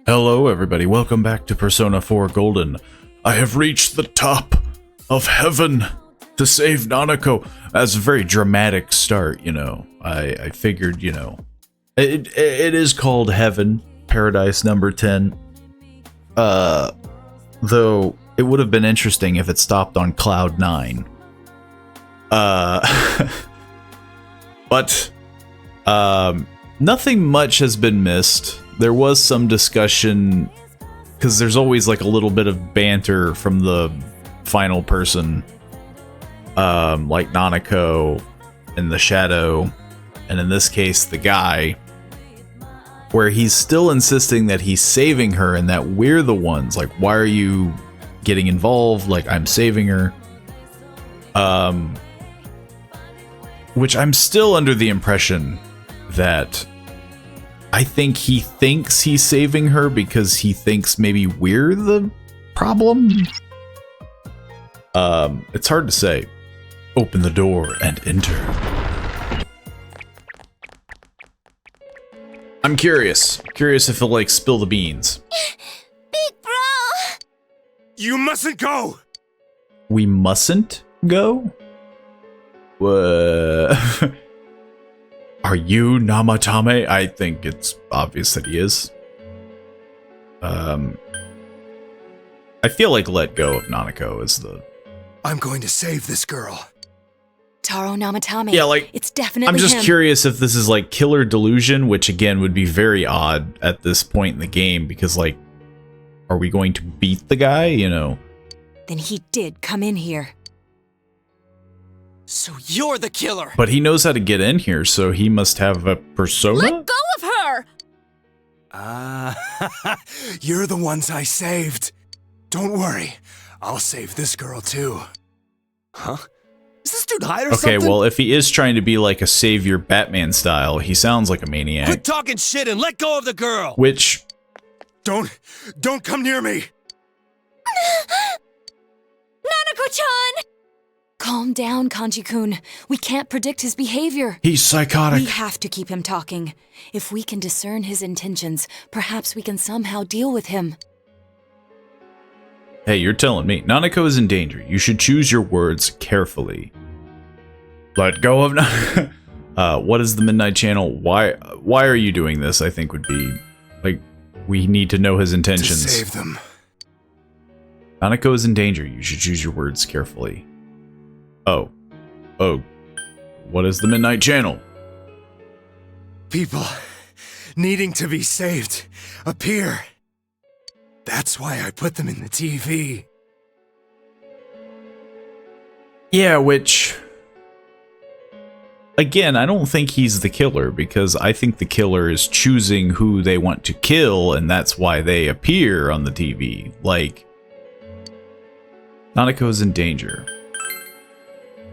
Hello everybody, welcome back to Persona 4 Golden. I have reached the top of heaven to save Nanako. That's a very dramatic start, you know. I figured, you know, it is called Heaven, Paradise number 10. Though it would have been interesting if it stopped on Cloud 9. But nothing much has been missed. There was some discussion, because there's always like a little bit of banter from the final person, like Nanako and the Shadow, and in this case, the guy, where he's still insisting that he's saving her and that we're the ones. Like, why are you getting involved? Like, I'm saving her. Which I'm still under the impression that I think he thinks he's saving her because he thinks maybe we're the problem. It's hard to say. Open the door and enter. I'm curious. Curious if he'll, like, spill the beans. Big bro! You mustn't go! We mustn't go? Are you Namatame? I think it's obvious that he is. I feel like let go of Nanako is the... I'm going to save this girl. Taro Namatame. Yeah, like, it's definitely I'm just him. curious if this is like killer delusion, which again would be very odd at this point in the game, because like, are we going to beat the guy, you know? Then he did come in here. So you're the killer! But he knows how to get in here, so he must have a persona? Let go of her! You're the ones I saved. Don't worry, I'll save this girl too. Huh? Is this dude hide or something? Okay, well, if he is trying to be like a savior Batman style, he sounds like a maniac. Quit talking shit and let go of the girl! Which... Don't come near me! Nanako-chan! Calm down, Kanji-kun. We can't predict his behavior. He's psychotic. We have to keep him talking. If we can discern his intentions, perhaps we can somehow deal with him. Hey, you're telling me. Nanako is in danger. You should choose your words carefully. Let go of what is the Midnight Channel? Why are you doing this? I think would be... like, we need to know his intentions. To save them. Nanako is in danger. You should choose your words carefully. Oh. What is the Midnight Channel? People needing to be saved appear. That's why I put them in the TV. Yeah, which... again, I don't think he's the killer, because I think the killer is choosing who they want to kill, and that's why they appear on the TV. Like, Nanako's in danger.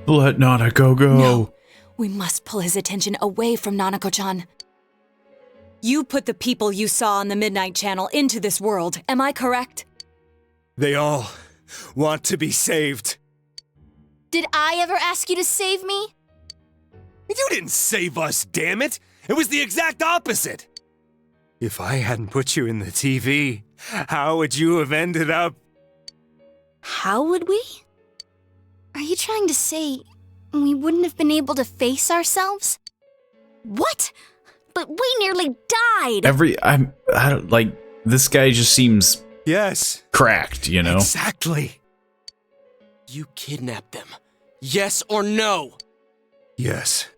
Let Nanako go. No, we must pull his attention away from Nanako-chan. You put the people you saw on the Midnight Channel into this world, am I correct? They all want to be saved. Did I ever ask you to save me? You didn't save us, damn it! It was the exact opposite! If I hadn't put you in the TV, how would you have ended up? How would we? Are you trying to say we wouldn't have been able to face ourselves? What? But we nearly died! I don't, like, this guy just seems... yes. Cracked, you know? Exactly. You kidnapped them. Yes or no? Yes.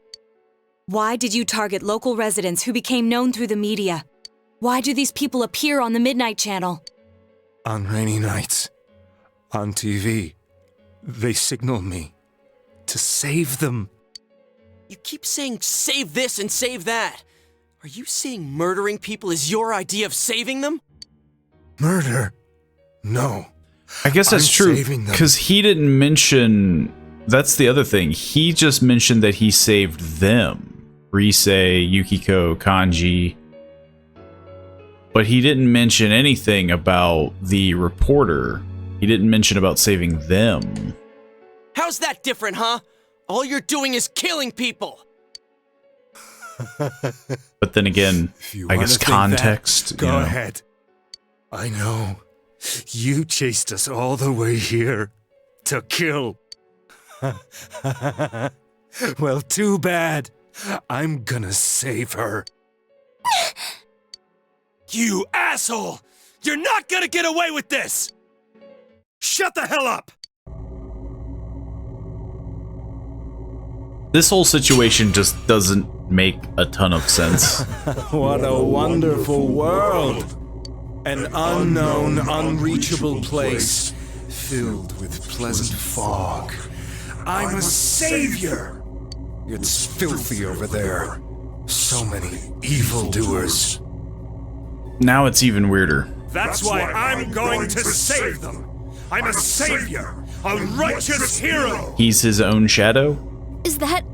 Why did you target local residents who became known through the media? Why do these people appear on the Midnight Channel? On rainy nights. On TV. They signal me to save them. You keep saying save this and save that. Are you saying murdering people is your idea of saving them? Murder? No. I guess that's true, because he didn't mention... that's the other thing. He just mentioned that he saved them. Rise, Yukiko, Kanji. But he didn't mention anything about the reporter. He didn't mention about saving them. How's that different, huh? All you're doing is killing people! But then again, I guess context. Go ahead. I know. You chased us all the way here to kill. Well, too bad. I'm gonna save her. You asshole! You're not gonna get away with this! Shut the hell up! This whole situation just doesn't make a ton of sense. What a wonderful world! An unknown, unreachable place, filled with pleasant fog. I'm a savior! It's filthy over there. So many evildoers. Now it's even weirder. That's why I'm going to save them! I'm a savior! A righteous hero! He's his own shadow? Is that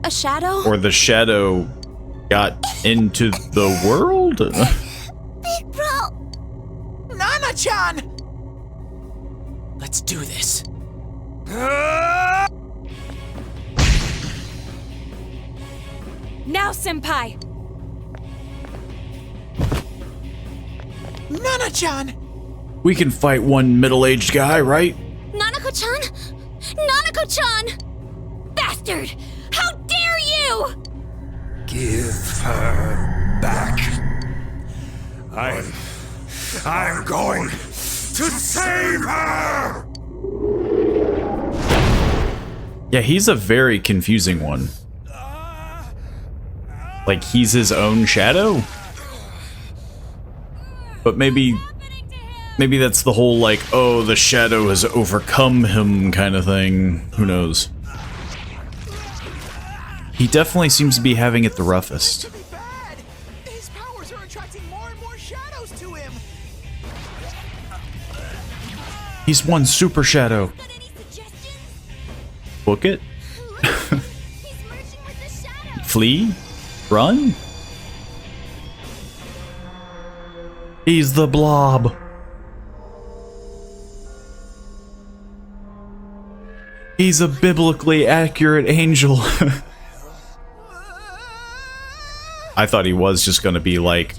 a shadow? Or the shadow got into the world? Big bro! Nana-chan! Let's do this. Now, Senpai! Nana-chan! We can fight one middle-aged guy, right? Nanako-chan? Nanako-chan! Bastard! How dare you! Give her back. I'm going to save her! Yeah, he's a very confusing one. Like, he's his own shadow? But maybe that's the whole, like, oh, the shadow has overcome him kind of thing. Who knows? He definitely seems to be having it the roughest. Bad! His powers are attracting more and more shadows to him! He's one super shadow. Got any suggestions? Book it? Look! He's merging with the shadow! Flee? Run? He's the blob. He's a biblically accurate angel. I thought he was just gonna be like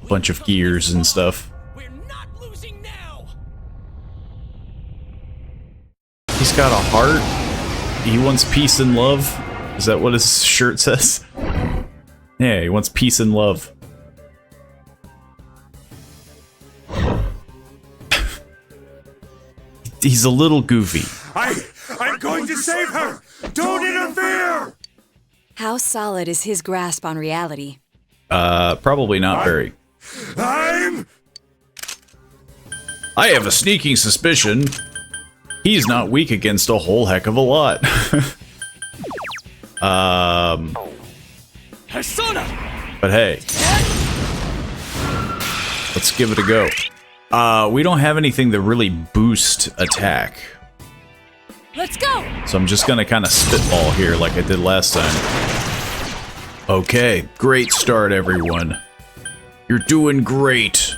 a bunch of gears and stuff. We're not losing now! He's got a heart. He wants peace and love. Is that what his shirt says? Yeah, he wants peace and love. He's a little goofy. I'm going to save her! Don't interfere! How solid is his grasp on reality? Probably not very. I I have a sneaking suspicion he's not weak against a whole heck of a lot. Persona! But hey. Let's give it a go. We don't have anything that really boost attack. Let's go! So I'm just gonna kind of spitball here like I did last time. Okay, great start, everyone. You're doing great.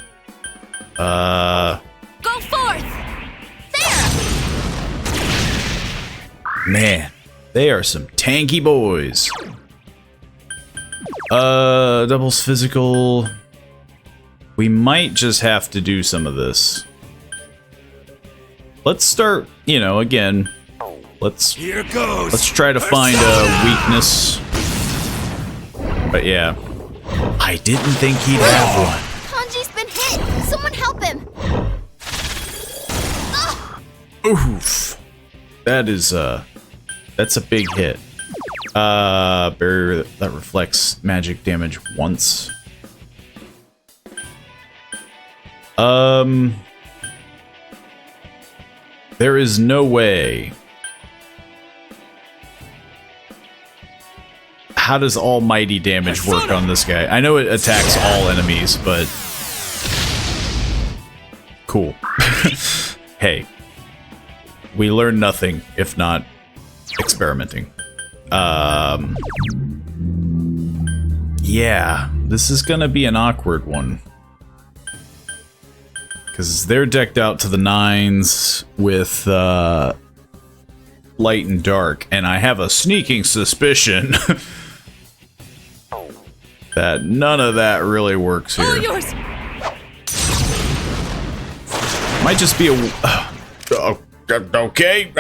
Go forth! There! Man, they are some tanky boys. Doubles physical. We might just have to do some of this. Let's start, you know, again. Let's try to find a weakness. But yeah, I didn't think he'd have one. Kanji's been hit! Someone help him! Oof. That's a big hit. Barrier that reflects magic damage once. There is no way. How does almighty damage work on this guy? I know it attacks all enemies, but cool. Hey, we learn nothing if not experimenting. Yeah, this is gonna be an awkward one. Because they're decked out to the nines with light and dark, and I have a sneaking suspicion that none of that really works here. All yours! might just be a... okay,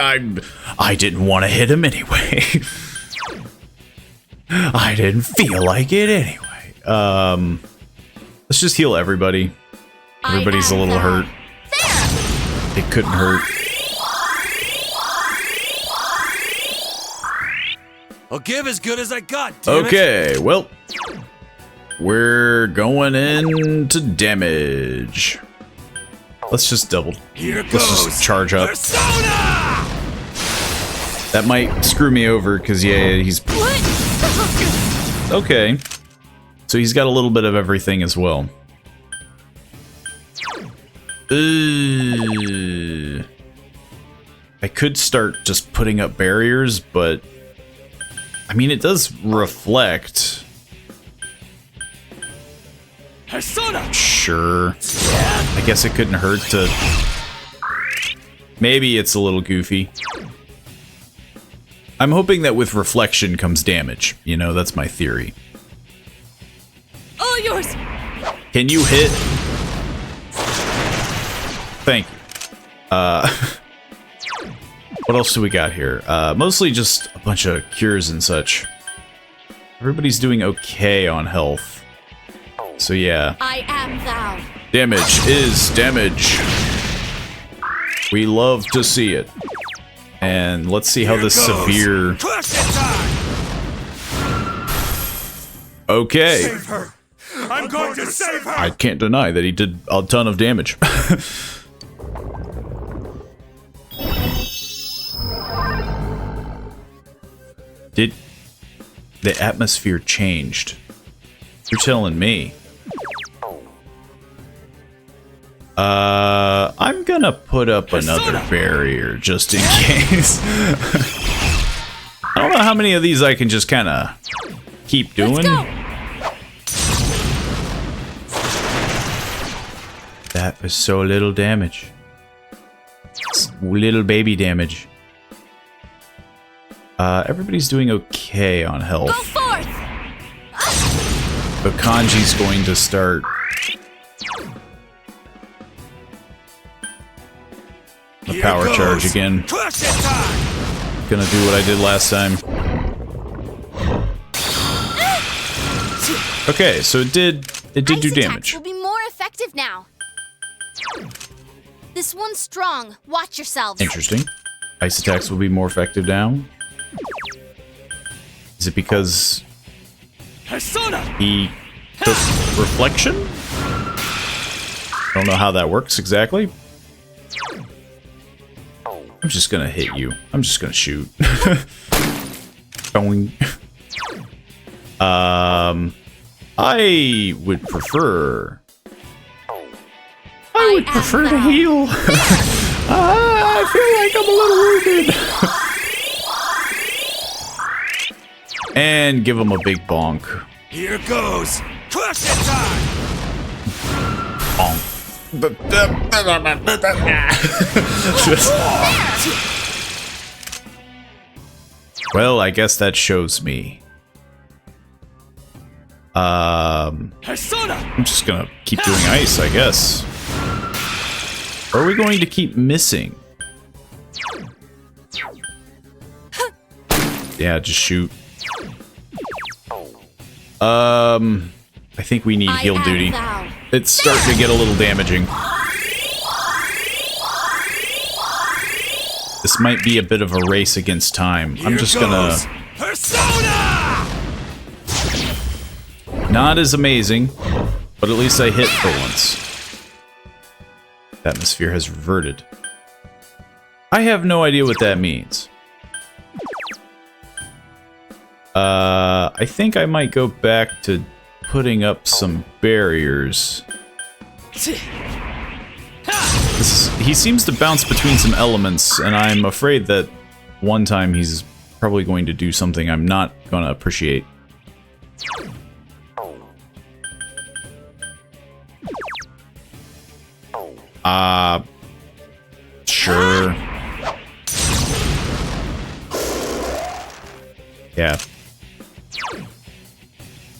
I didn't want to hit him anyway. I didn't feel like it anyway. Let's just heal everybody. Everybody's a little hurt. It couldn't hurt. I'll give as good as I got, damn it. Okay, well, we're going into damage. Let's just double. Let's just charge up. Persona! That might screw me over because yeah, he's okay. So he's got a little bit of everything as well. I could start just putting up barriers, but I mean, it does reflect. Persona! Sure. I guess it couldn't hurt to... Maybe it's a little goofy. I'm hoping that with reflection comes damage. You know, that's my theory. All yours! Can you hit? Thank you. What else do we got here? Mostly just a bunch of cures and such. Everybody's doing okay on health. So yeah. I am thou. Damage is damage. We love to see it. And let's see how this severe... Okay. Save her! I'm going to save her! I can't deny that he did a ton of damage. Did the atmosphere changed? You're telling me. I'm gonna put up another barrier just in case. I don't know how many of these I can just kind of keep doing. That was so little damage. It's little baby damage. Everybody's doing okay on health. Go forth! But Kanji's going to start... the power charge again. Gonna do what I did last time. Okay, so it did do damage. Will be more effective now. This one's strong. Watch yourselves. Interesting. Ice attacks will be more effective now. Is it because he took reflection? I don't know how that works exactly. I'm just gonna hit you. I'm just gonna shoot. Going. I would prefer. I would prefer to heal. I feel like I'm a little wounded. And give him a big bonk. Here goes. Crush it time. Bonk. Well, I guess that shows me. I'm just gonna keep doing ice, I guess. Or are we going to keep missing? Yeah, just shoot. I think we need heal duty. It's starting to get a little damaging. This might be a bit of a race against time. I'm just gonna... Persona! Not as amazing, but at least I hit for once. The atmosphere has reverted. I have no idea what that means. I think I might go back to putting up some barriers. He seems to bounce between some elements, and I'm afraid that one time he's probably going to do something I'm not going to appreciate. Sure. Yeah.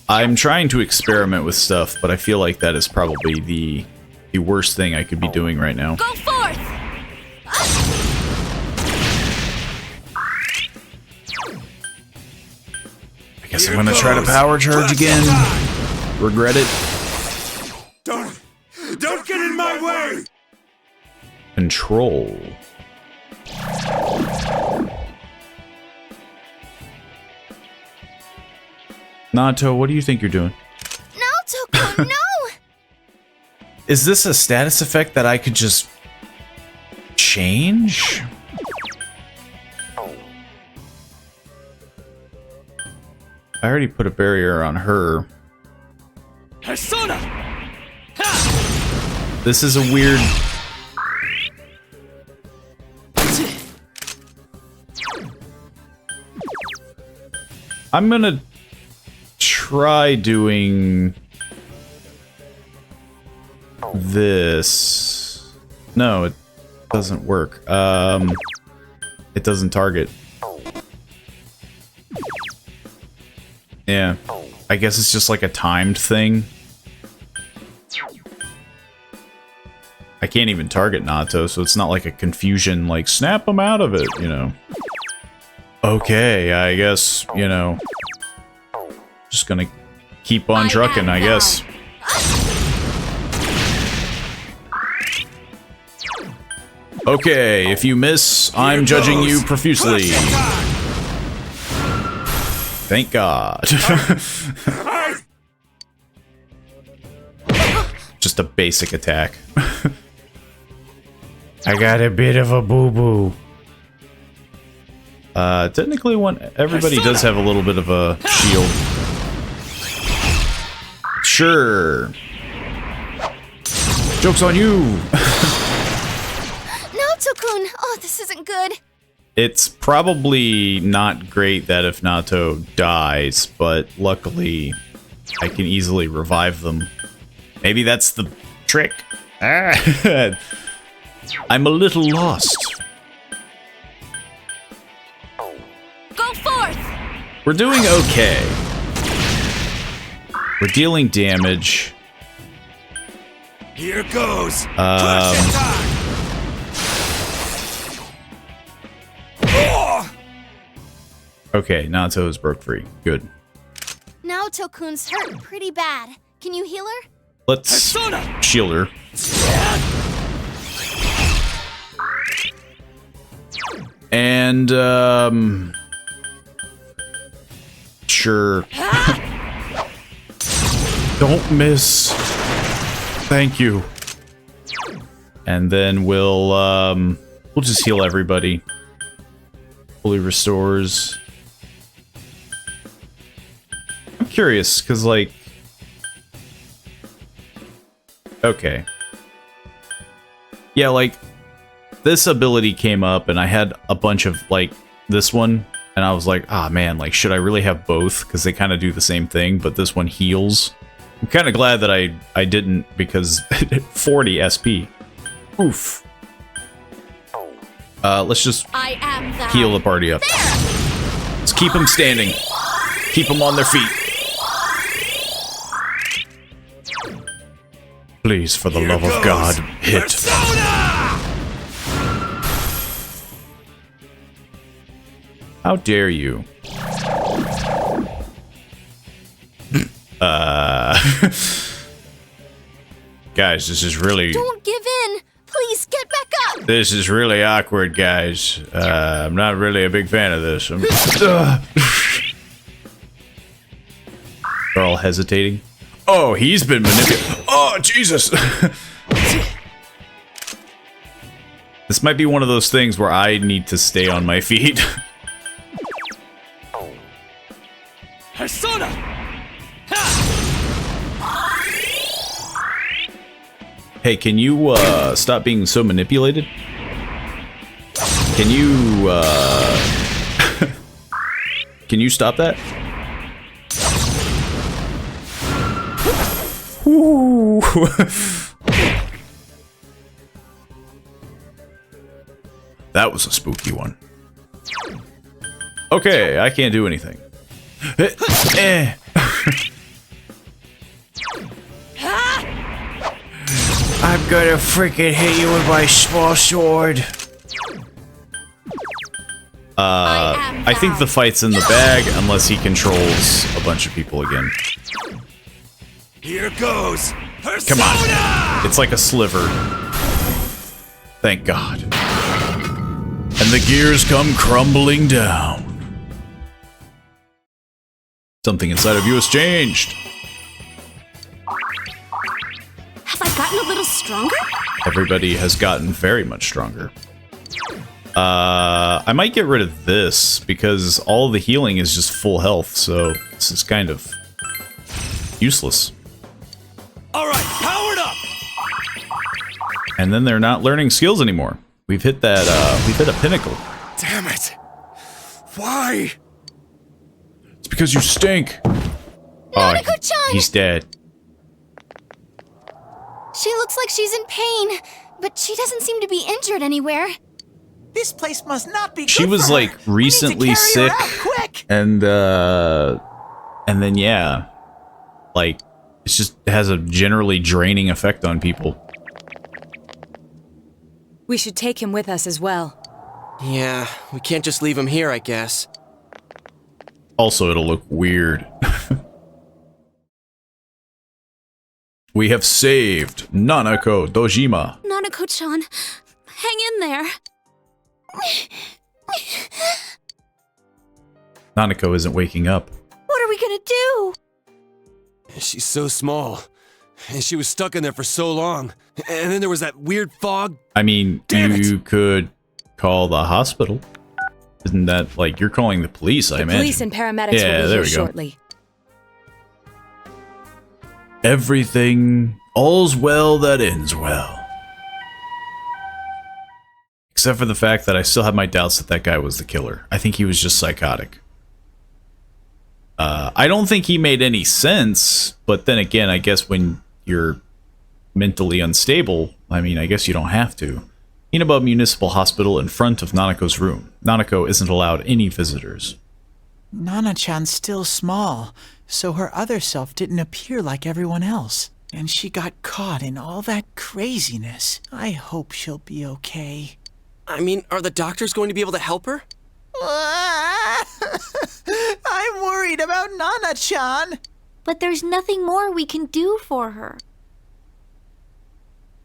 I'm trying to experiment with stuff, but I feel like that is probably the the worst thing I could be doing right now. Go forth! I guess I'm gonna try to power charge again. Regret it. Don't get in my way! Control. Nato, what do you think you're doing? No, Toko, no! Is this a status effect that I could just change? I already put a barrier on her. Persona! This is a weird... I'm gonna try doing this. No, it doesn't work. It doesn't target. Yeah, I guess it's just like a timed thing. I can't even target Nato, so it's not like a confusion, like, snap him out of it, you know. Okay, I guess, you know, just gonna keep on trucking, I guess. Okay, if you miss, I'm judging you profusely. Thank God. Just a basic attack. I got a bit of a boo-boo. Technically, everybody does have a little bit of a shield. Sure. Joke's on you! Nato-kun! Oh, this isn't good. It's probably not great that if Nato dies, but luckily, I can easily revive them. Maybe that's the trick. I'm a little lost. Go forth! We're doing okay. We're dealing damage. Here goes. Okay, Nato is broke free. Good. Nato-kun's hurt pretty bad. Can you heal her? Let's shield her. And, sure. Don't miss. Thank you. And then we'll just heal everybody. Fully restores. I'm curious, because, like... Okay. Yeah, like, this ability came up, and I had a bunch of, like, this one, and I was like, ah, man, like, should I really have both? Because they kind of do the same thing, but this one heals. I'm kind of glad that I didn't, because 40 SP. Oof. Let's just heal the party up. Let's keep them standing. Keep them on their feet. Please, for the love of God, hit. How dare you? Guys, this is really... Don't give in! Please, get back up! This is really awkward, guys. I'm not really a big fan of this. They're all hesitating. Oh, he's been manipulated. Oh, Jesus! This might be one of those things where I need to stay on my feet. Persona! Hey, can you, stop being so manipulated? Can you, can you stop that? Ooh. That was a spooky one. Okay, I can't do anything. I've gonna freaking hit you with my small sword. I think the fight's in the bag unless he controls a bunch of people again. Here goes. Persona! Come on. It's like a sliver. Thank God. And the gears come crumbling down. Something inside of you has changed. Have I gotten a little stronger? Everybody has gotten very much stronger. I might get rid of this because all the healing is just full health, so this is kind of useless. All right, powered up. And then they're not learning skills anymore. We've hit that. We've hit a pinnacle. Damn it! Why? It's because you stink. Nanako-chan! He's dead. She looks like she's in pain, but she doesn't seem to be injured anywhere. This place must not be good She was for like her. We need to recently carry sick, her out quick. and then yeah, like it just has a generally draining effect on people. We should take him with us as well. Yeah, we can't just leave him here, I guess. Also, it'll look weird. We have saved Nanako Dojima. Nanako-chan, hang in there. Nanako isn't waking up. What are we gonna do? She's so small, and she was stuck in there for so long. And then there was that weird fog. I mean, Damn you it. could call the hospital. Isn't that like you're calling the police? I imagine. Police and paramedics Yeah, will be there here we go. shortly. Everything, all's well that ends well. Except for the fact that I still have my doubts that that guy was the killer. I think he was just psychotic. I don't think he made any sense, but then again, I guess when you're mentally unstable, I mean, I guess you don't have to. Inaba Municipal Hospital in front of Nanako's room. Nanako isn't allowed any visitors. Nana-chan's still small, so her other self didn't appear like everyone else. And she got caught in all that craziness. I hope she'll be okay. I mean, are the doctors going to be able to help her? I'm worried about Nana-chan. But there's nothing more we can do for her.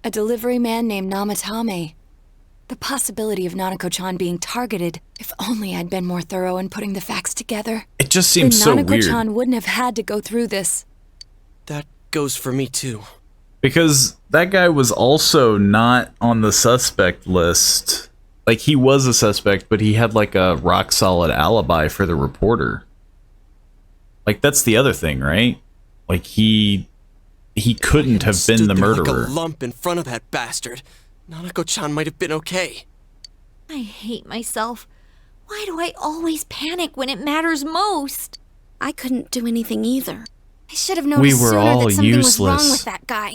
A delivery man named Namatame. The possibility of Nanako-chan being targeted. If only I'd been more thorough in putting the facts together. It just Then seems so weird. Nanako-chan wouldn't have had to go through this. That goes for me too. Because that guy was also not on the suspect list. Like, he was a suspect, but he had, like, a rock-solid alibi for the reporter. Like, that's the other thing, right? Like, he couldn't have been Stood the there murderer. like a lump in front of that bastard. Nanako-chan might have been okay. I hate myself. Why do I always panic when it matters most? I couldn't do anything either. I should have noticed were sooner all that something was wrong useless. with that guy.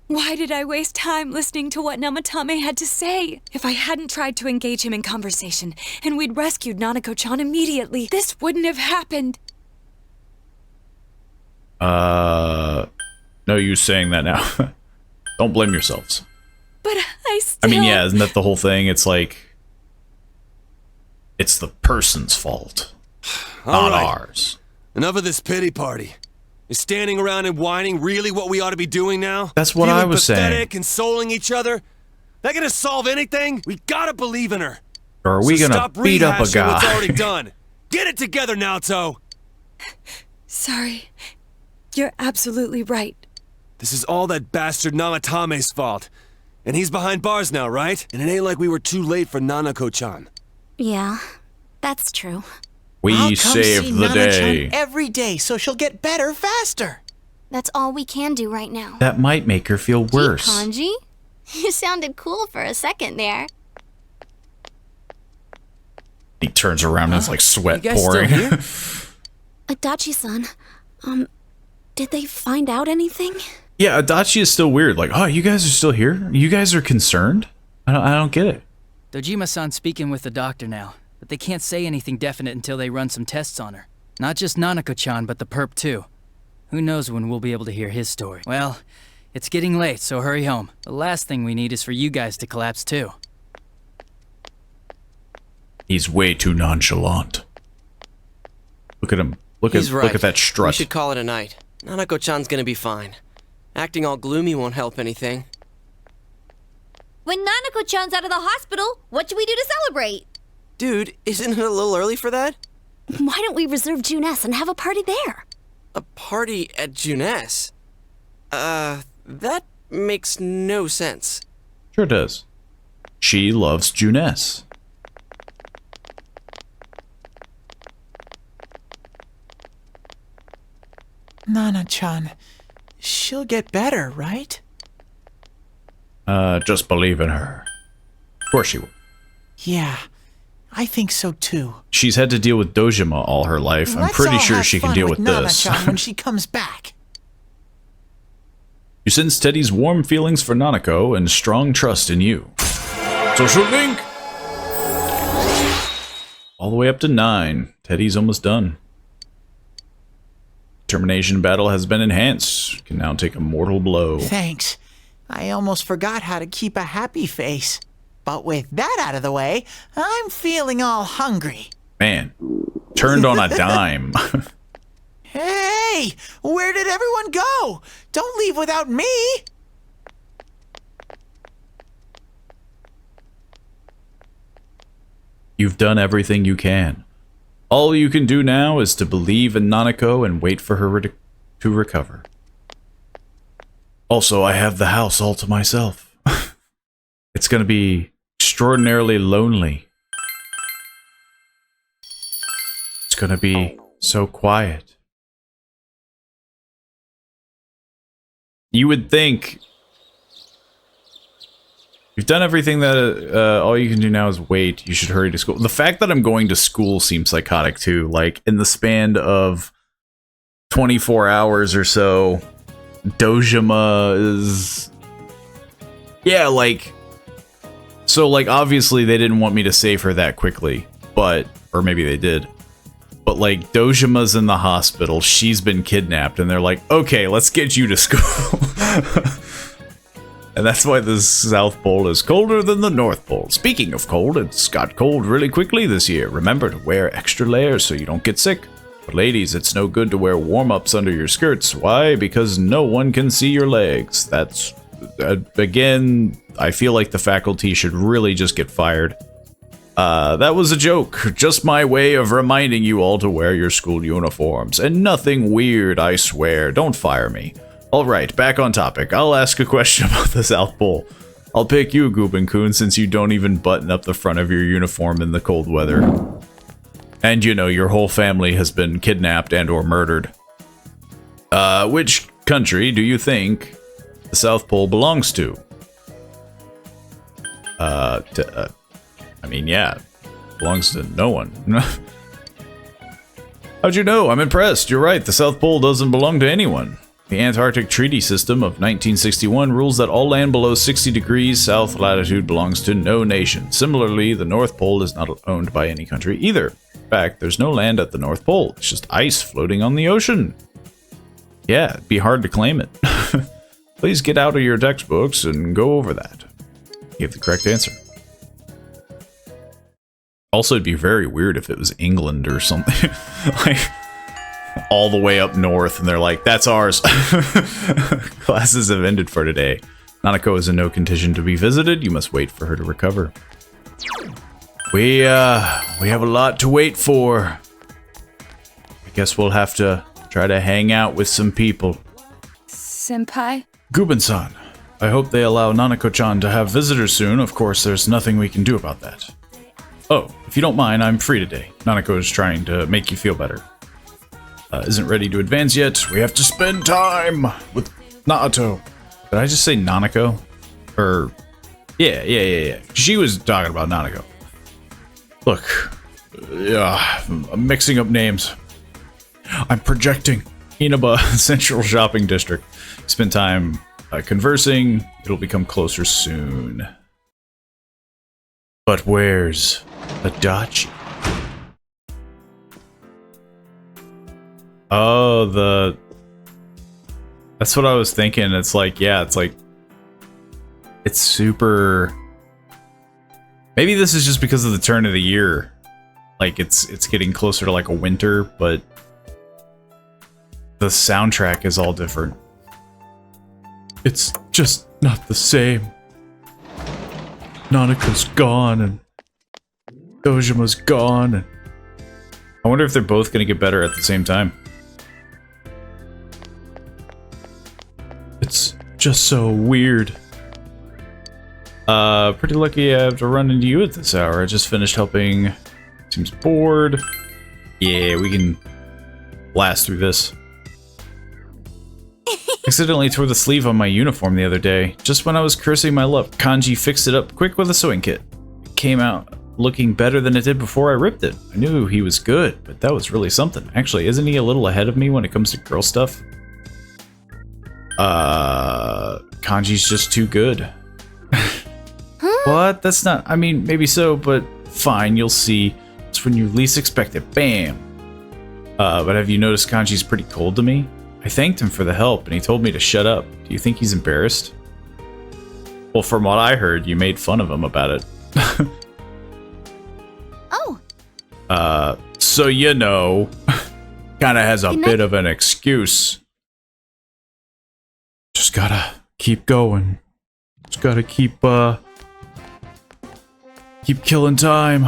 Why did I waste time listening to what Namatame had to say? If I hadn't tried to engage him in conversation, and we'd rescued Nanako-chan immediately, this wouldn't have happened. No use saying that now. Don't blame yourselves. But I still... I mean, yeah, isn't that the whole thing? It's like, it's the person's fault, All not right. ours. Enough of this pity party. Is standing around and whining really what we ought to be doing now? That's what Feeling I was pathetic, saying. consoling each other? That gonna solve anything? We gotta believe in her. Or are we So gonna stop beat up a rehashing what's guy? already done. Get it together, Naoto. Sorry. You're absolutely right. This is all that bastard Namatame's fault. And he's behind bars now, right? And it ain't like we were too late for Nanako-chan. Yeah, that's true. We I'll come saved see the Nana-chan day. every day so she'll get better faster. That's all we can do right now. That might make her feel worse. Hey, Kanji. You sounded cool for a second there. He turns around and it's like sweat You guys pouring. still here? Adachi-san, did they find out anything? Yeah, Adachi is still weird. Like, oh, you guys are still here? You guys are concerned? I don't get it. Dojima-san's speaking with the doctor now, but they can't say anything definite until they run some tests on her. Not just Nanako-chan, but the perp too. Who knows when we'll be able to hear his story. Well, It's getting late, so hurry home. The last thing we need is for you guys to collapse too. He's way too nonchalant. Look at him. Look at that strut. We should call it a night. Nanako-chan's gonna be fine. Acting all gloomy won't help anything. When Nanako-chan's out of the hospital, what should we do to celebrate? Dude, isn't it a little early for that? Why don't we reserve Juness and have a party there? A party at Juness? That makes no sense. Sure does. She loves Juness. Nana-chan, she'll get better, right? Just believe in her. Of course she will. Yeah, I think so too. She's had to deal with Dojima all her life. I'm pretty sure she can deal with this. Nana-chan when she comes back. You sense Teddy's warm feelings for Nanako and strong trust in you. Social link! All the way up to 9. Teddy's almost done. Determination battle has been enhanced. You can now take a mortal blow. Thanks. I almost forgot how to keep a happy face. But with that out of the way, I'm feeling all hungry. Man, turned on a dime. Hey, where did everyone go? Don't leave without me. You've done everything you can. All you can do now is to believe in Nanako and wait for her to recover. Also, I have the house all to myself. It's gonna be extraordinarily lonely. It's gonna be so quiet. You would think you've done everything that all you can do now is wait. You should hurry to school. The fact that I'm going to school seems psychotic too. Like in the span of 24 hours or so, Dojima is... Yeah, like... So, like, obviously they didn't want me to save her that quickly, but... Or maybe they did. But, like, Dojima's in the hospital, she's been kidnapped, and they're like, okay, let's get you to school. And that's why the South Pole is colder than the North Pole. Speaking of cold, it's got cold really quickly this year. Remember to wear extra layers so you don't get sick. But ladies, it's no good to wear warm-ups under your skirts. Why? Because no one can see your legs. That's... again, I feel like the faculty should really just get fired. That was a joke. Just my way of reminding you all to wear your school uniforms. And nothing weird, I swear. Don't fire me. Alright, back on topic. I'll ask a question about the South Pole. I'll pick you, Goobin-kun, since you don't even button up the front of your uniform in the cold weather. And you know, your whole family has been kidnapped and or murdered. Which country do you think the South Pole belongs to? I mean, yeah, belongs to no one. How'd you know? I'm impressed. You're right, the South Pole doesn't belong to anyone. The Antarctic Treaty System of 1961 rules that all land below 60 degrees south latitude belongs to no nation. Similarly, the North Pole is not owned by any country either. In fact, there's no land at the North Pole. It's just ice floating on the ocean. Yeah, it'd be hard to claim it. Please get out of your textbooks and go over that. Give the correct answer. Also, it'd be very weird if it was England or something. Like, all the way up north, and they're like, that's ours. Classes have ended for today. Nanako is in no condition to be visited. You must wait for her to recover. We have a lot to wait for. I guess we'll have to try to hang out with some people. Senpai? Guben-san, I hope they allow Nanako-chan to have visitors soon. Of course, there's nothing we can do about that. Oh, if you don't mind, I'm free today. Nanako is trying to make you feel better. Isn't ready to advance yet. We have to spend time with Naoto. Did I just say Nanako? Or... Yeah. She was talking about Nanako. Look. I'm mixing up names. I'm projecting. Inaba Central Shopping District. Spend time conversing. It'll become closer soon. But where's Adachi? Oh, That's what I was thinking. It's like, yeah, it's like... It's super... Maybe this is just because of the turn of the year. Like, it's getting closer to like a winter, but... The soundtrack is all different. It's just not the same. Nanako's gone, and... Dojima's gone, and... I wonder if they're both gonna get better at the same time. It's just so weird. Pretty lucky I have to run into you at this hour. I just finished helping. Seems bored. Yeah, we can blast through this. Accidentally tore the sleeve on my uniform the other day. Just when I was cursing my luck, Kanji fixed it up quick with a sewing kit. It came out looking better than it did before I ripped it. I knew he was good, but that was really something. Actually, isn't he a little ahead of me when it comes to girl stuff? Kanji's just too good. What? That's not... I mean, maybe so, but fine, you'll see. It's when you least expect it. Bam! But have you noticed Kanji's pretty cold to me? I thanked him for the help, and he told me to shut up. Do you think he's embarrassed? Well, from what I heard, you made fun of him about it. Oh. So you know, kinda has a bit of an excuse. Just gotta keep going. Just gotta keep killing time.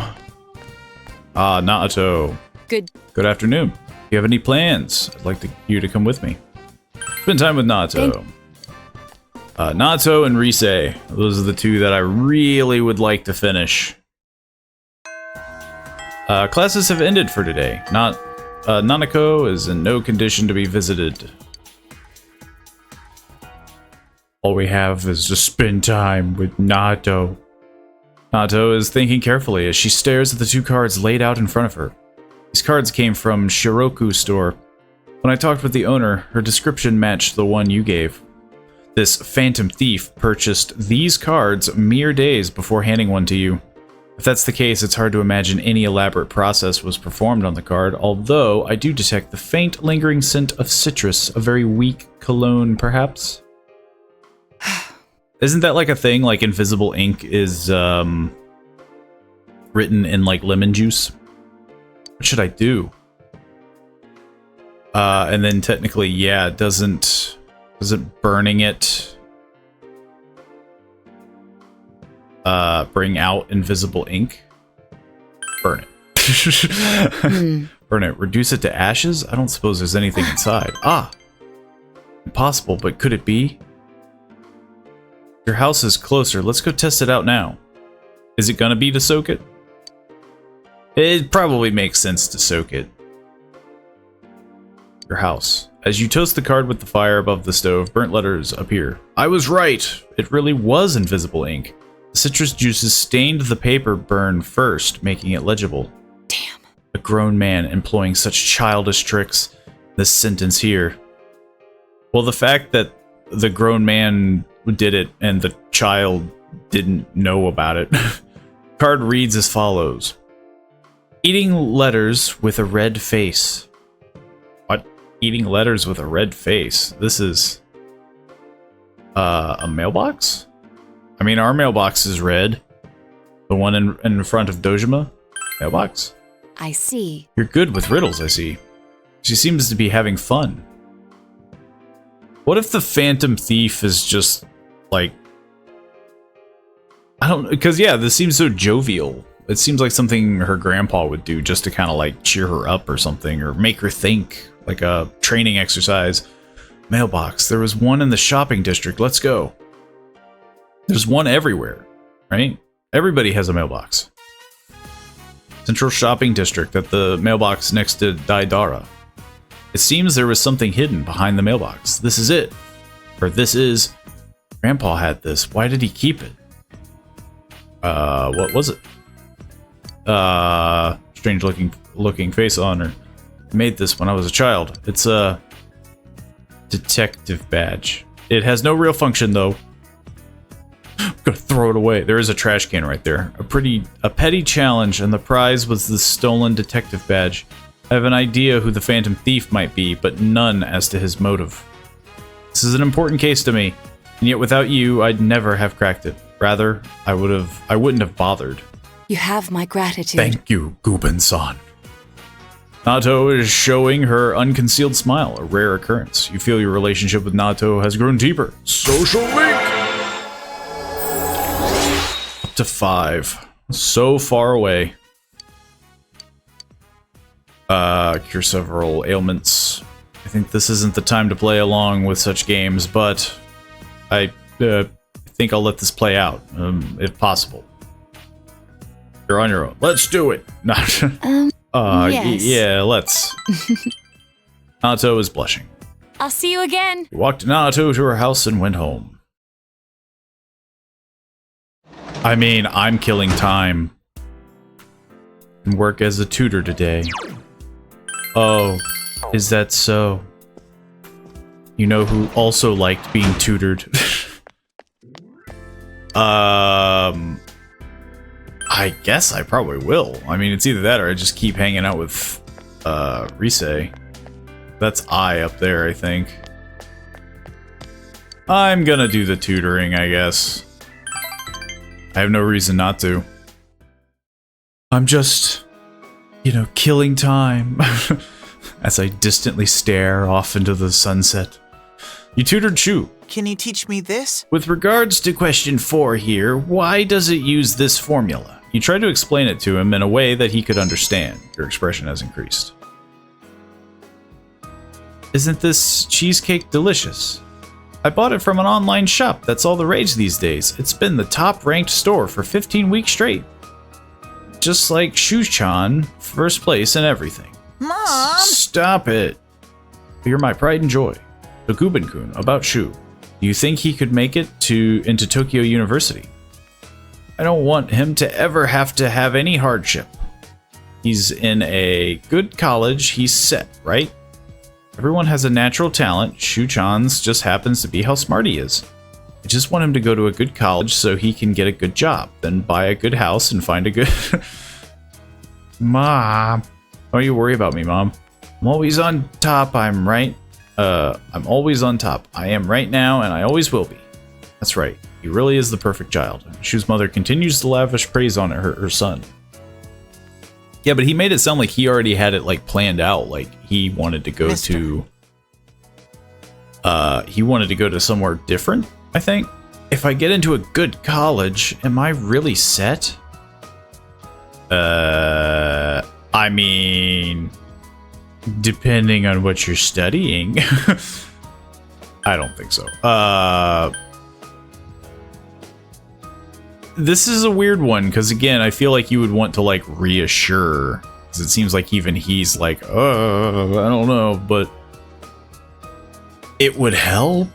Naoto. Good afternoon. Do you have any plans? I'd like you to come with me. Spend time with Naoto. Naoto and Rise. Those are the two that I really would like to finish. Classes have ended for today. Nanako is in no condition to be visited. All we have is to spend time with Naoto. Naoto is thinking carefully as she stares at the two cards laid out in front of her. These cards came from Shiroku store. When I talked with the owner, her description matched the one you gave. This phantom thief purchased these cards mere days before handing one to you. If that's the case, it's hard to imagine any elaborate process was performed on the card, although I do detect the faint, lingering scent of citrus, a very weak cologne, perhaps? Isn't that like a thing, like invisible ink is written in like lemon juice? What should I do? And then technically, yeah, doesn't burning it bring out invisible ink? Burn it. Burn it. Reduce it to ashes? I don't suppose there's anything inside. Impossible, but could it be? Your house is closer. Let's go test it out now. Is it gonna be to soak it? It probably makes sense to soak it. Your house. As you toast the card with the fire above the stove, burnt letters appear. I was right! It really was invisible ink. The citrus juices stained the paper burn first, making it legible. Damn. A grown man employing such childish tricks. This sentence here. Well, the fact that the grown man did it and the child didn't know about it. Card reads as follows. Eating letters with a red face. What? Eating letters with a red face? This is... a mailbox? I mean, our mailbox is red. The one in front of Dojima? Mailbox? I see. You're good with riddles, I see. She seems to be having fun. What if the Phantom Thief is just, like... I don't know, because yeah, this seems so jovial. It seems like something her grandpa would do just to kind of like cheer her up or something, or make her think, like a training exercise. Mailbox. There was one in the shopping district. Let's go. There's one everywhere, right? Everybody has a mailbox. Central shopping district at the mailbox next to Daidara. It seems there was something hidden behind the mailbox. This is it. Or this is... Grandpa had this. Why did he keep it? What was it? Strange looking face on her. I made this when I was a child. It's a detective badge. It has no real function though. I'm gonna throw it away. There is a trash can right there. A petty challenge, and the prize was the stolen detective badge. I have an idea who the Phantom Thief might be, but none as to his motive. This is an important case to me, and yet without you, I'd never have cracked it. Rather, I wouldn't have bothered. You have my gratitude. Thank you, Gubin-san. Nato is showing her unconcealed smile, a rare occurrence. You feel your relationship with Nato has grown deeper. Social link! Up to 5. So far away. Cure several ailments. I think this isn't the time to play along with such games, but I think I'll let this play out, if possible. You're on your own. Let's do it! Yes. Yeah, let's. Nato is blushing. I'll see you again. You walked Nato to her house and went home. I mean, I'm killing time. And work as a tutor today. Oh, is that so? You know who also liked being tutored? I guess I probably will. I mean, it's either that or I just keep hanging out with, Rise. That's I up there, I think. I'm gonna do the tutoring, I guess. I have no reason not to. I'm just, you know, killing time. As I distantly stare off into the sunset. You tutored Shu. Can you teach me this? With regards to question 4 here, why does it use this formula? You tried to explain it to him in a way that he could understand. Your expression has increased. Isn't this cheesecake delicious? I bought it from an online shop. That's all the rage these days. It's been the top-ranked store for 15 weeks straight. Just like Shu-chan, first place in everything. Mom! Stop it. You're my pride and joy. So Gubin-kun, about Shu. Do you think he could make it into Tokyo University? I don't want him to ever have to have any hardship. He's in a good college, he's set, right? Everyone has a natural talent. Shu-chan's just happens to be how smart he is. I just want him to go to a good college so he can get a good job, then buy a good house and find a good... Mom. Don't you worry about me, Mom. I'm always on top, I'm right. I'm always on top. I am right now, and I always will be. That's right. He really is the perfect child. Shu's mother continues to lavish praise on her son. Yeah, but he made it sound like he already had it, like, planned out. Like, he wanted to go to... he wanted to go to somewhere different, I think. If I get into a good college, am I really set? I mean... Depending on what you're studying. I don't think so. This is a weird one, because again, I feel like you would want to, like, reassure. Because it seems like even he's like, I don't know, but... It would help?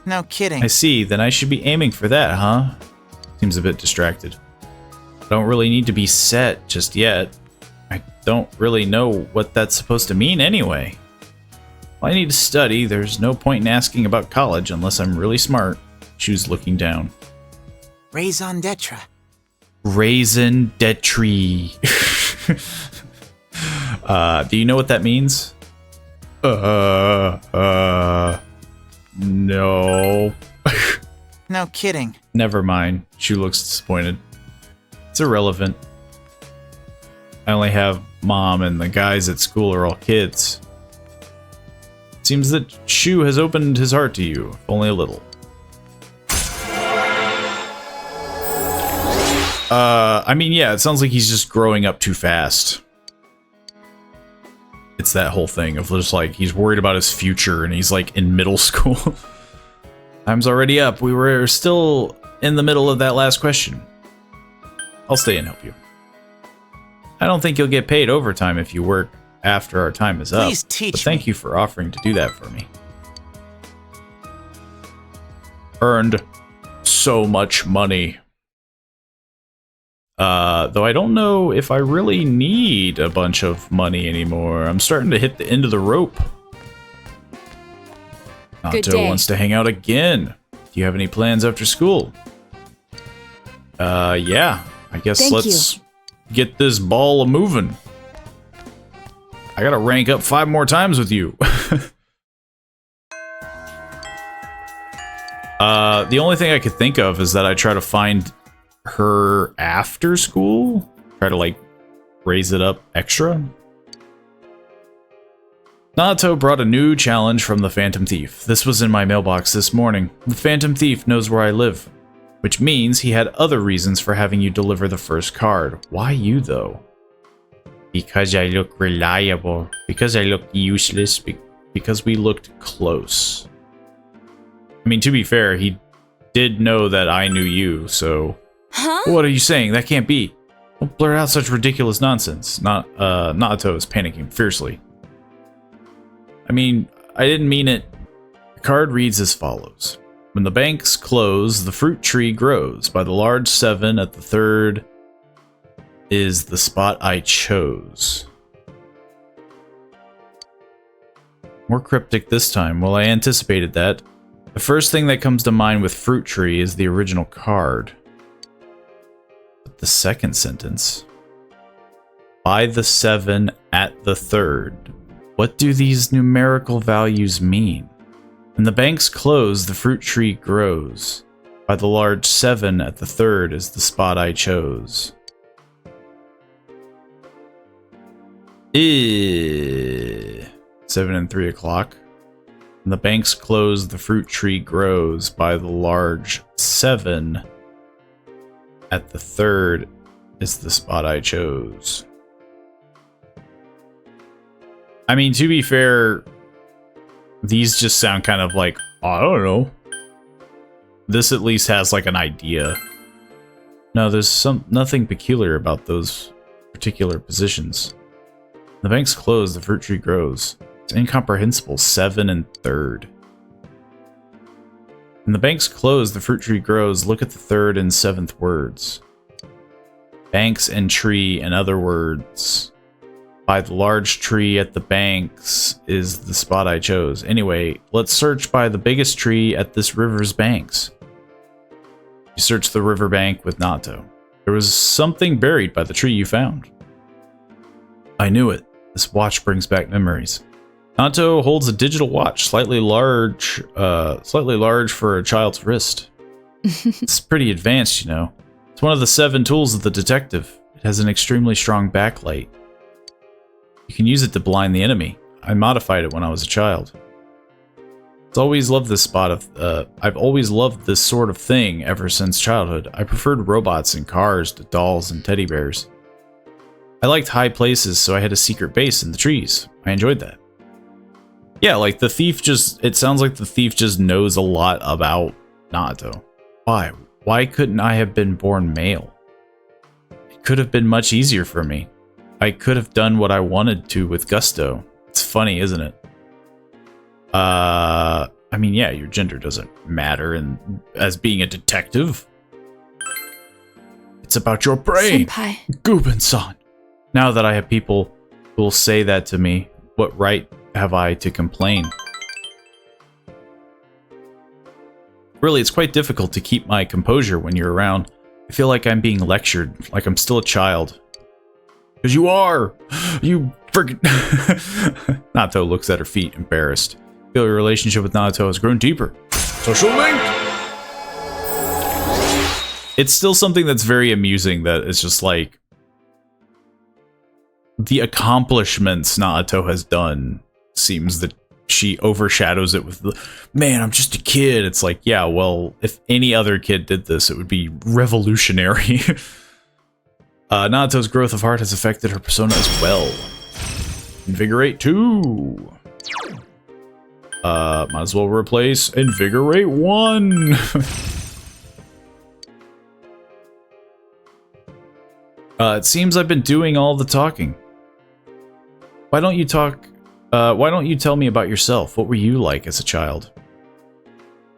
No kidding. I see, then I should be aiming for that, huh? Seems a bit distracted. Don't really need to be set just yet. I don't really know what that's supposed to mean anyway. Well, I need to study. There's no point in asking about college unless I'm really smart. Shu's looking down. Raison d'etre. Raison d'etre. Do you know what that means? No. No kidding. Never mind. Shu looks disappointed. It's irrelevant. I only have Mom, and the guys at school are all kids. It seems that Shu has opened his heart to you, if only a little. I mean, yeah, it sounds like he's just growing up too fast. It's that whole thing of just like, he's worried about his future, and he's like in middle school. Time's already up. We were still in the middle of that last question. I'll stay and help you. I don't think you'll get paid overtime if you work after our time is up. Please teach but thank me. you for offering to do that for me. Earned so much money. Though I don't know if I really need a bunch of money anymore. I'm starting to hit the end of the rope. Nato wants to hang out again. Do you have any plans after school? Yeah. I guess let's get this ball a-moving. I gotta rank up 5 more times with you. The only thing I could think of is that I try to find her after school. Try to, like, raise it up extra. Naoto brought a new challenge from the Phantom Thief. This was in my mailbox this morning. The Phantom Thief knows where I live, which means he had other reasons for having you deliver the first card. Why you, though? Because I look reliable. Because I look useless. Because we looked close. I mean, to be fair, he did know that I knew you, so... Huh? What are you saying? That can't be. Don't blurt out such ridiculous nonsense. Naoto is panicking fiercely. I mean, I didn't mean it. The card reads as follows. When the banks close, the fruit tree grows. By the large 7 at the third is the spot I chose. More cryptic this time. Well, I anticipated that. The first thing that comes to mind with fruit tree is the original card. But the second sentence. By the 7 at the third. What do these numerical values mean? When the banks close, the fruit tree grows. By the large 7 at the third is the spot I chose. 7 and 3 o'clock. When the banks close, the fruit tree grows. By the large 7 at the third is the spot I chose. I mean, to be fair, these just sound kind of like, I don't know. This at least has like an idea. No, there's nothing peculiar about those particular positions. The banks close, the fruit tree grows. It's incomprehensible. 7 and third. When the banks close, the fruit tree grows. Look at the third and 7th words. Banks and tree and other words. By the large tree at the banks is the spot I chose. Anyway, let's search by the biggest tree at this river's banks. You search the river bank with Naoto. There was something buried by the tree you found. I knew it. This watch brings back memories. Naoto holds a digital watch, slightly large for a child's wrist. It's pretty advanced, you know. It's one of the 7 tools of the detective. It has an extremely strong backlight. You can use it to blind the enemy. I modified it when I was a child. I've always loved this sort of thing ever since childhood. I preferred robots and cars to dolls and teddy bears. I liked high places, so I had a secret base in the trees. I enjoyed that. Yeah, like the thief it sounds like the thief just knows a lot about Naoto. Why? Why couldn't I have been born male? It could have been much easier for me. I could have done what I wanted to with gusto. It's funny, isn't it? I mean, yeah, your gender doesn't matter as being a detective. It's about your brain. Senpai. Guben-san. Now that I have people who will say that to me, what right have I to complain? Really, it's quite difficult to keep my composure when you're around. I feel like I'm being lectured, like I'm still a child. Because you are! You friggin'... Naoto looks at her feet, embarrassed. I feel your relationship with Naoto has grown deeper. Social link! It's still something that's very amusing that it's just like... The accomplishments Naoto has done seems that she overshadows it with the, man, I'm just a kid. It's like, yeah, well, if any other kid did this, it would be revolutionary. Naoto's growth of heart has affected her persona as well. Invigorate 2. Might as well replace Invigorate 1. It seems I've been doing all the talking. Why don't you tell me about yourself? What were you like as a child?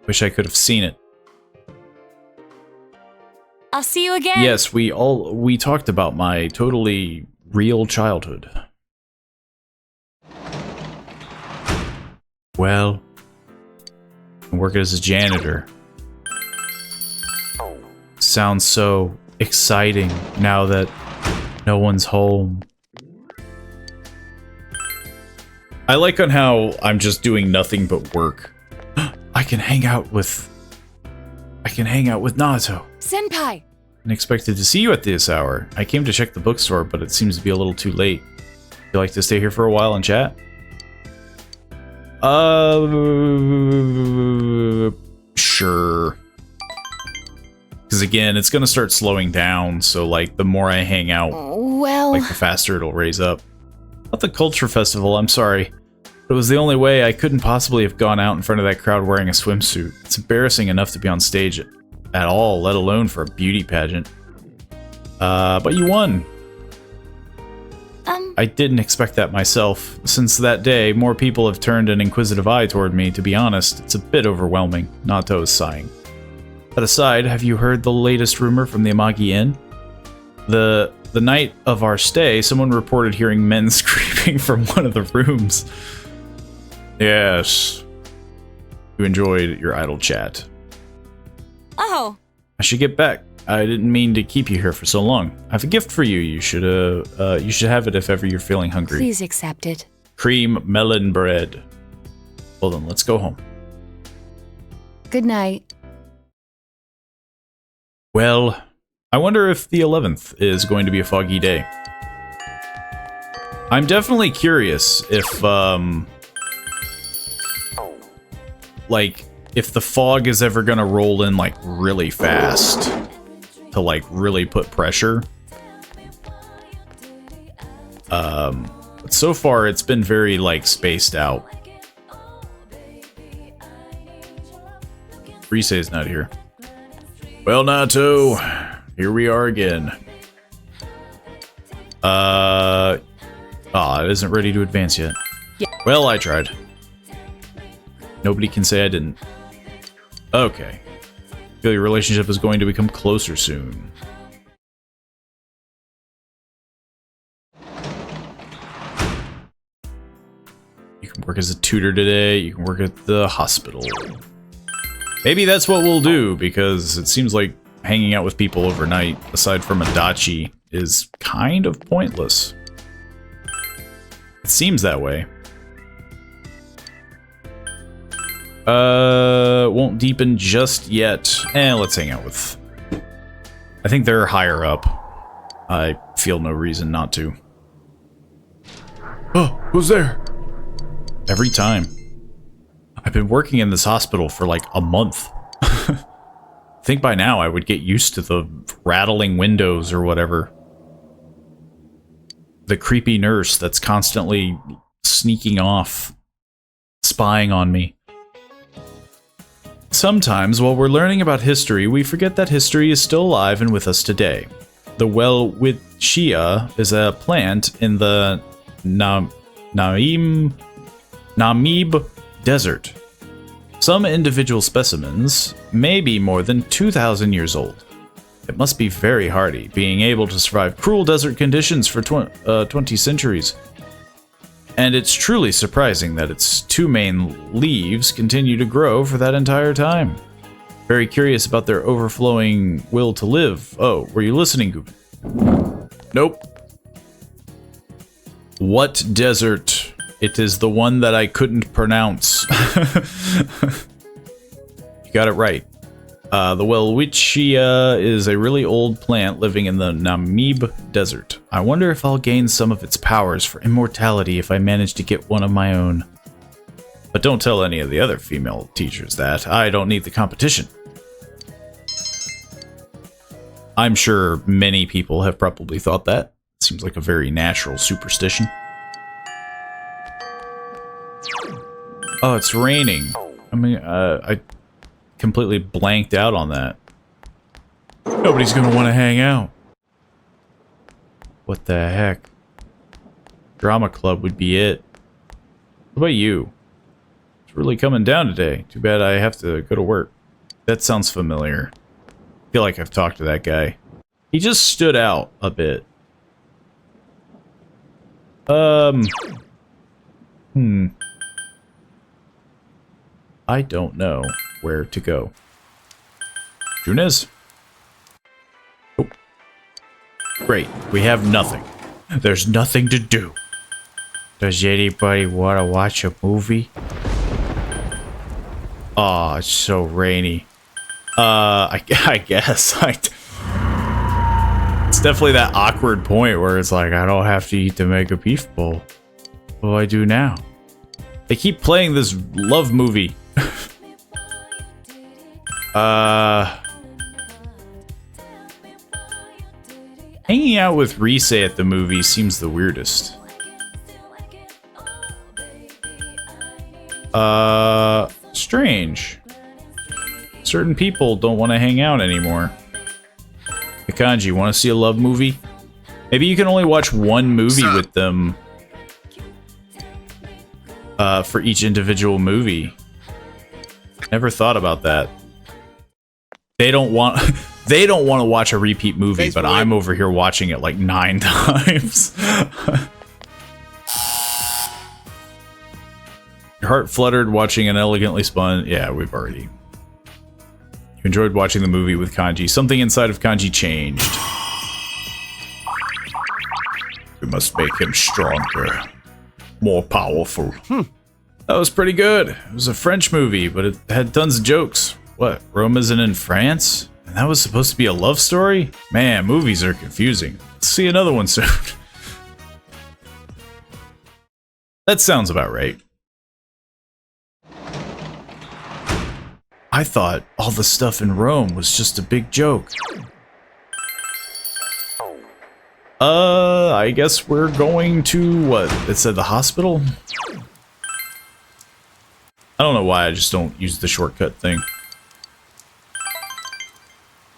Wish I could have seen it. I'll see you again. Yes, we talked about my totally real childhood. Well, I'm working as a janitor. Sounds so exciting now that no one's home. I like on how I'm just doing nothing but work. I can hang out with I can hang out with Naruto. Senpai! Unexpected to see you at this hour. I came to check the bookstore, but it seems to be a little too late. Would you like to stay here for a while and chat? Sure. Because again, it's gonna start slowing down, so like the more I hang out, Well... like the faster it'll raise up. Not the culture festival, I'm sorry. But it was the only way. I couldn't possibly have gone out in front of that crowd wearing a swimsuit. It's embarrassing enough to be on stage at all, let alone for a beauty pageant. But you won. I didn't expect that myself. Since that day, more people have turned an inquisitive eye toward me. To be honest, it's a bit overwhelming. Nato is sighing. That aside, have you heard the latest rumor from the Amagi Inn? The night of our stay, someone reported hearing men screaming from one of the rooms. Yes. You enjoyed your idle chat. Oh. I should get back. I didn't mean to keep you here for so long. I have a gift for you. You should have it if ever you're feeling hungry. Please accept it. Cream melon bread. Well then, let's go home. Good night. Well, I wonder if the 11th is going to be a foggy day. I'm definitely curious if, like, if the fog is ever gonna roll in, like, really fast to, like, really put pressure. But so far, it's been very, like, spaced out. Risei's not here. Well, Nato, here we are again. It isn't ready to advance yet. Yeah. Well, I tried. Nobody can say I didn't. Okay. I feel your relationship is going to become closer soon. You can work as a tutor today, you can work at the hospital. Maybe that's what we'll do, because it seems like hanging out with people overnight, aside from Adachi, is kind of pointless. It seems that way. Won't deepen just yet. Let's hang out with... I think they're higher up. I feel no reason not to. Oh, who's there? Every time. I've been working in this hospital for like a month. I think by now I would get used to the rattling windows or whatever. The creepy nurse that's constantly sneaking off, spying on me. Sometimes, while we're learning about history, we forget that history is still alive and with us today. The Welwitschia is a plant in the Namib Desert. Some individual specimens may be more than 2,000 years old. It must be very hardy, being able to survive cruel desert conditions for 20 centuries. And it's truly surprising that its two main leaves continue to grow for that entire time. Very curious about their overflowing will to live. Oh, were you listening, Gubin? Nope. What desert? It is the one that I couldn't pronounce. You got it right. The Welwitschia is a really old plant living in the Namib Desert. I wonder if I'll gain some of its powers for immortality if I manage to get one of my own. But don't tell any of the other female teachers that. I don't need the competition. I'm sure many people have probably thought that. It seems like a very natural superstition. Oh, it's raining. I mean, I completely blanked out on that. Nobody's gonna want to hang out. What the heck? Drama club would be it. What about you? It's really coming down today. Too bad I have to go to work. That sounds familiar. I feel like I've talked to that guy. He just stood out a bit. I don't know where to go. Junez? Oh. Great, we have nothing. There's nothing to do. Does anybody want to watch a movie? Oh, it's so rainy. I guess. It's definitely that awkward point where it's like, I don't have to eat to make a beef bowl. What do I do now? They keep playing this love movie. Hanging out with Rise at the movie seems the weirdest. Strange. Certain people don't want to hang out anymore. Kanji, want to see a love movie? Maybe you can only watch one movie with them for each individual movie. Never thought about that. They don't want to watch a repeat movie, but I'm over here watching it like 9 times. Your heart fluttered watching an elegantly spun. Yeah, we've already. You enjoyed watching the movie with Kanji. Something inside of Kanji changed. We must make him stronger, more powerful. That was pretty good. It was a French movie, but it had tons of jokes. What? Rome isn't in France? And that was supposed to be a love story? Man, movies are confusing. Let's see another one soon. That sounds about right. I thought all the stuff in Rome was just a big joke. I guess we're going to, what? It said the hospital? I don't know why I just don't use the shortcut thing.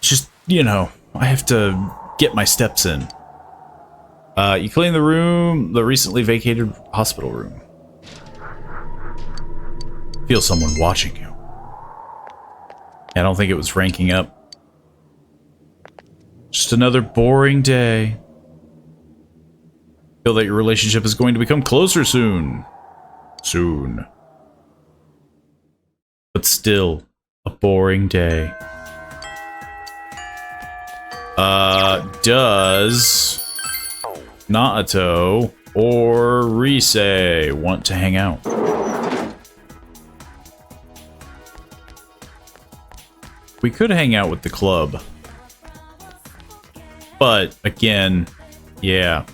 Just, you know, I have to get my steps in. You clean the room, the recently vacated hospital room. Feel someone watching you. I don't think it was ranking up. Just another boring day. Feel that your relationship is going to become closer soon. Soon. But still, a boring day. Does Naoto or Rise want to hang out? We could hang out with the club. But, again, yeah.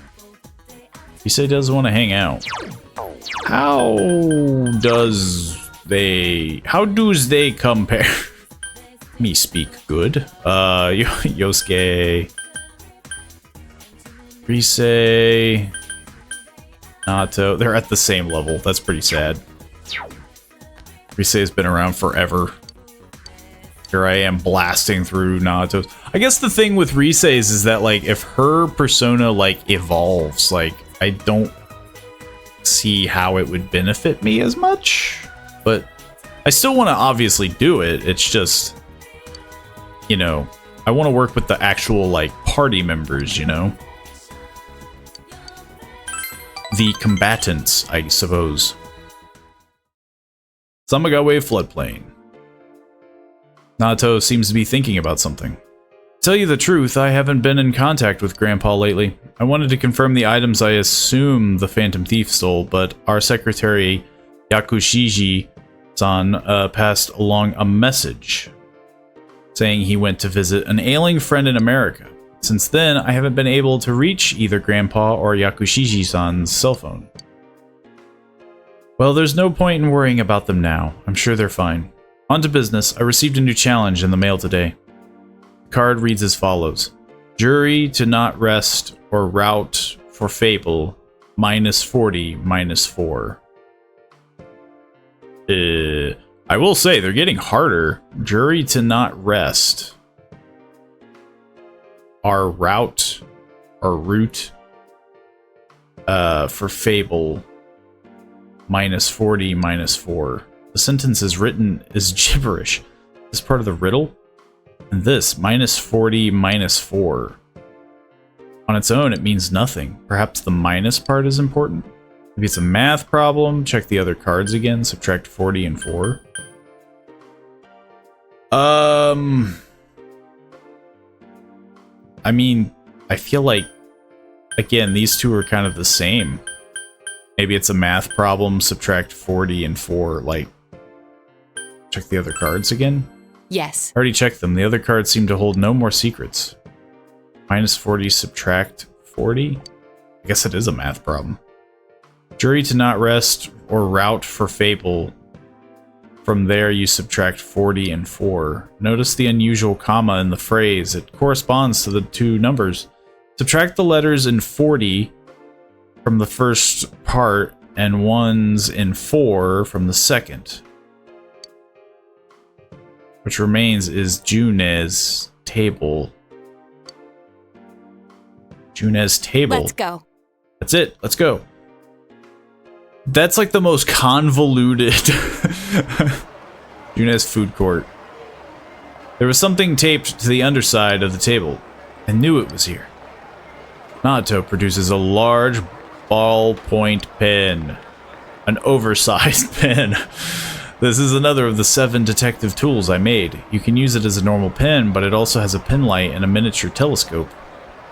Rise does want to hang out. How does they compare? Me speak good. Yosuke, Rise, Naoto. They're at the same level. That's pretty sad. Rise has been around forever. Here I am blasting through Naoto. I guess the thing with Rise is that, like, if her persona, like, evolves, like, I don't see how it would benefit me as much. But I still want to obviously do it. It's just, you know, I want to work with the actual, like, party members, you know? The combatants, I suppose. Samagawa floodplain. Naoto seems to be thinking about something. To tell you the truth, I haven't been in contact with Grandpa lately. I wanted to confirm the items I assume the Phantom Thief stole, but our secretary, Yakushiji-san, passed along a message saying he went to visit an ailing friend in America. Since then, I haven't been able to reach either Grandpa or Yakushiji-san's cell phone. Well, there's no point in worrying about them now. I'm sure they're fine. On to business. I received a new challenge in the mail today. The card reads as follows. Jury to not rest or route for fable, -40, -4. I will say, they're getting harder. Jury to not rest. Our route, for fable, -40, -4. The sentence is written is gibberish. This part of the riddle? And this, -40, -4. On its own, it means nothing. Perhaps the minus part is important? Maybe it's a math problem. Check the other cards again. Subtract 40 and 4. I mean, I feel like, again, these two are kind of the same. Maybe it's a math problem. Subtract 40 and 4. Like, check the other cards again. Yes. I already checked them. The other cards seem to hold no more secrets. Minus 40, subtract 40? I guess it is a math problem. Jury to not rest or route for Fable. From there, you subtract 40 and 4. Notice the unusual comma in the phrase. It corresponds to the two numbers. Subtract the letters in 40 from the first part and ones in 4 from the second. Which remains is June's table. June's table. Let's go. That's it. Let's go. That's like the most convoluted June's food court. There was something taped to the underside of the table. I knew it was here. Naoto produces a large ballpoint pen. An oversized pen. This is another of the 7 detective tools I made. You can use it as a normal pen, but it also has a pen light and a miniature telescope.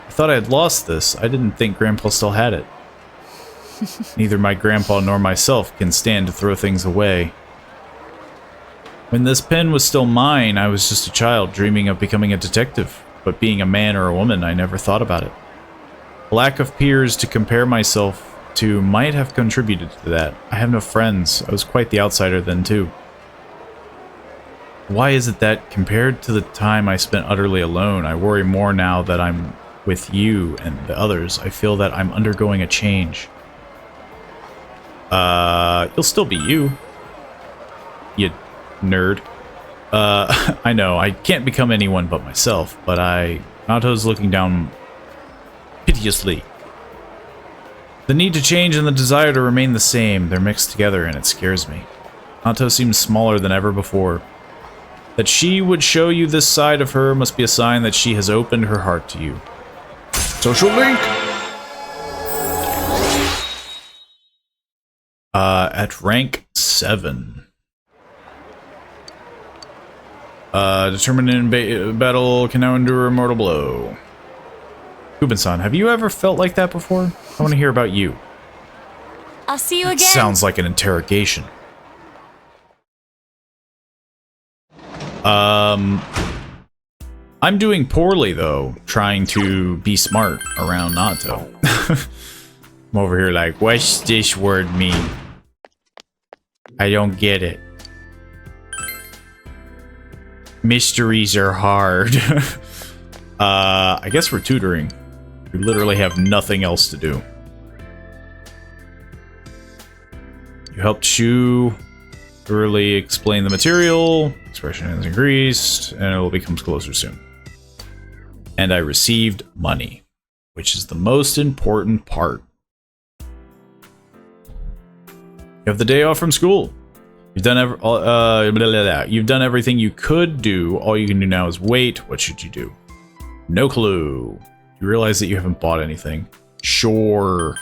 I thought I had lost this. I didn't think Grandpa still had it. Neither my grandpa nor myself can stand to throw things away. When this pen was still mine, I was just a child dreaming of becoming a detective, but being a man or a woman, I never thought about it. A lack of peers to compare myself to might have contributed to that. I have no friends. I was quite the outsider then too. Why is it that, compared to the time I spent utterly alone, I worry more now that I'm with you and the others? I feel that I'm undergoing a change. You'll still be you. You nerd. I know, I can't become anyone but myself, but Naoto's looking down piteously. The need to change and the desire to remain the same, they're mixed together and it scares me. Naoto seems smaller than ever before. That she would show you this side of her must be a sign that she has opened her heart to you. Social link! At rank 7. Determined in battle can now endure a mortal blow. Kuben-san, have you ever felt like that before? I want to hear about you. I'll see you again. Sounds like an interrogation. I'm doing poorly, though, trying to be smart around Naoto. I'm over here like, what's this word mean? I don't get it. Mysteries are hard. I guess we're tutoring. We literally have nothing else to do. You helped Shu thoroughly explain the material. Expression has increased, and it will become closer soon. And I received money, which is the most important part. You have the day off from school. You've done you've done everything you could do. All you can do now is wait. What should you do? No clue. You realize that you haven't bought anything. Sure.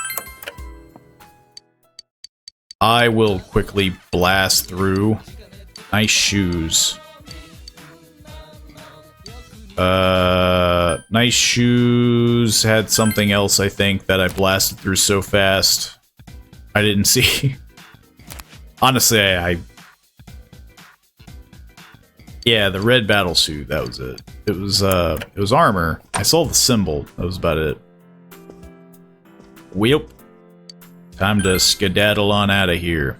I will quickly blast through. Nice shoes. Nice shoes had something else, I think, that I blasted through so fast I didn't see. Honestly, yeah, the red battle suit, that was it. It was armor. I saw the symbol. That was about it. Wheep. Time to skedaddle on out of here.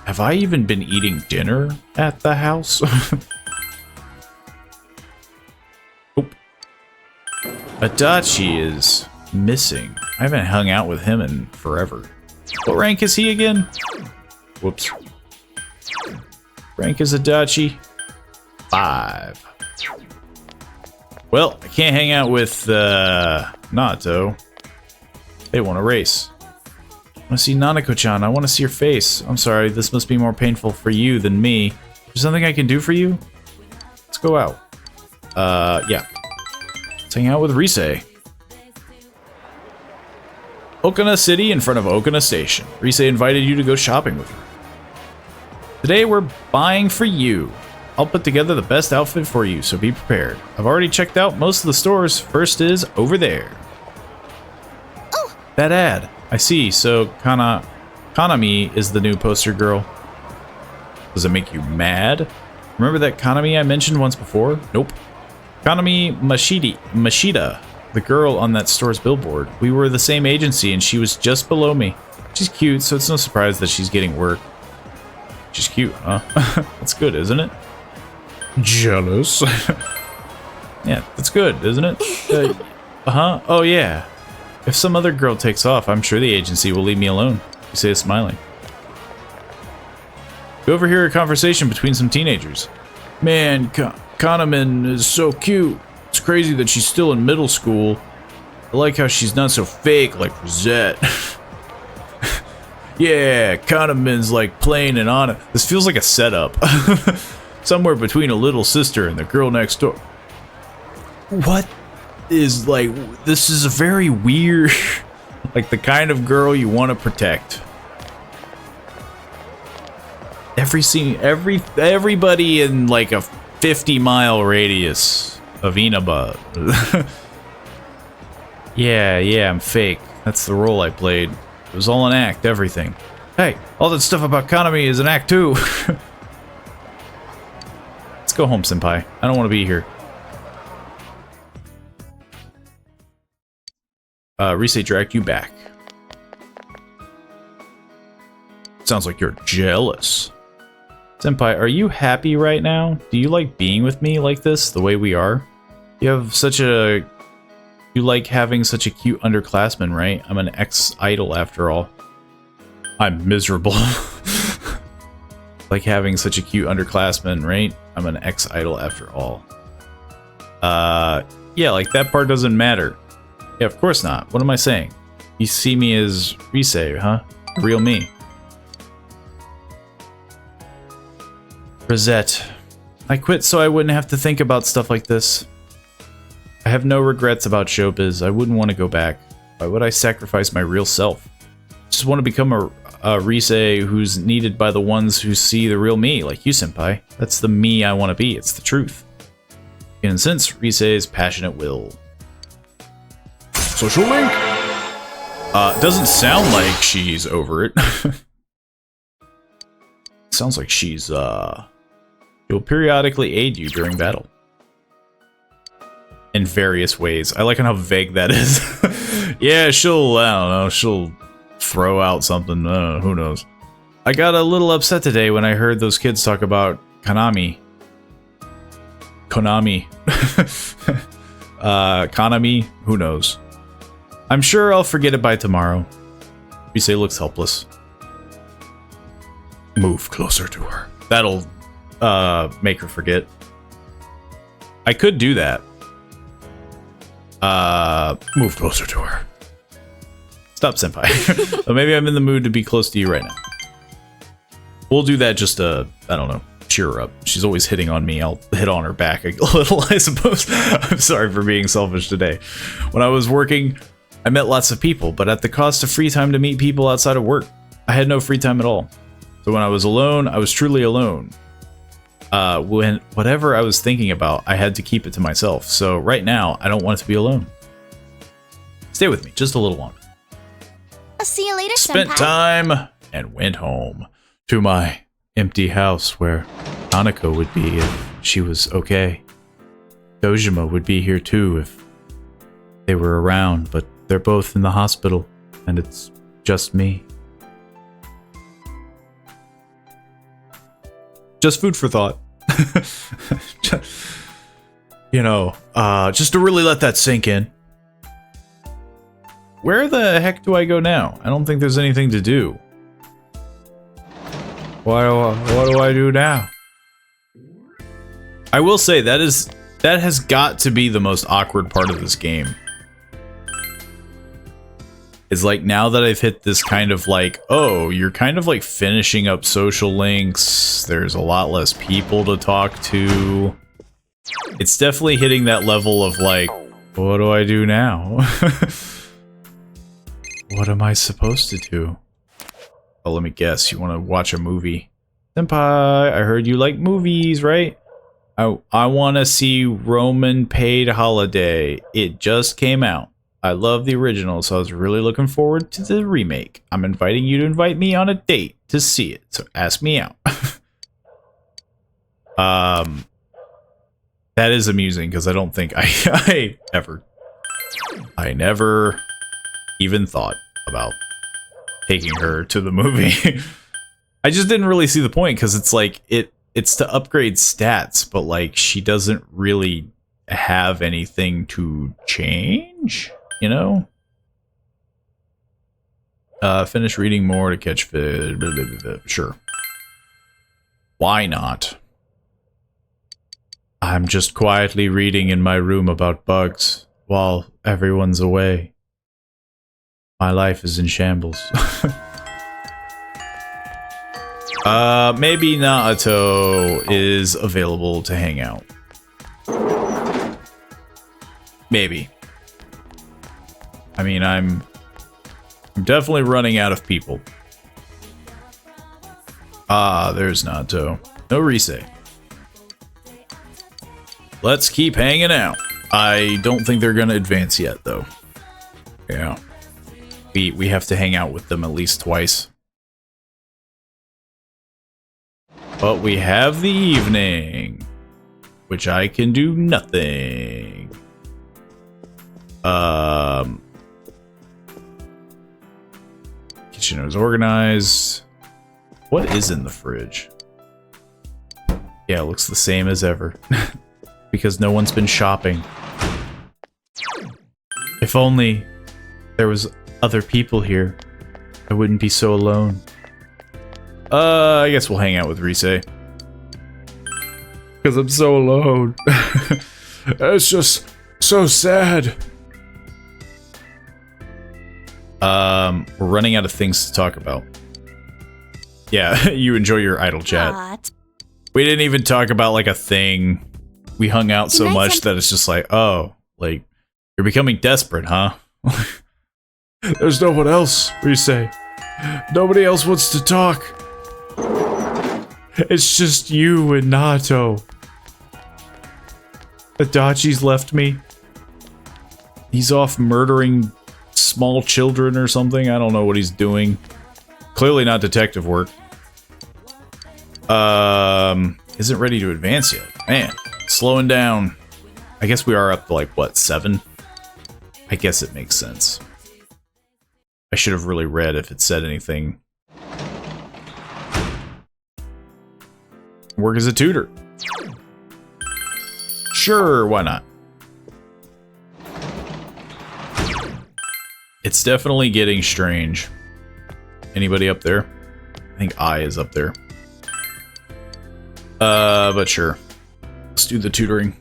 Have I even been eating dinner at the house? Oop. Adachi is missing. I haven't hung out with him in forever. What rank is he again? Whoops. Rank is Adachi? 5. Well, I can't hang out with Naoto. They want to race. I want to see Nanako-chan. I want to see your face. I'm sorry, this must be more painful for you than me. Is there something I can do for you? Let's go out. Yeah. Let's hang out with Rise. Okina City in front of Okina Station. Rise invited you to go shopping with her. Today we're buying for you. I'll put together the best outfit for you, so be prepared. I've already checked out most of the stores. First is over there. Oh! That ad. I see, so Kanami is the new poster girl. Does it make you mad? Remember that Kanami I mentioned once before? Nope. Kanami Mashida, the girl on that store's billboard. We were the same agency and she was just below me. She's cute, so it's no surprise that she's getting work. She's cute, huh? That's good, isn't it? Jealous. Yeah, that's good, isn't it? Uh-huh. Oh, yeah. If some other girl takes off, I'm sure the agency will leave me alone. You say, smiling. You overhear a conversation between some teenagers. Man, Kanamin is so cute. It's crazy that she's still in middle school. I like how she's not so fake like Rosette. Yeah, Kanamin's like playing an on. This feels like a setup. Somewhere between a little sister and the girl next door. What is like, this is a very weird, like the kind of girl you want to protect. Everybody in like a 50-mile radius of Inaba. Yeah, I'm fake. That's the role I played. It was all an act, everything. Hey, all that stuff about Kanami is an act too. Let's go home, senpai. I don't want to be here. Rise dragged you back. Sounds like you're jealous. Senpai, are you happy right now? Do you like being with me like this, the way we are? You like having such a cute underclassman, right? I'm an ex-idol after all. I'm miserable. Like having such a cute underclassman, right? I'm an ex-idol after all. Yeah, like that part doesn't matter. Yeah, of course not. What am I saying? You see me as Rise, huh? Real me. Rosette. I quit so I wouldn't have to think about stuff like this. I have no regrets about showbiz. I wouldn't want to go back. Why would I sacrifice my real self? I just want to become a Rise who's needed by the ones who see the real me, like you, senpai. That's the me I want to be. It's the truth. In a sense, Rise's passionate will. Social link. Doesn't sound like she's over it. Sounds like she's, she'll periodically aid you during battle. In various ways. I like how vague that is. Yeah, she'll, I don't know, she'll throw out something, who knows. I got a little upset today when I heard those kids talk about Konami. Konami, who knows. I'm sure I'll forget it by tomorrow. Rise looks helpless. Move closer to her. That'll make her forget. I could do that. Move closer to her. Stop, senpai. But maybe I'm in the mood to be close to you right now. We'll do that just to, I don't know, cheer her up. She's always hitting on me. I'll hit on her back a little, I suppose. I'm sorry for being selfish today. When I was working, I met lots of people, but at the cost of free time to meet people outside of work. I had no free time at all. So when I was alone, I was truly alone. When whatever I was thinking about, I had to keep it to myself. So right now, I don't want to be alone. Stay with me just a little longer. I'll see you later, Spent senpai. time and went home to my empty house where Hanako would be if she was okay. Dojima would be here too if they were around, but they're both in the hospital and it's just me. Just food for thought. You know, just to really let that sink in. Where the heck do I go now? I don't think there's anything to do. What do I do now? I will say that has got to be the most awkward part of this game. It's like now that I've hit this kind of like, oh, you're kind of like finishing up social links. There's a lot less people to talk to. It's definitely hitting that level of like, what do I do now? What am I supposed to do? Oh, let me guess. You want to watch a movie? Senpai, I heard you like movies, right? I want to see Roman Paid Holiday. It just came out. I love the original, so I was really looking forward to the remake. I'm inviting you to invite me on a date to see it, so ask me out. That is amusing because I don't think I never even thought about taking her to the movie. I just didn't really see the point because it's like it's to upgrade stats, but like she doesn't really have anything to change, you know? Finish reading more to catch fish. Sure. Why not? I'm just quietly reading in my room about bugs while everyone's away. My life is in shambles. Maybe Naoto is available to hang out. Maybe. I mean, I'm definitely running out of people. Ah, there's Naoto. No Rise. Let's keep hanging out. I don't think they're gonna advance yet, though. Yeah. We have to hang out with them at least twice. But we have the evening, which I can do nothing. Kitchen is organized. What is in the fridge? Yeah, it looks the same as ever. Because no one's been shopping. If only there was other people here, I wouldn't be so alone. I guess we'll hang out with Rise. Because I'm so alone. It's just so sad. We're running out of things to talk about. Yeah, you enjoy your idle chat. What? We didn't even talk about like a thing. We hung out so much that it's just like, oh, like, you're becoming desperate, huh? There's no one else, Rise. Nobody else wants to talk. It's just you and Naoto. Adachi's left me. He's off murdering small children or something. I don't know what he's doing. Clearly not detective work. Isn't ready to advance yet. Man, slowing down. I guess we are up to like, what, 7? I guess it makes sense. I should have really read if it said anything. Work as a tutor. Sure, why not? It's definitely getting strange. Anybody up there? I think I is up there. But sure. Let's do the tutoring.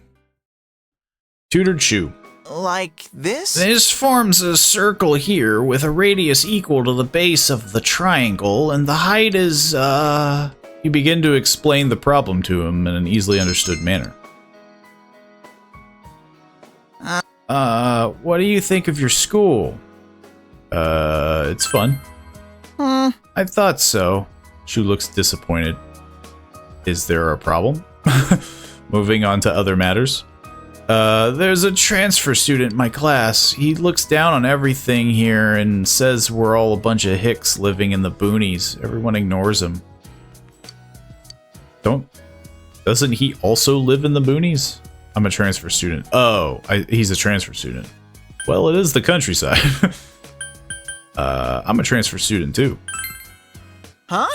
Tutored shoe. Like this? This forms a circle here with a radius equal to the base of the triangle, and the height is, You begin to explain the problem to him in an easily understood manner. What do you think of your school? It's fun. I thought so. Shu looks disappointed. Is there a problem? Moving on to other matters. There's a transfer student in my class. He looks down on everything here and says we're all a bunch of hicks living in the boonies. Everyone ignores him. Doesn't he also live in the boonies? I'm a transfer student. Oh, he's a transfer student. Well, it is the countryside. I'm a transfer student too. Huh?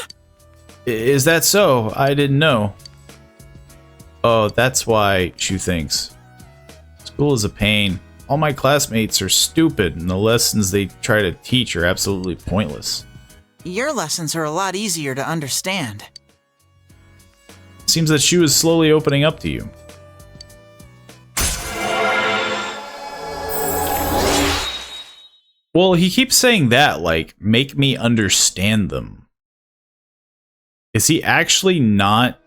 Is that so? I didn't know. Oh, that's why Shu thinks. School is a pain. All my classmates are stupid, and the lessons they try to teach are absolutely pointless. Your lessons are a lot easier to understand. Seems that Shu is slowly opening up to you. Well, he keeps saying that, like, make me understand them. Is he actually not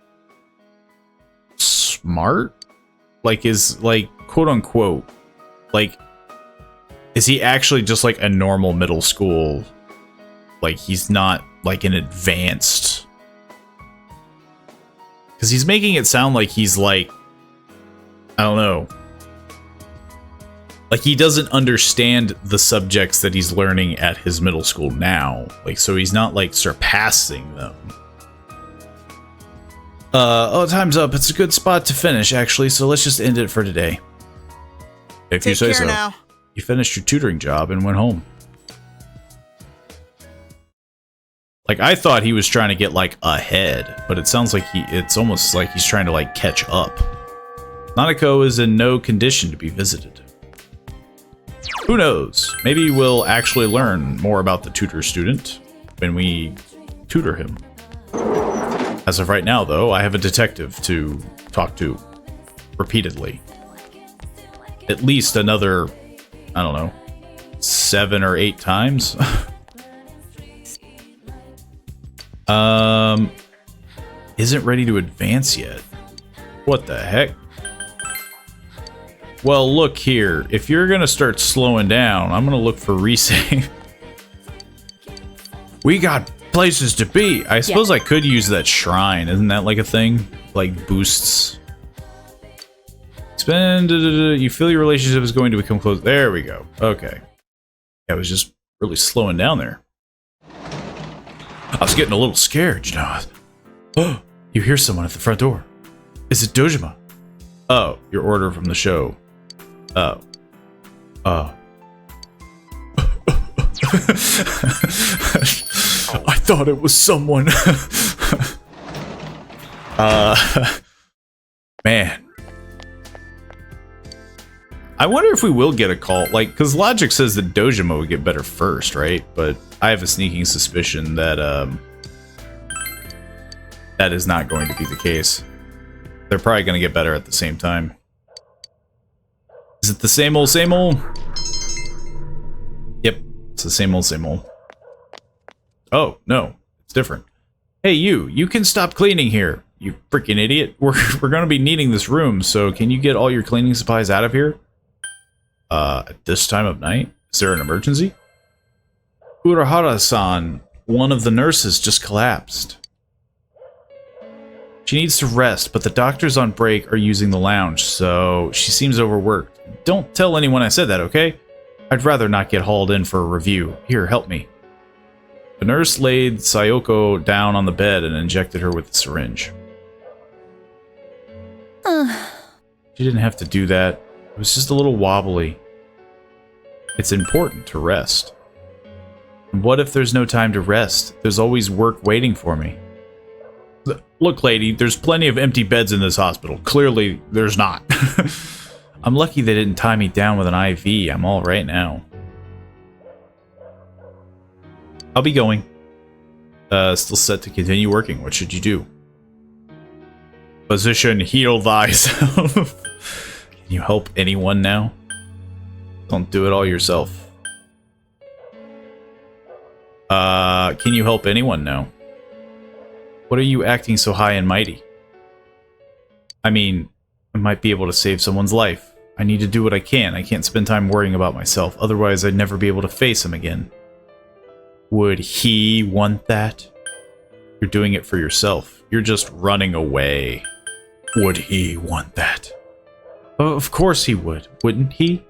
smart? Like, is, like, quote unquote, like, is he actually just like a normal middle school? Like, he's not like an advanced. Because he's making it sound like he's like, I don't know. Like, he doesn't understand the subjects that he's learning at his middle school now. Like, so he's not like surpassing them. Oh, time's up. It's a good spot to finish, actually, so let's just end it for today. If you say so. Now. You finished your tutoring job and went home. Like, I thought he was trying to get, like, ahead, but it sounds like it's almost like he's trying to, like, catch up. Nanako is in no condition to be visited. Who knows? Maybe we'll actually learn more about the tutor student when we tutor him. As of right now, though, I have a detective to talk to repeatedly. At least another, I don't know, 7 or 8 times. Isn't ready to advance yet. What the heck? Well, look here. If you're gonna start slowing down, I'm gonna look for resave. We got places to be. I suppose I could use that shrine. Isn't that like a thing? Like boosts. Spend. You feel your relationship is going to become close. There we go. Okay. I was just really slowing down there. I was getting a little scared, you know. Oh, you hear someone at the front door. Is it Dojima? Oh, your order from the show. Oh. Oh. I thought it was someone. Man. I wonder if we will get a call, like, because logic says that Dojima would get better first, right? But I have a sneaking suspicion that, that is not going to be the case. They're probably going to get better at the same time. Is it the same old, same old? Yep, it's the same old, same old. Oh, no, it's different. Hey, you can stop cleaning here, you freaking idiot. We're going to be needing this room, so can you get all your cleaning supplies out of here? At this time of night? Is there an emergency? Urahara-san, one of the nurses just collapsed. She needs to rest, but the doctors on break are using the lounge, so she seems overworked. Don't tell anyone I said that, okay? I'd rather not get hauled in for a review. Here, help me. The nurse laid Sayoko down on the bed and injected her with the syringe. She didn't have to do that. It was just a little wobbly. It's important to rest. And what if there's no time to rest? There's always work waiting for me. Look, lady, there's plenty of empty beds in this hospital. Clearly, there's not. I'm lucky they didn't tie me down with an IV. I'm all right now. I'll be going. Still set to continue working. What should you do? Physician, heal thyself. Can you help anyone now? Don't do it all yourself. Can you help anyone now? What are you acting so high and mighty? I mean, I might be able to save someone's life. I need to do what I can. I can't spend time worrying about myself. Otherwise, I'd never be able to face him again. Would he want that? You're doing it for yourself. You're just running away. Would he want that? Of course he would, wouldn't he?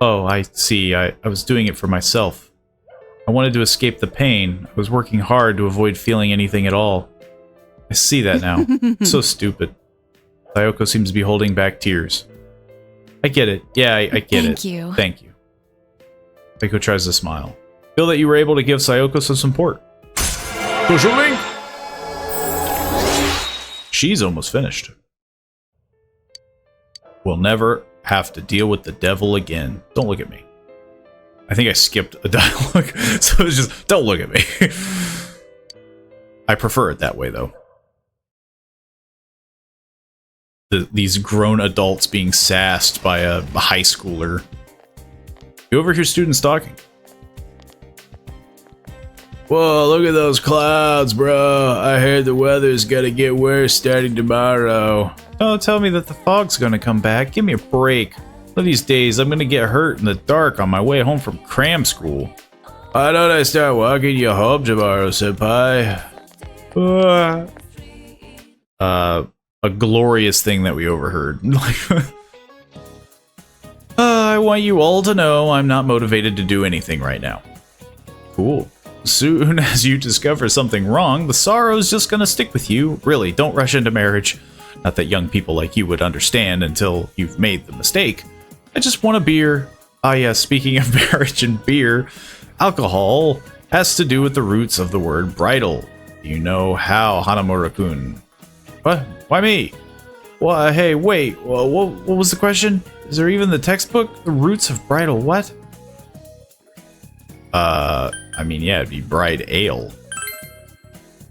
Oh, I see. I was doing it for myself. I wanted to escape the pain. I was working hard to avoid feeling anything at all. I see that now. So stupid. Sayoko seems to be holding back tears. I get it. Yeah, I get it. Thank you. Thank you. Sayoko tries to smile. Feel that you were able to give Sayoko some support. Social link! She's almost finished. We'll never have to deal with the devil again. Don't look at me. I think I skipped a dialogue, so it's just, don't look at me. I prefer it that way, though. These grown adults being sassed by a high schooler. You overhear students talking. Whoa, look at those clouds, bro. I heard the weather's gonna get worse starting tomorrow. Don't tell me that the fog's gonna come back. Give me a break. One of these days, I'm gonna get hurt in the dark on my way home from cram school. Why don't I start walking you home tomorrow, senpai? A glorious thing that we overheard. I want you all to know I'm not motivated to do anything right now. Cool. soon as you discover something wrong, the sorrow's just gonna stick with you. Really, don't rush into marriage. Not that young people like you would understand until you've made the mistake. I just want a beer. Ah yes, speaking of marriage and beer, alcohol has to do with the roots of the word bridal. Do you know how, Hanamura-kun? What? Why me? Well, hey, wait, what was the question? Is there even the textbook? The roots of bridal, what? I mean, yeah, it'd be bride ale.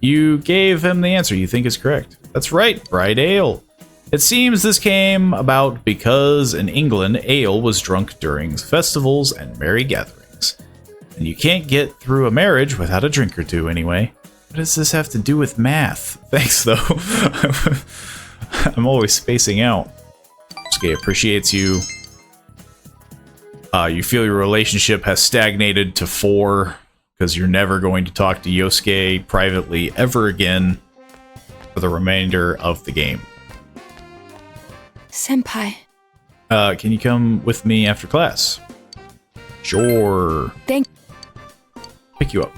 You gave him the answer you think is correct. That's right, bride ale. It seems this came about because in England, ale was drunk during festivals and merry gatherings. And you can't get through a marriage without a drink or two anyway. What does this have to do with math? Thanks, though. I'm always spacing out. Yosuke appreciates you. You feel your relationship has stagnated to 4 because you're never going to talk to Yosuke privately ever again for the remainder of the game. Senpai. Can you come with me after class? Sure. Pick you up.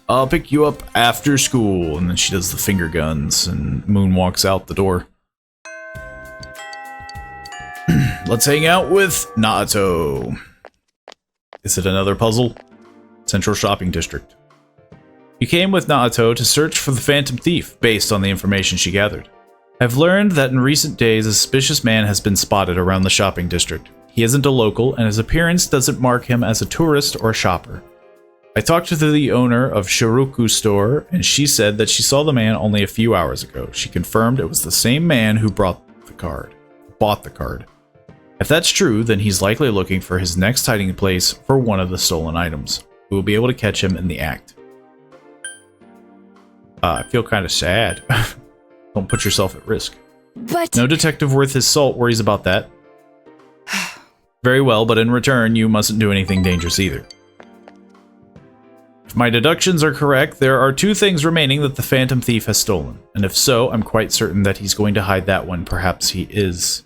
I'll pick you up after school. And then she does the finger guns and Moon walks out the door. Let's hang out with Naoto. Is it another puzzle? Central Shopping District. You came with Naoto to search for the Phantom Thief based on the information she gathered. I've learned that in recent days a suspicious man has been spotted around the shopping district. He isn't a local and his appearance doesn't mark him as a tourist or a shopper. I talked to the owner of Shiroku store and she said that she saw the man only a few hours ago. She confirmed it was the same man who bought the card. If that's true, then he's likely looking for his next hiding place for one of the stolen items. We will be able to catch him in the act. I feel kind of sad. Don't put yourself at risk. But... No detective worth his salt worries about that. Very well, but in return, you mustn't do anything dangerous either. If my deductions are correct, there are 2 things remaining that the Phantom Thief has stolen. And if so, I'm quite certain that he's going to hide that one. Perhaps he is.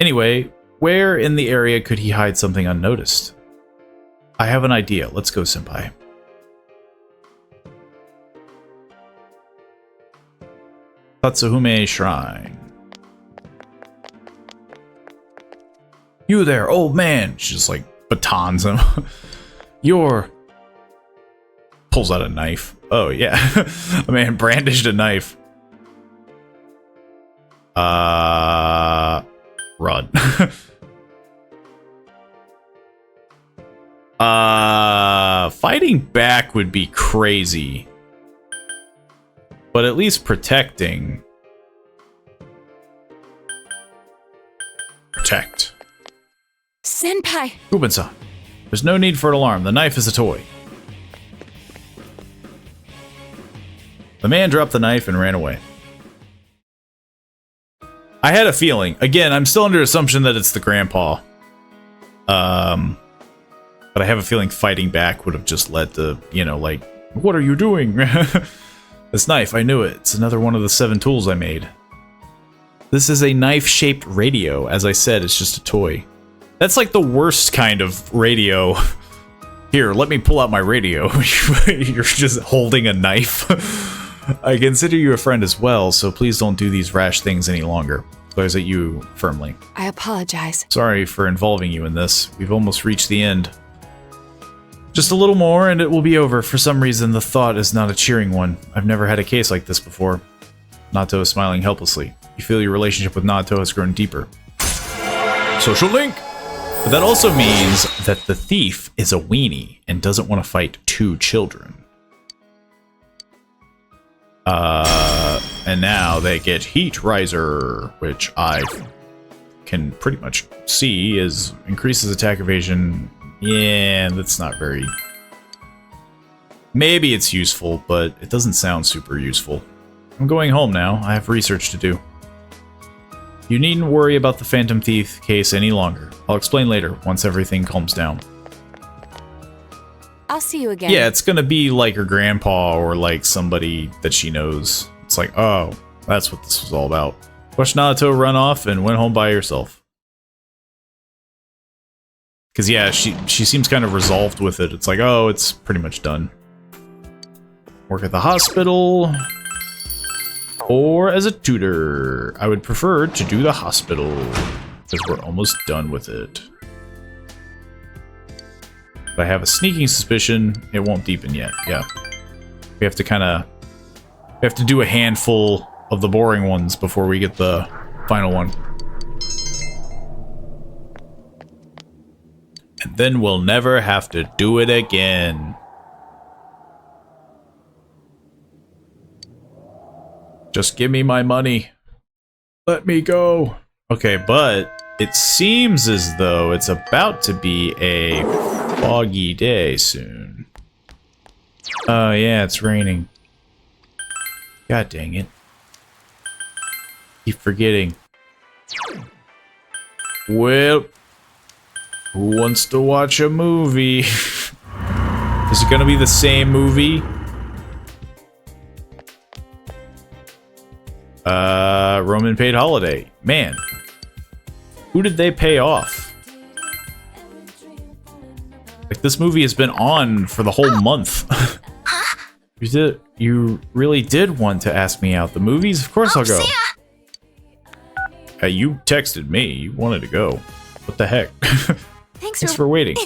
Anyway, where in the area could he hide something unnoticed? I have an idea. Let's go, senpai. Tatsuhume Shrine. You there, old man! She just like batons him. You're... Pulls out a knife. Oh yeah, a man brandished a knife. Run. Fighting back would be crazy. But at least protecting. Protect. Senpai! Kuben-san, there's no need for an alarm. The knife is a toy. The man dropped the knife and ran away. I had a feeling. Again, I'm still under assumption that it's the grandpa. But I have a feeling fighting back would have just led to, you know, like, what are you doing? This knife, I knew it. It's another one of the 7 tools I made. This is a knife-shaped radio. As I said, it's just a toy. That's like the worst kind of radio. Here, let me pull out my radio. You're just holding a knife. I consider you a friend as well, so please don't do these rash things any longer. Glares at you firmly. I apologize. Sorry for involving you in this. We've almost reached the end. Just a little more and it will be over. For some reason, the thought is not a cheering one. I've never had a case like this before. Naoto is smiling helplessly. You feel your relationship with Naoto has grown deeper. Social link! But that also means that the thief is a weenie and doesn't want to fight 2 children. And now they get Heat Riser, which I can pretty much see is increases attack evasion. Yeah, that's not very... Maybe it's useful, but it doesn't sound super useful. I'm going home now. I have research to do. You needn't worry about the Phantom Thief case any longer. I'll explain later, once everything calms down. I'll see you again. Yeah, it's gonna be like her grandpa or like somebody that she knows. It's like, oh, that's what this was all about. Watched Naoto run off and went home by herself. Because, yeah, she seems kind of resolved with it. It's like, oh, it's pretty much done. Work at the hospital. Or as a tutor. I would prefer to do the hospital. Because we're almost done with it. But I have a sneaking suspicion it won't deepen yet. Yeah. We have to kind of... We have to do a handful of the boring ones before we get the final one. And then we'll never have to do it again. Just give me my money. Let me go. Okay, but it seems as though it's about to be a foggy day soon. Oh yeah, it's raining. God dang it. Keep forgetting. Well, who wants to watch a movie? Is it gonna be the same movie? Roman Paid Holiday. Man. Who did they pay off? Like, this movie has been on for the whole month. You really did want to ask me out. The movies? Of course I'll go. Hey, you texted me. You wanted to go. What the heck? Thanks for waiting.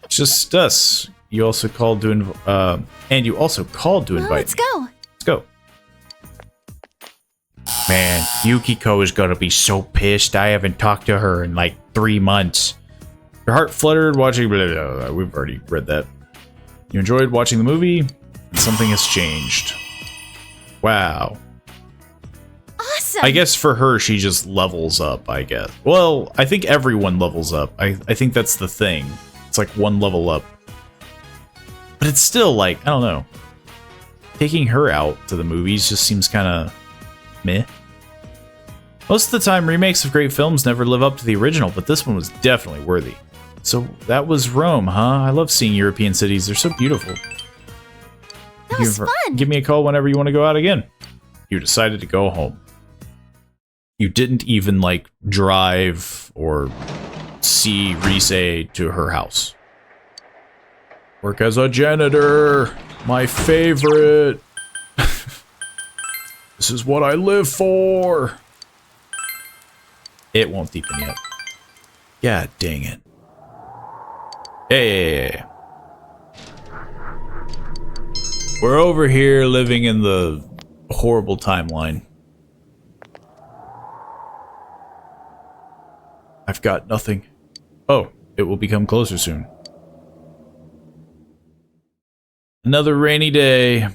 It's just us. You also called to and you also called to invite. Let's go. Let's go. Man, Yukiko is gonna be so pissed. I haven't talked to her in like 3 months. Your heart fluttered watching. Blah, blah, blah. We've already read that. You enjoyed watching the movie, and something has changed. Wow. Awesome. I guess for her, she just levels up, I guess. Well, I think everyone levels up. I think that's the thing. It's like one level up. But it's still like, I don't know. Taking her out to the movies just seems kind of meh. Most of the time, remakes of great films never live up to the original, but this one was definitely worthy. So that was Rome, huh? I love seeing European cities. They're so beautiful. That was fun. Give me a call whenever you want to go out again. You decided to go home. You didn't even, like, drive or see Rise to her house. Work as a janitor. My favorite. This is what I live for. It won't deepen yet. God dang it. Hey. We're over here living in the horrible timeline. I've got nothing. Oh, it will become closer soon. Another rainy day,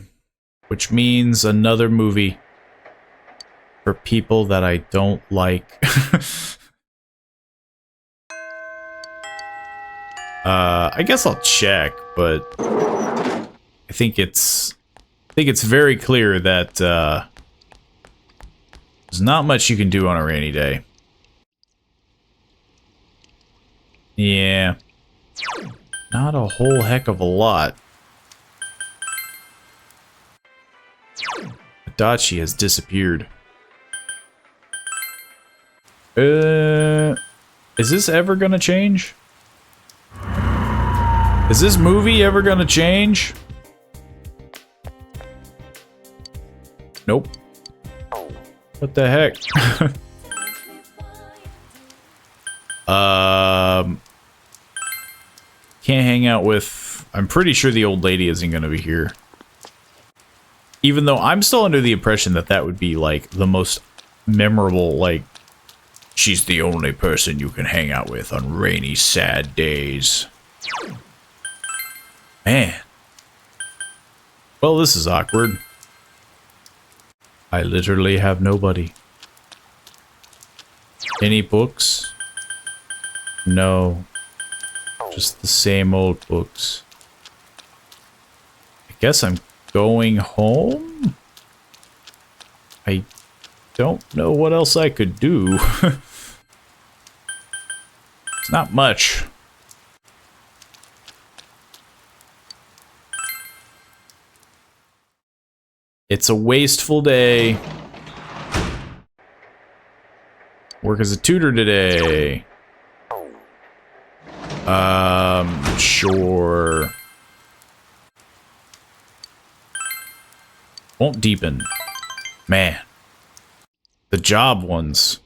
which means another movie for people that I don't like. I guess I'll check, but I think it's very clear that there's not much you can do on a rainy day. Yeah. Not a whole heck of a lot. Adachi has disappeared. Is this ever gonna change? Is this movie ever gonna change? Nope. What the heck? Can't hang out with... I'm pretty sure the old lady isn't gonna be here. Even though I'm still under the impression that that would be, like, the most memorable, like... She's the only person you can hang out with on rainy, sad days. Man. Well, this is awkward. I literally have nobody. Any books? No. Just the same old books. I guess I'm going home? I don't know what else I could do. It's not much. It's a wasteful day. Work as a tutor today. Sure. Won't deepen. Man. The job ones.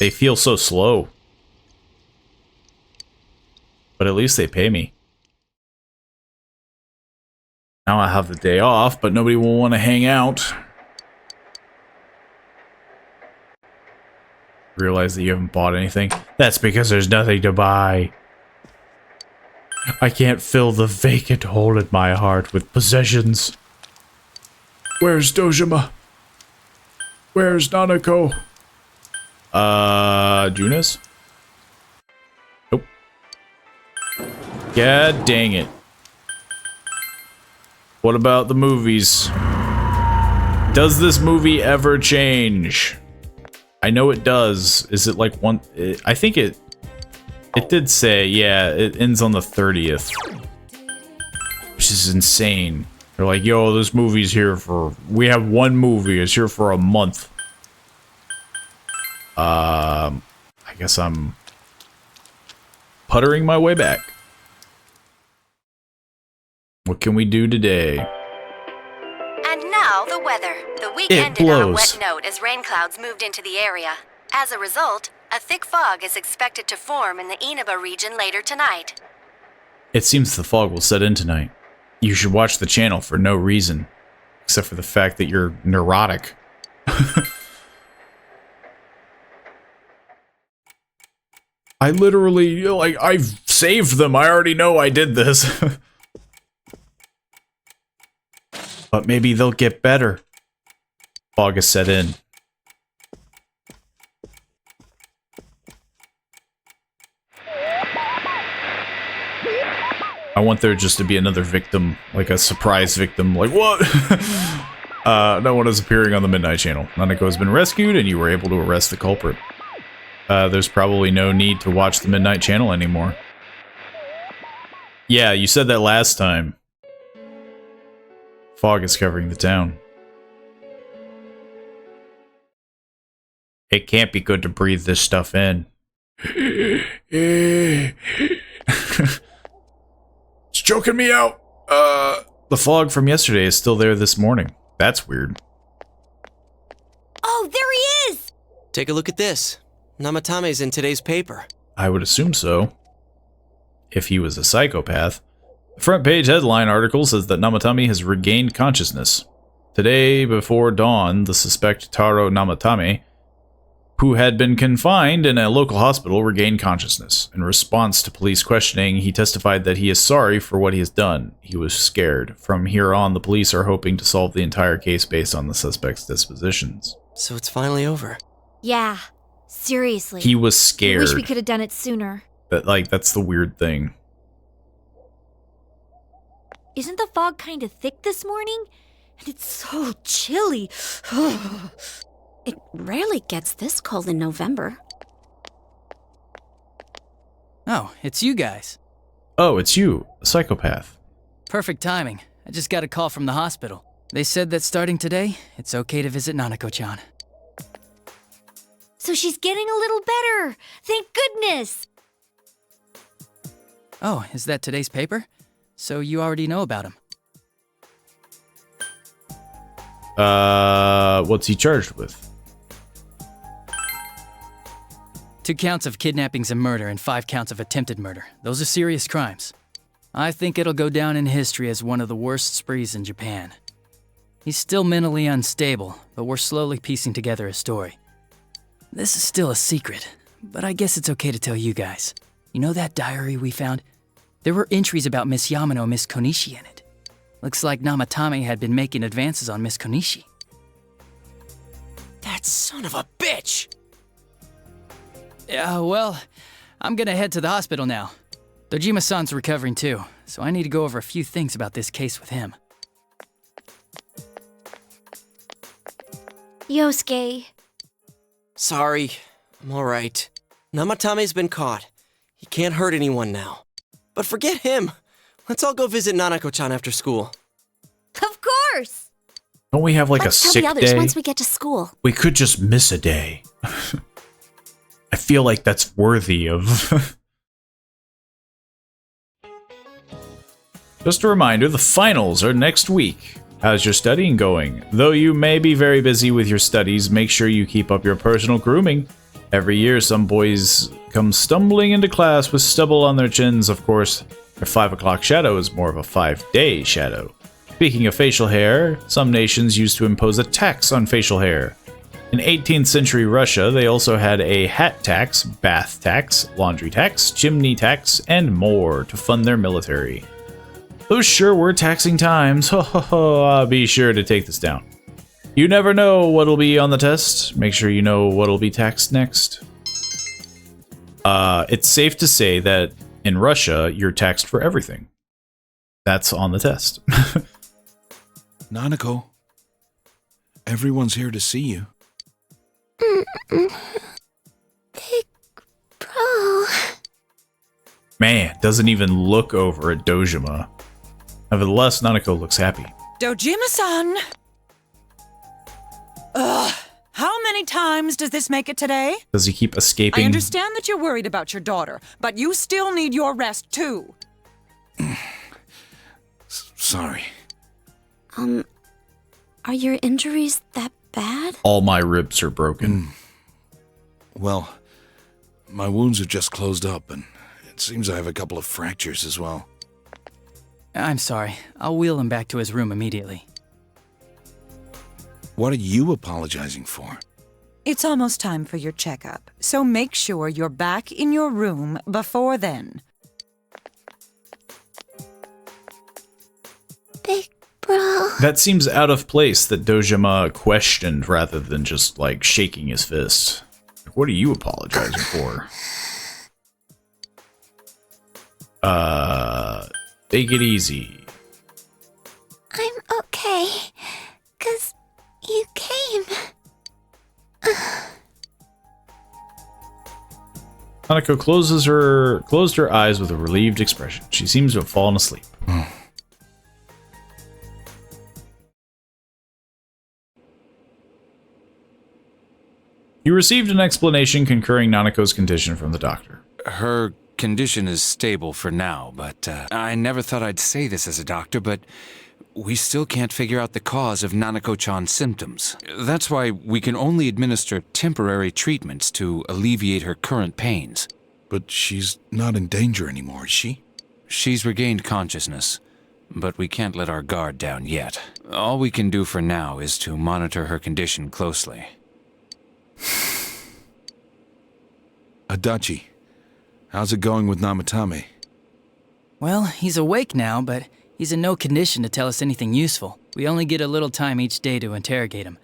They feel so slow. But at least they pay me. Now I have the day off, but nobody will want to hang out. Realize that you haven't bought anything? That's because there's nothing to buy. I can't fill the vacant hole in my heart with possessions. Where's Dojima? Where's Nanako? Junas? Nope. God dang it. What about the movies? Does this movie ever change? I know it does. Is it like one? I think it did say, yeah, it ends on the 30th. Which is insane. They're like, yo, this movie's here for... We have one movie. It's here for a month. I guess I'm puttering my way back. What can we do today? And now the weather. The week ended on a wet note as rain clouds moved into the area. As a result, a thick fog is expected to form in the Inaba region later tonight. It seems the fog will set in tonight. You should watch the channel for no reason, except for the fact that you're neurotic. I literally, like, I've saved them. I already know I did this. But maybe they'll get better. Fog is set in. I want there just to be another victim, like a surprise victim, like, what? No one is appearing on the Midnight Channel. Nanako has been rescued, and you were able to arrest the culprit. There's probably no need to watch the Midnight Channel anymore. Yeah, you said that last time. Fog is covering the town. It can't be good to breathe this stuff in. It's choking me out. The fog from yesterday is still there this morning. That's weird. Oh, there he is! Take a look at this. Namatame's in today's paper. I would assume so. If he was a psychopath. The front page headline article says that Namatame has regained consciousness. Today, before dawn, the suspect Taro Namatame, who had been confined in a local hospital, regained consciousness. In response to police questioning, he testified that he is sorry for what he has done. He was scared. From here on, the police are hoping to solve the entire case based on the suspect's dispositions. So it's finally over. Yeah, seriously. He was scared. I wish we could have done it sooner. That's the weird thing. Isn't the fog kind of thick this morning? And it's so chilly. It rarely gets this cold in November. Oh, it's you guys. Oh, it's you, a psychopath. Perfect timing. I just got a call from the hospital. They said that starting today, it's okay to visit Nanako-chan. So she's getting a little better. Thank goodness. Oh, is that today's paper? So you already know about him. What's he charged with? 2 counts of kidnappings and murder and 5 counts of attempted murder. Those are serious crimes. I think it'll go down in history as one of the worst sprees in Japan. He's still mentally unstable, but we're slowly piecing together a story. This is still a secret, but I guess it's okay to tell you guys. You know that diary we found? There were entries about Miss Yamano and Miss Konishi in it. Looks like Namatame had been making advances on Miss Konishi. That son of a bitch! Yeah, well, I'm gonna head to the hospital now. Dojima-san's recovering too, so I need to go over a few things about this case with him. Yosuke. Sorry, I'm alright. Namatame's been caught. He can't hurt anyone now. But forget him. Let's all go visit Nanako-chan after school. Of course. Don't we have like Let's a tell sick the others day? once we get to school. We could just miss a day. I feel feel like that's worthy of... Just a reminder, the finals are next week. How's your studying going? Though you may be very busy with your studies, make sure you keep up your personal grooming. Every year, some boys come stumbling into class with stubble on their chins. Of course, their 5 o'clock shadow is more of a 5-day shadow. Speaking of facial hair, some nations used to impose a tax on facial hair. In 18th century Russia, they also had a hat tax, bath tax, laundry tax, chimney tax, and more to fund their military. Those sure were taxing times. Ho ho ho, I'll be sure to take this down. You never know what'll be on the test. Make sure you know what'll be taxed next. It's safe to say that in Russia, you're taxed for everything. That's on the test. Nanako, everyone's here to see you. Big bro. Man, doesn't even look over at Dojima. Nevertheless, Nanako looks happy. Dojima-san! Ugh, how many times does this make it today? Does he keep escaping? I understand that you're worried about your daughter, but you still need your rest too. Sorry. Are your injuries that bad? All my ribs are broken. Well, my wounds have just closed up, and it seems I have a couple of fractures as well. I'm sorry. I'll wheel him back to his room immediately. What are you apologizing for? It's almost time for your checkup, so make sure you're back in your room before then. Big bro. That seems out of place that Dojima questioned rather than just, like, shaking his fist. Like, what are you apologizing for? Take it easy. I'm okay, 'cause you came. Hanako closed her eyes with a relieved expression. She seems to have fallen asleep. You received an explanation concurring Nanako's condition from the doctor. Her condition is stable for now, but I never thought I'd say this as a doctor, but we still can't figure out the cause of Nanako-chan's symptoms. That's why we can only administer temporary treatments to alleviate her current pains. But she's not in danger anymore, is she? She's regained consciousness, but we can't let our guard down yet. All we can do for now is to monitor her condition closely. Adachi, how's it going with Namatame? Well, he's awake now, but he's in no condition to tell us anything useful. We only get a little time each day to interrogate him,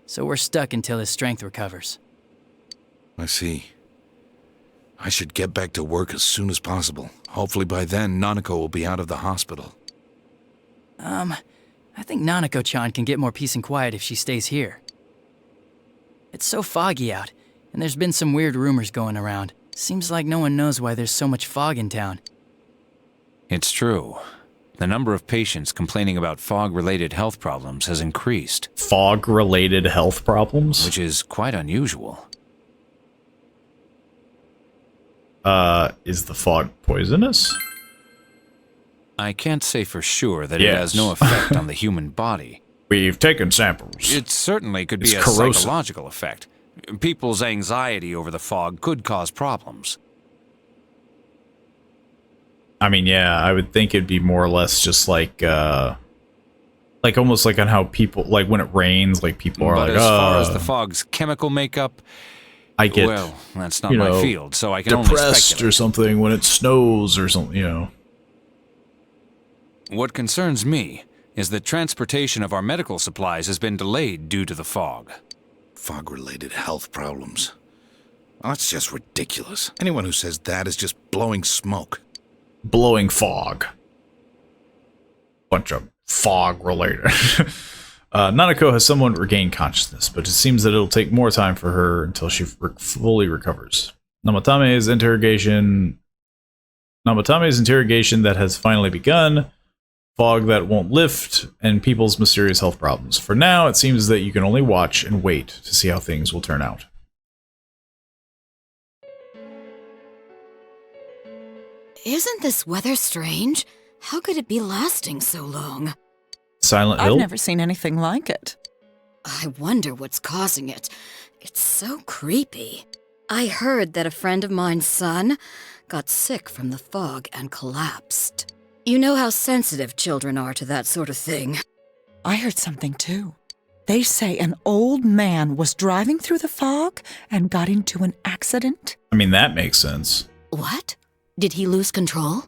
so we're stuck until his strength recovers. I see. I should get back to work as soon as possible. Hopefully by then, Nanako will be out of the hospital. I think Nanako-chan can get more peace and quiet if she stays here. It's so foggy out, and there's been some weird rumors going around. Seems like no one knows why there's so much fog in town. It's true. The number of patients complaining about fog-related health problems has increased. Fog-related health problems? Which is quite unusual. Is the fog poisonous? I can't say for sure that it has no effect on the human body. We've taken samples. It certainly could be a psychological effect. People's anxiety over the fog could cause problems. I mean, yeah, I would think it'd be more or less just like almost like on how people, like when it rains, like people are but like, as far as the fog's chemical makeup, I get, well, that's not my field, so I can only depressed speculate. or something when it snows or something, you know. What concerns me is that transportation of our medical supplies has been delayed due to the fog. Fog-related health problems. Well, that's just ridiculous. Anyone who says that is just blowing smoke. Blowing fog. Bunch of fog-related. Nanako has somewhat regained consciousness, but it seems that it'll take more time for her until she fully recovers. Namatame's interrogation that has finally begun. Fog that won't lift, and people's mysterious health problems. For now, it seems that you can only watch and wait to see how things will turn out. Isn't this weather strange? How could it be lasting so long? Silent Hill? I've never seen anything like it. I wonder what's causing it. It's so creepy. I heard that a friend of mine's son got sick from the fog and collapsed. You know how sensitive children are to that sort of thing. I heard something too. They say an old man was driving through the fog and got into an accident. I mean, that makes sense. What? Did he lose control?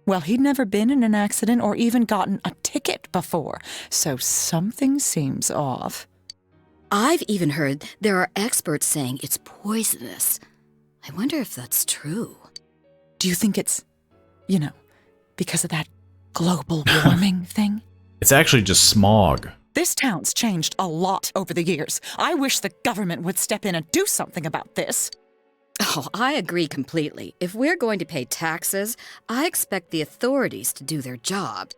Well, he'd never been in an accident or even gotten a ticket before, so something seems off. I've even heard there are experts saying it's poisonous. I wonder if that's true. Do you think it's, because of that global warming thing? It's actually just smog. This town's changed a lot over the years. I wish the government would step in and do something about this. Oh, I agree completely. If we're going to pay taxes, I expect the authorities to do their job.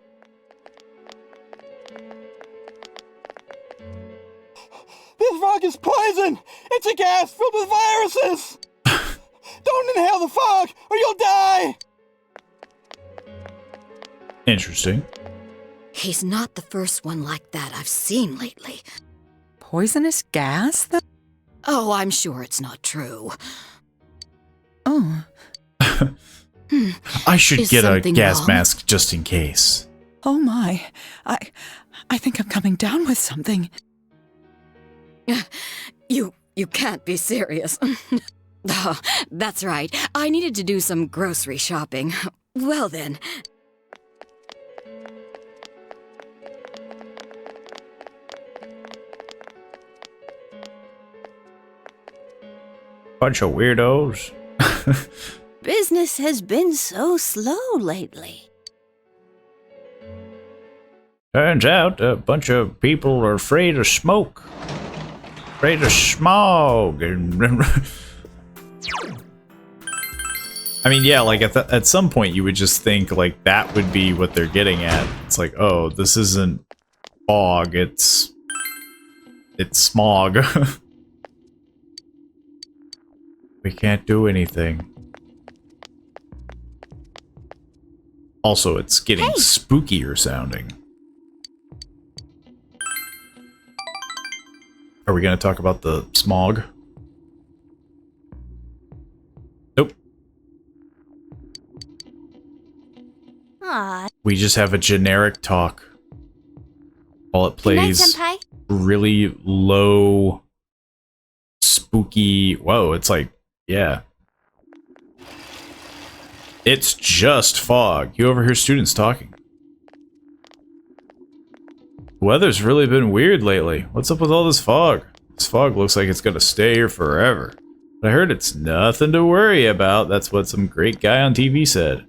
This fog is poison! It's a gas filled with viruses! Don't inhale the fog, or you'll die! Interesting. He's not the first one like that I've seen lately. Poisonous gas, though? Oh, I'm sure it's not true. Oh. I should get a gas mask just in case. Oh my. I think I'm coming down with something. You can't be serious. Oh, that's right. I needed to do some grocery shopping. Well then. Bunch of weirdos. Business has been so slow lately. Turns out a bunch of people are afraid of smoke. Afraid of smog. I mean, yeah, like at some point you would just think like that would be what they're getting at. It's like, oh, this isn't fog, it's smog. We can't do anything. Also, it's getting spookier sounding. Are we going to talk about the smog? Nope. Aww. We just have a generic talk while it plays really low, spooky. Whoa, it's like, yeah. It's just fog. You overhear students talking. The weather's really been weird lately. What's up with all this fog? This fog looks like it's gonna stay here forever. But I heard it's nothing to worry about. That's what some great guy on TV said.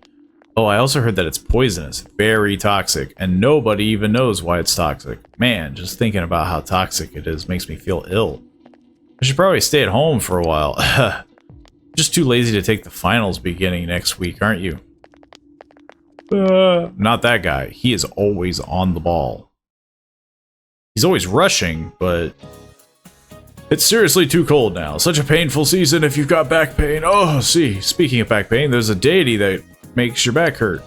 Oh, I also heard that it's poisonous, very toxic, and nobody even knows why it's toxic. Man, just thinking about how toxic it is makes me feel ill. I should probably stay at home for a while. Just too lazy to take the finals beginning next week, aren't you? Not that guy. He is always on the ball. He's always rushing, but it's seriously too cold now. Such a painful season if you've got back pain. Oh, see, speaking of back pain, there's a deity that makes your back hurt.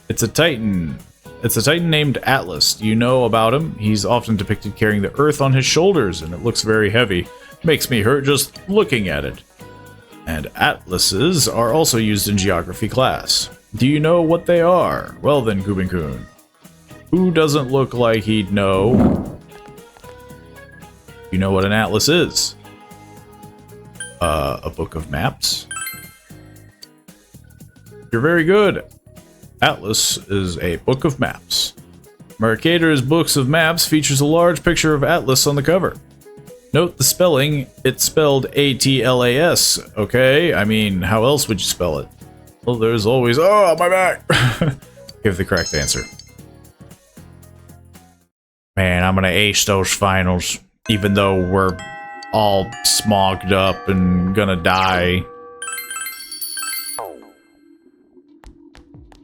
It's a titan. It's a titan named Atlas. Do you know about him? He's often depicted carrying the earth on his shoulders, and it looks very heavy. Makes me hurt just looking at it. And atlases are also used in geography class. Do you know what they are? Well then, Kubin-kun. Who doesn't look like he'd know? You know what an atlas is? A book of maps? You're very good. Atlas is a book of maps. Mercator's books of maps features a large picture of Atlas on the cover. Note the spelling, it's spelled A-T-L-A-S, okay? I mean, how else would you spell it? Well, there's always, oh, my back! Give the correct answer. Man, I'm gonna ace those finals, even though we're all smogged up and gonna die.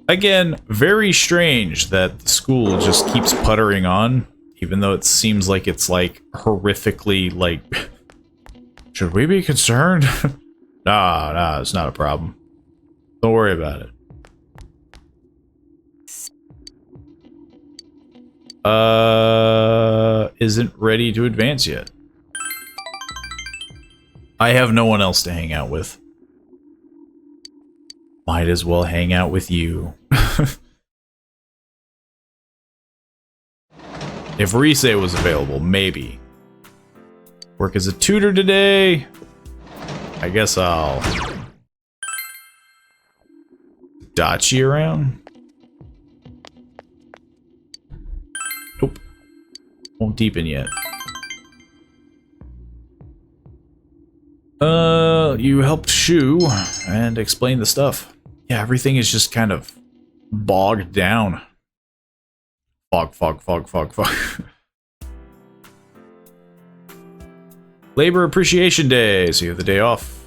Again, very strange that the school just keeps puttering on. Even though it seems like it's, like, horrifically, like... Should we be concerned? Nah, it's not a problem. Don't worry about it. Isn't ready to advance yet. I have no one else to hang out with. Might as well hang out with you. If Rise was available, maybe. Work as a tutor today. I guess I'll Dachi around. Nope. Won't deepen yet. You helped Shu and explain the stuff. Yeah, everything is just kind of bogged down. Fog. Labor Appreciation Day, so you have the day off.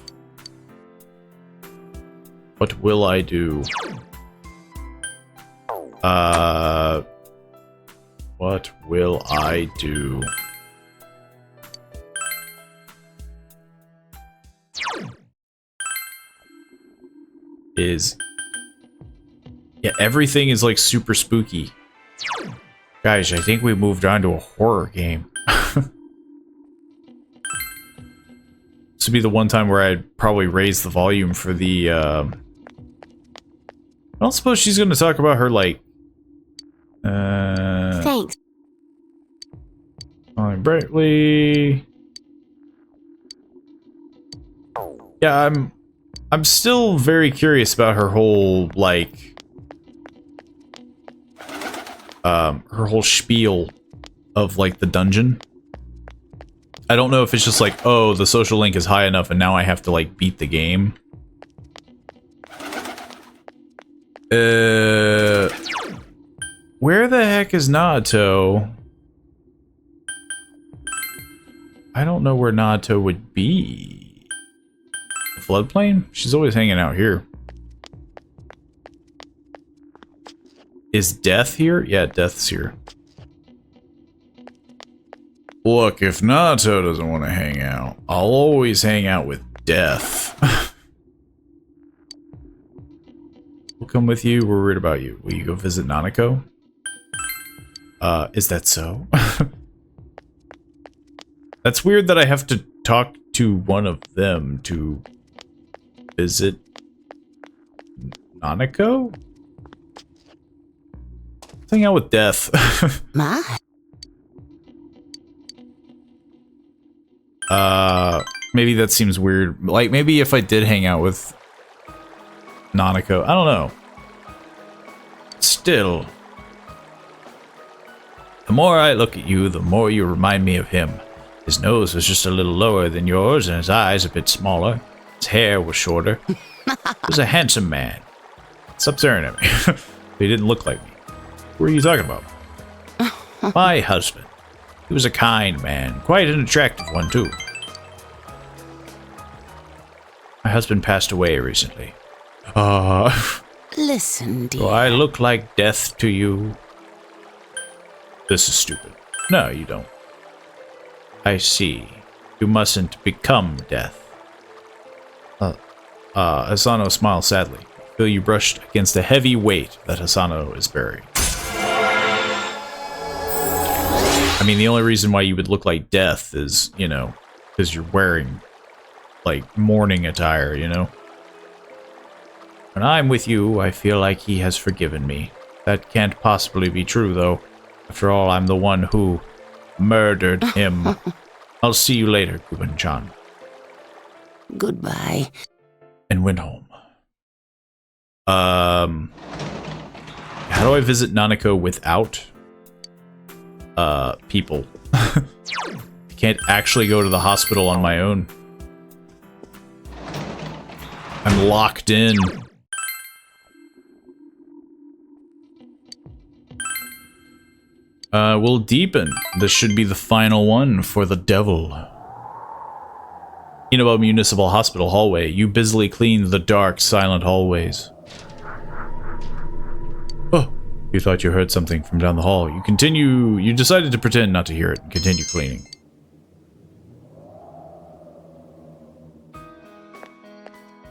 What will I do? What will I do? Yeah, everything is like super spooky. Guys, I think we moved on to a horror game. This would be the one time where I'd probably raise the volume for the, I don't suppose she's gonna talk about her, like, Thanks. Brightly. Yeah, I'm still very curious about her whole, like, her whole spiel of, like, the dungeon. I don't know if it's just like, oh, the social link is high enough and now I have to, like, beat the game. Where the heck is Naoto? I don't know where Naoto would be. The floodplain? She's always hanging out here. Is Death here? Yeah, Death's here. Look, if Naoto doesn't want to hang out, I'll always hang out with Death. We'll come with you. We're worried about you. Will you go visit Nanako? Is that so? That's weird that I have to talk to one of them to visit Nanako? Let's hang out with Death. Ma? Maybe that seems weird. Like, maybe if I did hang out with Nanako. I don't know. Still. The more I look at you, the more you remind me of him. His nose was just a little lower than yours, and his eyes a bit smaller. His hair was shorter. He was a handsome man. Stop staring at me. He didn't look like me. What are you talking about? My husband. He was a kind man. Quite an attractive one, too. My husband passed away recently. Listen, dear. Do I look like Death to you? This is stupid. No, you don't. I see. You mustn't become Death. Asano smiles sadly. I feel you brushed against a heavy weight that Asano is bearing. I mean, the only reason why you would look like Death is, you know, because you're wearing, like, mourning attire, you know? When I'm with you, I feel like he has forgiven me. That can't possibly be true, though. After all, I'm the one who murdered him. I'll see you later, Kuban-chan. Goodbye. And went home. How do I visit Nanako without people? I can't actually go to the hospital on my own. I'm locked in. We'll deepen. This should be the final one for the devil. Inaba Municipal Hospital hallway. You busily clean the dark, silent hallways. Oh, you thought you heard something from down the hall. You decided to pretend not to hear it and continue cleaning.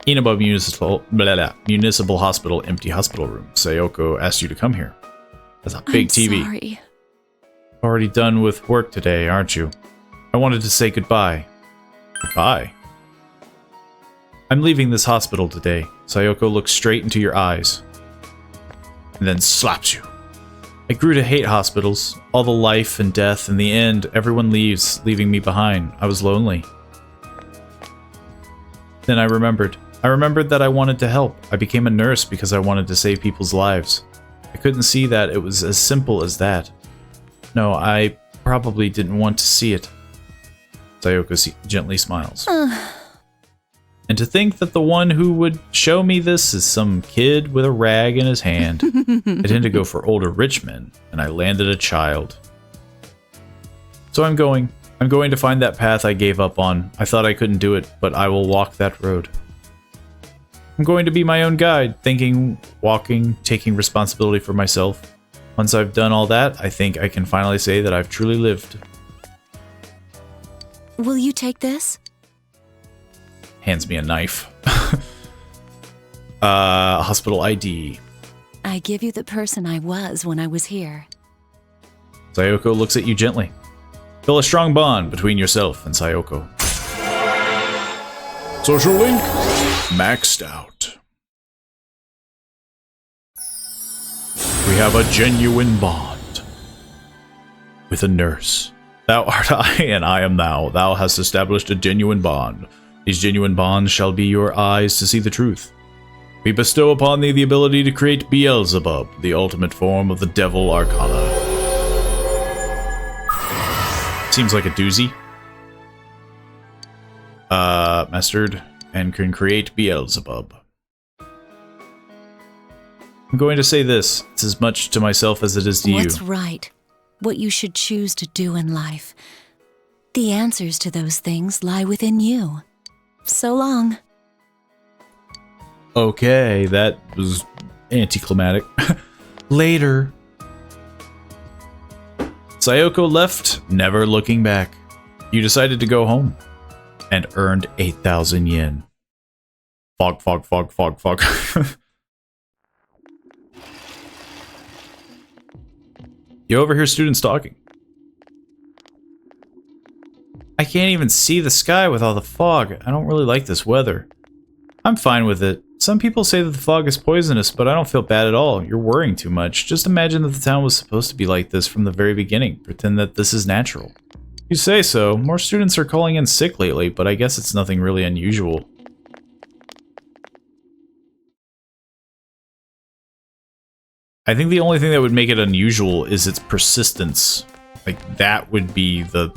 Inaba Municipal Hospital, empty hospital room. Sayoko asked you to come here. That's a big TV. Sorry. Already done with work today, aren't you? I wanted to say goodbye. Goodbye? I'm leaving this hospital today. Sayoko looks straight into your eyes. And then slaps you. I grew to hate hospitals. All the life and death. In the end, everyone leaves, leaving me behind. I was lonely. Then I remembered. I remembered that I wanted to help. I became a nurse because I wanted to save people's lives. I couldn't see that it was as simple as that. No, I probably didn't want to see it. Sayoko gently smiles. And to think that the one who would show me this is some kid with a rag in his hand. I tend to go for older rich men, and I landed a child. So I'm going. I'm going to find that path I gave up on. I thought I couldn't do it, but I will walk that road. I'm going to be my own guide, thinking, walking, taking responsibility for myself. Once I've done all that, I think I can finally say that I've truly lived. Will you take this? Hands me a knife. Hospital ID. I give you the person I was when I was here. Sayoko looks at you gently. Feel a strong bond between yourself and Sayoko. Social link maxed out. We have a genuine bond with a nurse. Thou art I, and I am thou. Thou hast established a genuine bond. These genuine bonds shall be your eyes to see the truth. We bestow upon thee the ability to create Beelzebub, the ultimate form of the Devil Arcana. Seems like a doozy. Mastered, and can create Beelzebub. I'm going to say this. It's as much to myself as it is to you. What's right? What you should choose to do in life. The answers to those things lie within you. So long. Okay, that was anticlimactic. Later. Sayoko left, never looking back. You decided to go home and earned 8,000 yen. Fog, fog, fog, fog, fog. You overhear students talking. I can't even see the sky with all the fog. I don't really like this weather. I'm fine with it. Some people say that the fog is poisonous, but I don't feel bad at all. You're worrying too much. Just imagine that the town was supposed to be like this from the very beginning. Pretend that this is natural. You say so. More students are calling in sick lately, but I guess it's nothing really unusual. I think the only thing that would make it unusual is its persistence. Like, that would be the...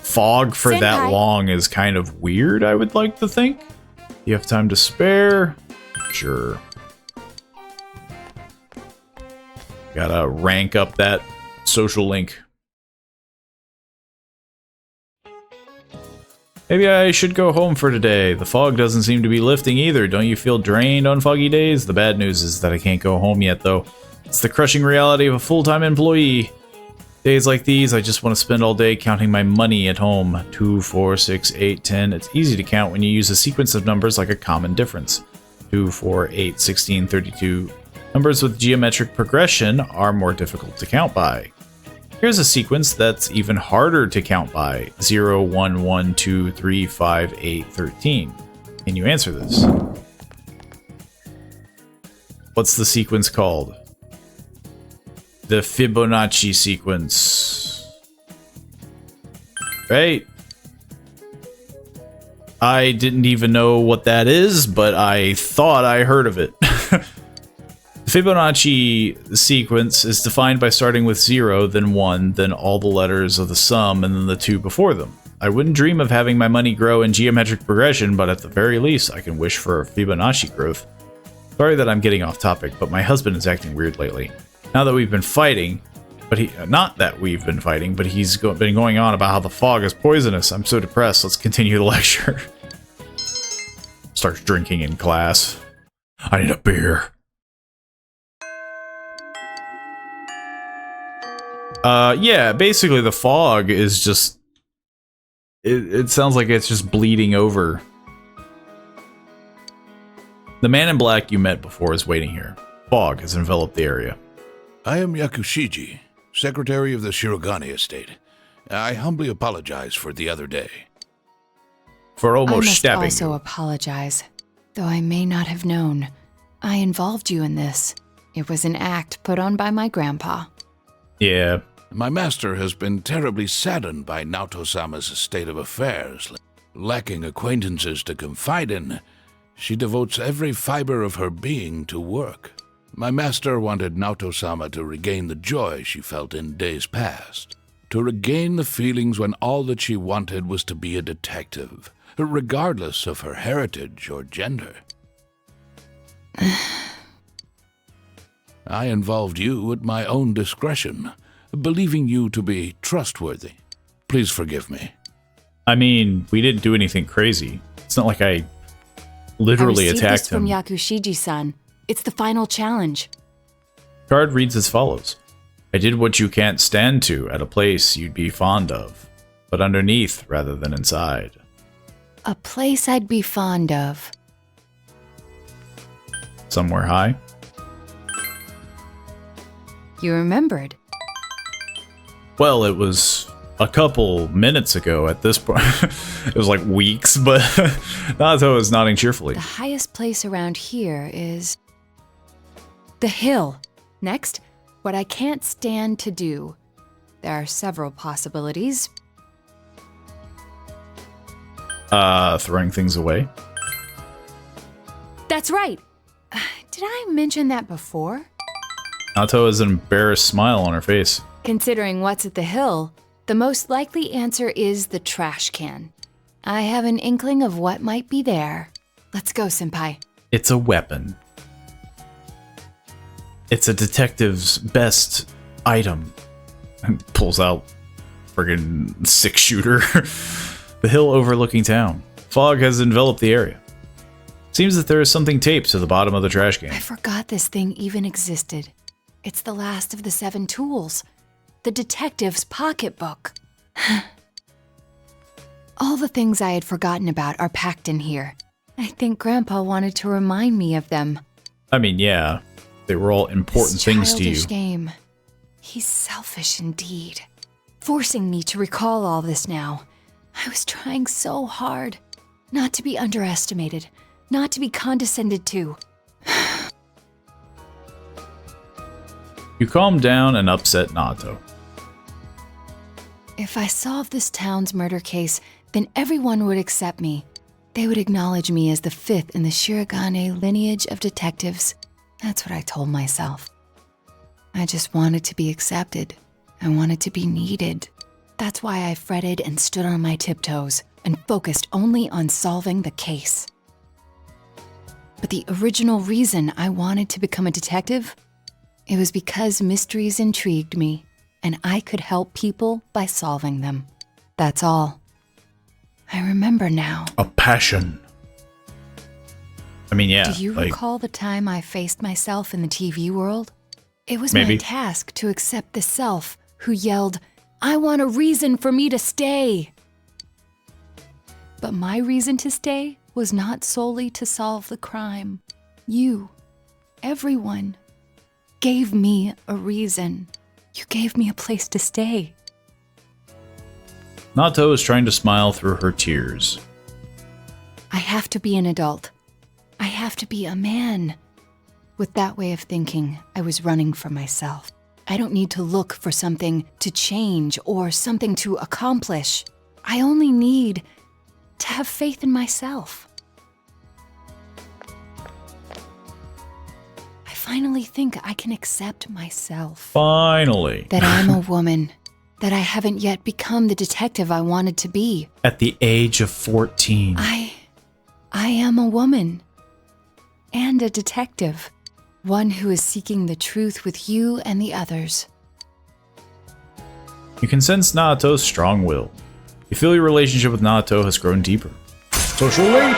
Fog for that long is kind of weird, I would like to think. You have time to spare? Sure. Gotta rank up that social link. Maybe I should go home for today. The fog doesn't seem to be lifting either. Don't you feel drained on foggy days? The bad news is that I can't go home yet, though. It's the crushing reality of a full-time employee. Days like these, I just want to spend all day counting my money at home. 2, 4, 6, 8, 10. It's easy to count when you use a sequence of numbers like a common difference. 2, 4, 8, 16, 32. Numbers with geometric progression are more difficult to count by. Here's a sequence that's even harder to count by. 0, 1, 1, 2, 3, 5, 8, 13. Can you answer this? What's the sequence called? The Fibonacci sequence. Right? I didn't even know what that is, but I thought I heard of it. The Fibonacci sequence is defined by starting with 0, then 1, then all the letters of the sum, and then the 2 before them. I wouldn't dream of having my money grow in geometric progression, but at the very least, I can wish for Fibonacci growth. Sorry that I'm getting off topic, but my husband is acting weird lately. Now that we've been fighting, but not that we've been fighting, but he's been going on about how the fog is poisonous. I'm so depressed. Let's continue the lecture. Starts drinking in class. I need a beer. Yeah, basically the fog is just... It sounds like it's just bleeding over. The man in black you met before is waiting here. Fog has enveloped the area. I am Yakushiji, Secretary of the Shirogane estate. I humbly apologize for the other day. For almost stabbing I must also apologize, though I may not have known. I involved you in this. It was an act put on by my grandpa. Yeah. My master has been terribly saddened by Naoto-sama's state of affairs. Lacking acquaintances to confide in, she devotes every fiber of her being to work. My master wanted Naoto-sama to regain the joy she felt in days past. To regain the feelings when all that she wanted was to be a detective, regardless of her heritage or gender. I involved you at my own discretion, believing you to be trustworthy. Please forgive me. I mean, we didn't do anything crazy. It's not like I literally attacked him. From Yakushiji-san. It's the final challenge. Card reads as follows. I did what you can't stand to at a place you'd be fond of, but underneath rather than inside. A place I'd be fond of. Somewhere high. You remembered. Well, it was a couple minutes ago at this point. It was like weeks, but Naoto is nodding cheerfully. The highest place around here is the hill. Next, what I can't stand to do. There are several possibilities. Throwing things away. That's right. Did I mention that before? Naoto has an embarrassed smile on her face. Considering what's at the hill, the most likely answer is the trash can. I have an inkling of what might be there. Let's go, senpai. It's a weapon. It's a detective's best item. And pulls out friggin' 6-shooter. The hill overlooking town. Fog has enveloped the area. Seems that there is something taped to the bottom of the trash can. I forgot this thing even existed. It's the last of the 7 tools. The detective's pocketbook. All the things I had forgotten about are packed in here. I think Grandpa wanted to remind me of them. I mean, yeah. They were all important things to you. Childish game. He's selfish indeed. Forcing me to recall all this now. I was trying so hard. Not to be underestimated. Not to be condescended to. You calm down and upset Naoto. If I solve this town's murder case, then everyone would accept me. They would acknowledge me as the 5th in the Shirogane lineage of detectives. That's what I told myself. I just wanted to be accepted. I wanted to be needed. That's why I fretted and stood on my tiptoes and focused only on solving the case. But the original reason I wanted to become a detective, it was because mysteries intrigued me, and I could help people by solving them. That's all. I remember now. A passion. I mean, yeah. Do you recall the time I faced myself in the TV world? It was Maybe. my task to accept the self who yelled, "I want a reason for me to stay." But my reason to stay was not solely to solve the crime. You, everyone, gave me a reason. You gave me a place to stay. Naoto is trying to smile through her tears. I have to be an adult. I have to be a man. With that way of thinking, I was running from myself. I don't need to look for something to change or something to accomplish. I only need to have faith in myself. I finally think I can accept myself. Finally. That I'm a woman. That I haven't yet become the detective I wanted to be. At the age of 14. I am a woman. And a detective. One who is seeking the truth with you and the others. You can sense Naoto's strong will. You feel your relationship with Naoto has grown deeper. Social link!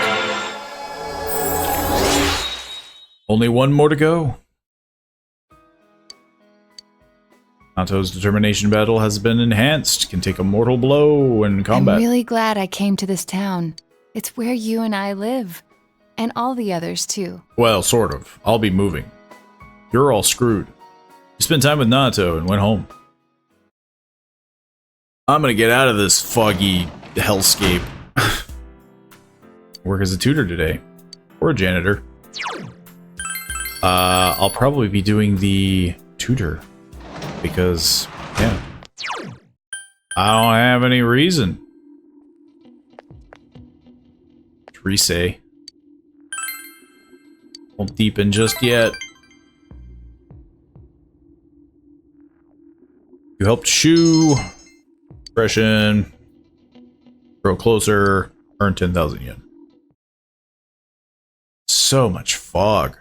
Only one more to go. Naoto's determination battle has been enhanced, can take a mortal blow in combat. I'm really glad I came to this town. It's where you and I live. And all the others, too. Well, sort of. I'll be moving. You're all screwed. You spent time with Naoto and went home. I'm gonna get out of this foggy hellscape. Work as a tutor today. Or a janitor. I'll probably be doing the tutor. Because, yeah. I don't have any reason. Resay. Won't deepen just yet. You helped Shu. Impression. Grow closer. Earn 10,000 yen. So much fog.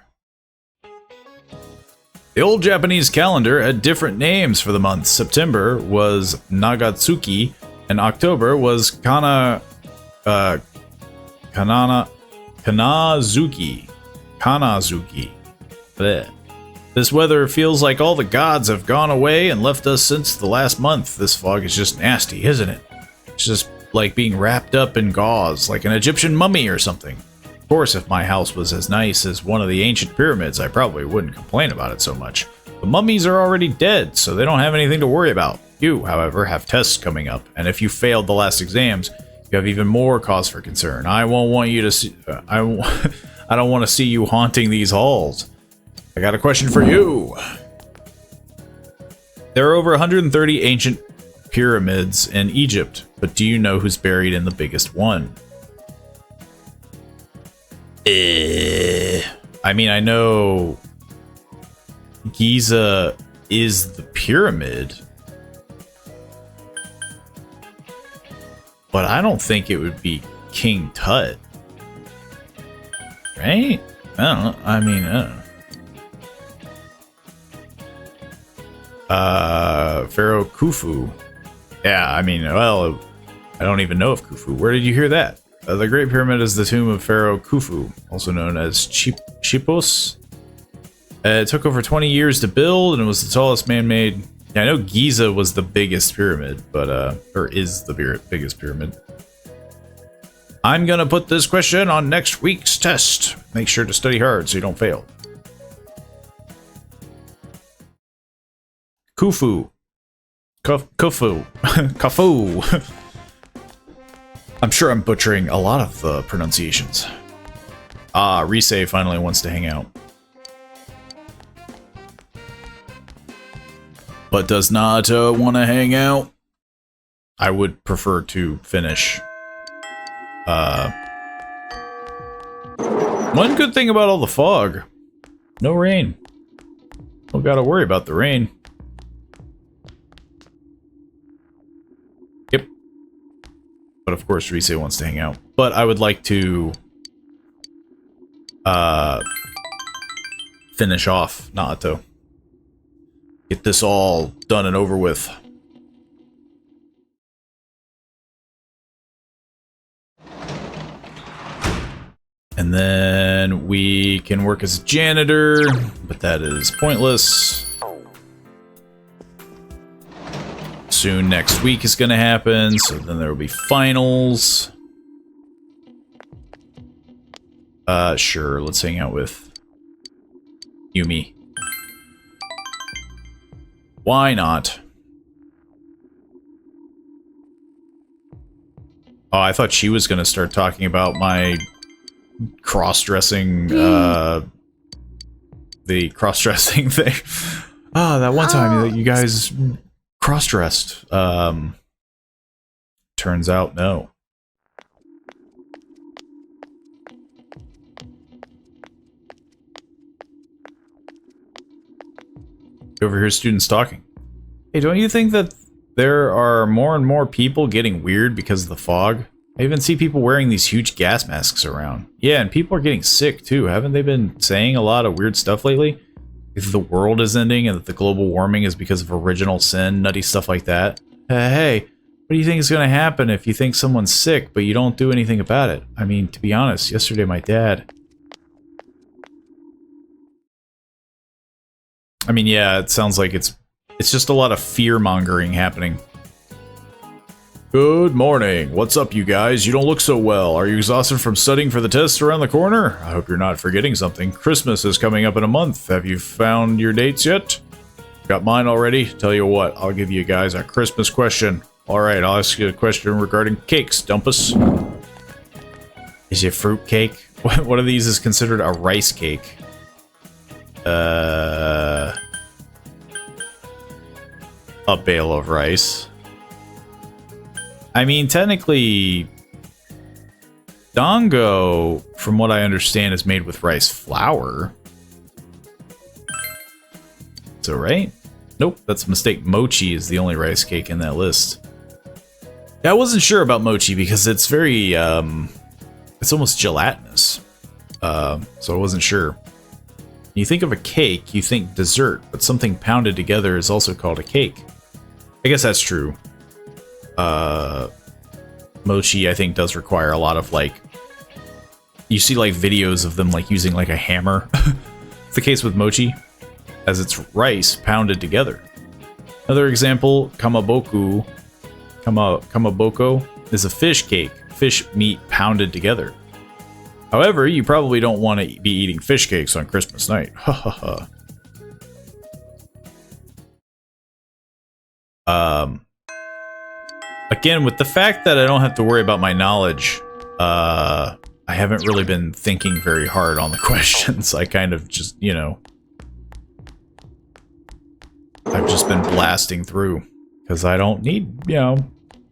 The old Japanese calendar had different names for the months. September was Nagatsuki, and October was Kanazuki. Blech. This weather feels like all the gods have gone away and left us since the last month. This fog is just nasty, isn't it? It's just like being wrapped up in gauze, like an Egyptian mummy or something. Of course, if my house was as nice as one of the ancient pyramids, I probably wouldn't complain about it so much. The mummies are already dead, so they don't have anything to worry about. You, however, have tests coming up, and if you failed the last exams, you have even more cause for concern. I won't want you to see... I don't want to see you haunting these halls. I got a question for you. There are over 130 ancient pyramids in Egypt, but do you know who's buried in the biggest one? I mean, I know Giza is the pyramid, but I don't think it would be King Tut. Right? I don't know. I mean, I don't know. Pharaoh Khufu. Yeah, I mean, well, I don't even know of Khufu. Where did you hear that? The Great Pyramid is the tomb of Pharaoh Khufu, also known as Chipos. It took over 20 years to build, and it was the tallest man-made... Yeah, I know Giza was the biggest pyramid, but, or is the biggest pyramid. I'm gonna put this question on next week's test. Make sure to study hard so you don't fail. Khufu. Khufu. Khufu. I'm sure I'm butchering a lot of the pronunciations. Ah, Risei finally wants to hang out. But does Naoto want to hang out? I would prefer to finish. One good thing about all the fog. No rain. Don't gotta worry about the rain. Yep. But of course Risei wants to hang out. But I would like to finish off Naoto. Get this all done and over with. And then we can work as a janitor, but that is pointless. Soon next week is going to happen, so then there will be finals. Sure, let's hang out with Yumi. Why not? Oh, I thought she was going to start talking about my cross-dressing, the cross-dressing thing. Ah, that one time that you guys cross-dressed. Turns out, no. Over here, students talking. Hey, don't you think that there are more and more people getting weird because of the fog? I even see people wearing these huge gas masks around. Yeah, and people are getting sick too. Haven't they been saying a lot of weird stuff lately? If the world is ending and that the global warming is because of original sin, nutty stuff like that. Hey, what do you think is going to happen if you think someone's sick but you don't do anything about it? I mean, to be honest, yesterday my dad... I mean, yeah, it sounds like it's just a lot of fear-mongering happening. Good morning. What's up, you guys? You don't look so well. Are you exhausted from studying for the test around the corner? I hope you're not forgetting something. Christmas is coming up in a month. Have you found your dates yet? Got mine already? Tell you what, I'll give you guys a Christmas question. Alright, I'll ask you a question regarding cakes, Dumpus. Is it fruit cake? One of these is considered a rice cake. A bale of rice. I mean, technically, dango, from what I understand, is made with rice flour. So, right? Nope, that's a mistake. Mochi is the only rice cake in that list. Yeah, I wasn't sure about mochi because it's very, it's almost gelatinous. So I wasn't sure. You think of a cake, you think dessert, but something pounded together is also called a cake. I guess that's true. Mochi, I think, does require a lot of, like... You see, like, videos of them, like, using, like, a hammer. It's the case with mochi, as it's rice pounded together. Another example, kamaboko is a fish cake, fish meat pounded together. However, you probably don't want to be eating fish cakes on Christmas night. Ha ha ha. Again, with the fact that I don't have to worry about my knowledge, I haven't really been thinking very hard on the questions. I kind of just, you know... I've just been blasting through. Because I don't need, you know...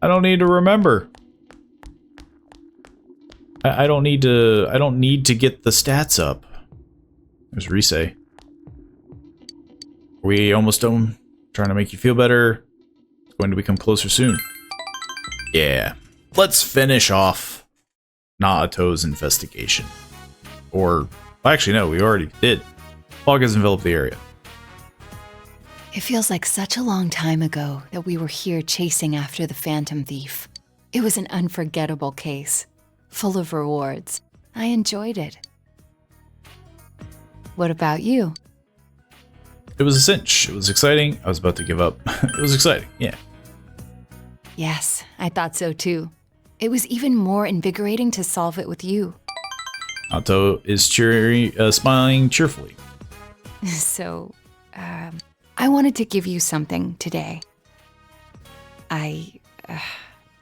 I don't need to remember. I don't need to get the stats up. There's Risei. We almost done. Trying to make you feel better. It's going to become closer soon. Yeah. Let's finish off Naoto's investigation. Or, actually no, we already did. Fog has enveloped the area. It feels like such a long time ago that we were here chasing after the Phantom Thief. It was an unforgettable case, full of rewards. I enjoyed it. What about you? It was a cinch. It was exciting. I was about to give up. It was exciting, yeah. Yes, I thought so too. It was even more invigorating to solve it with you. Naoto is smiling cheerfully. So, I wanted to give you something today. I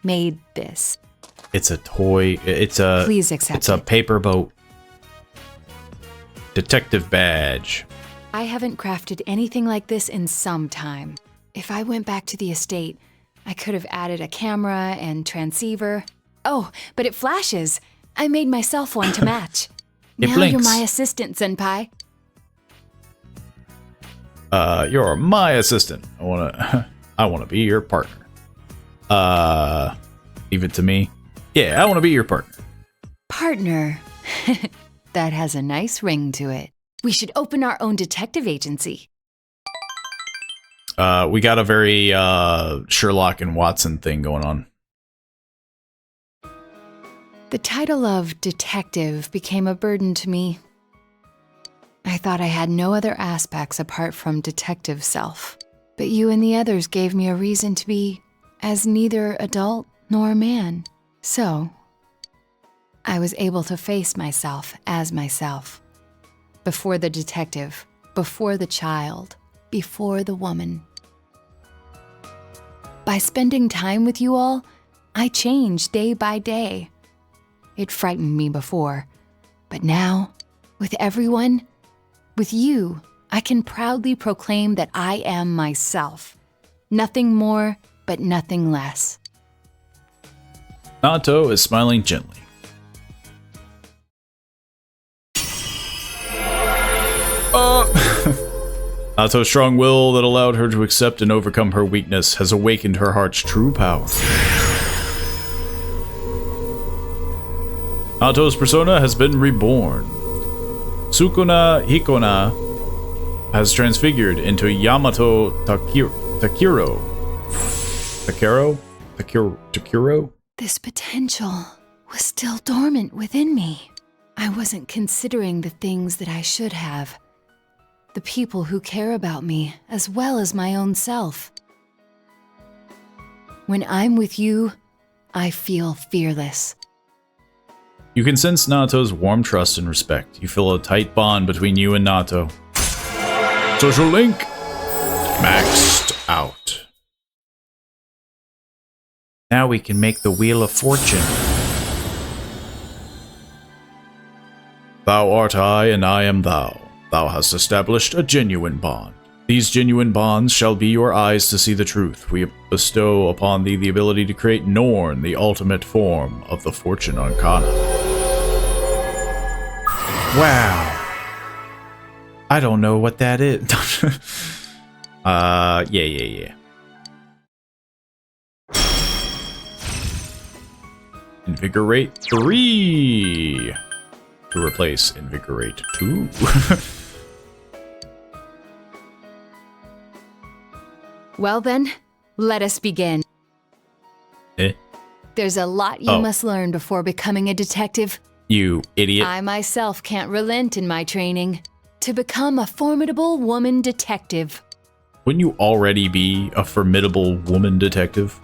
made this. It's a toy. It's a. Please accept It's a it. paper boat. Detective badge. I haven't crafted anything like this in some time. If I went back to the estate, I could have added a camera and transceiver. Oh, but it flashes. I made myself one to match. It Now blinks. you're my assistant, Senpai. You're my assistant. I wanna be your partner. Leave it to me. Yeah, I wanna be your partner. Partner. That has a nice ring to it. We should open our own detective agency. We got a very, Sherlock and Watson thing going on. The title of detective became a burden to me. I thought I had no other aspects apart from detective self, but you and the others gave me a reason to be as neither adult nor man. So, I was able to face myself as myself. Before the detective, before the child, before the woman. By spending time with you all, I changed day by day. It frightened me before, but now, with everyone, with you, I can proudly proclaim that I am myself. Nothing more, but nothing less. Naoto is smiling gently. Naoto's strong will that allowed her to accept and overcome her weakness has awakened her heart's true power. Naoto's persona has been reborn. Sukuna Hikona has transfigured into Yamato Takiro. This potential was still dormant within me. I wasn't considering the things that I should have. The people who care about me, as well as my own self. When I'm with you, I feel fearless. You can sense Naoto's warm trust and respect. You feel a tight bond between you and Naoto. Social link maxed out. Now we can make the Wheel of Fortune. Thou art I, and I am thou. Thou hast established a genuine bond. These genuine bonds shall be your eyes to see the truth. We bestow upon thee the ability to create Norn, the ultimate form of the Fortune Arcana. Wow. I don't know what that is. Yeah. Invigorate 3 to replace Invigorate 2. Well then, let us begin. There's a lot you must learn before becoming a detective. You idiot. I myself can't relent in my training. To become a formidable woman detective. Wouldn't you already be a formidable woman detective?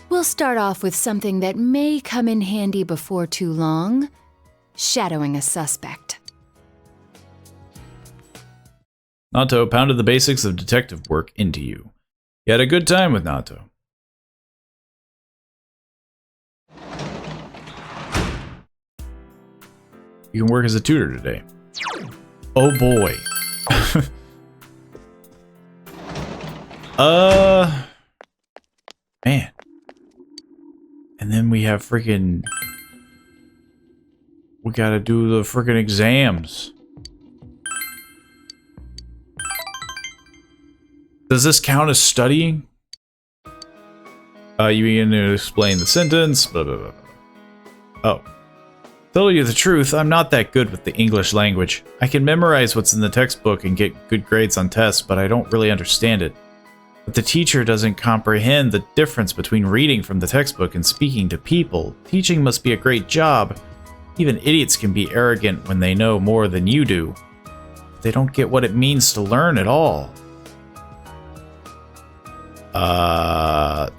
We'll start off with something that may come in handy before too long. Shadowing a suspect. Nato pounded the basics of detective work into you. You had a good time with Nato. You can work as a tutor today. Oh boy. Man. And then we have freaking... We gotta do the freaking exams. Does this count as studying? You begin to explain the sentence, blah, blah, blah. Oh. Tell you the truth, I'm not that good with the English language. I can memorize what's in the textbook and get good grades on tests, but I don't really understand it. But the teacher doesn't comprehend the difference between reading from the textbook and speaking to people. Teaching must be a great job. Even idiots can be arrogant when they know more than you do. They don't get what it means to learn at all.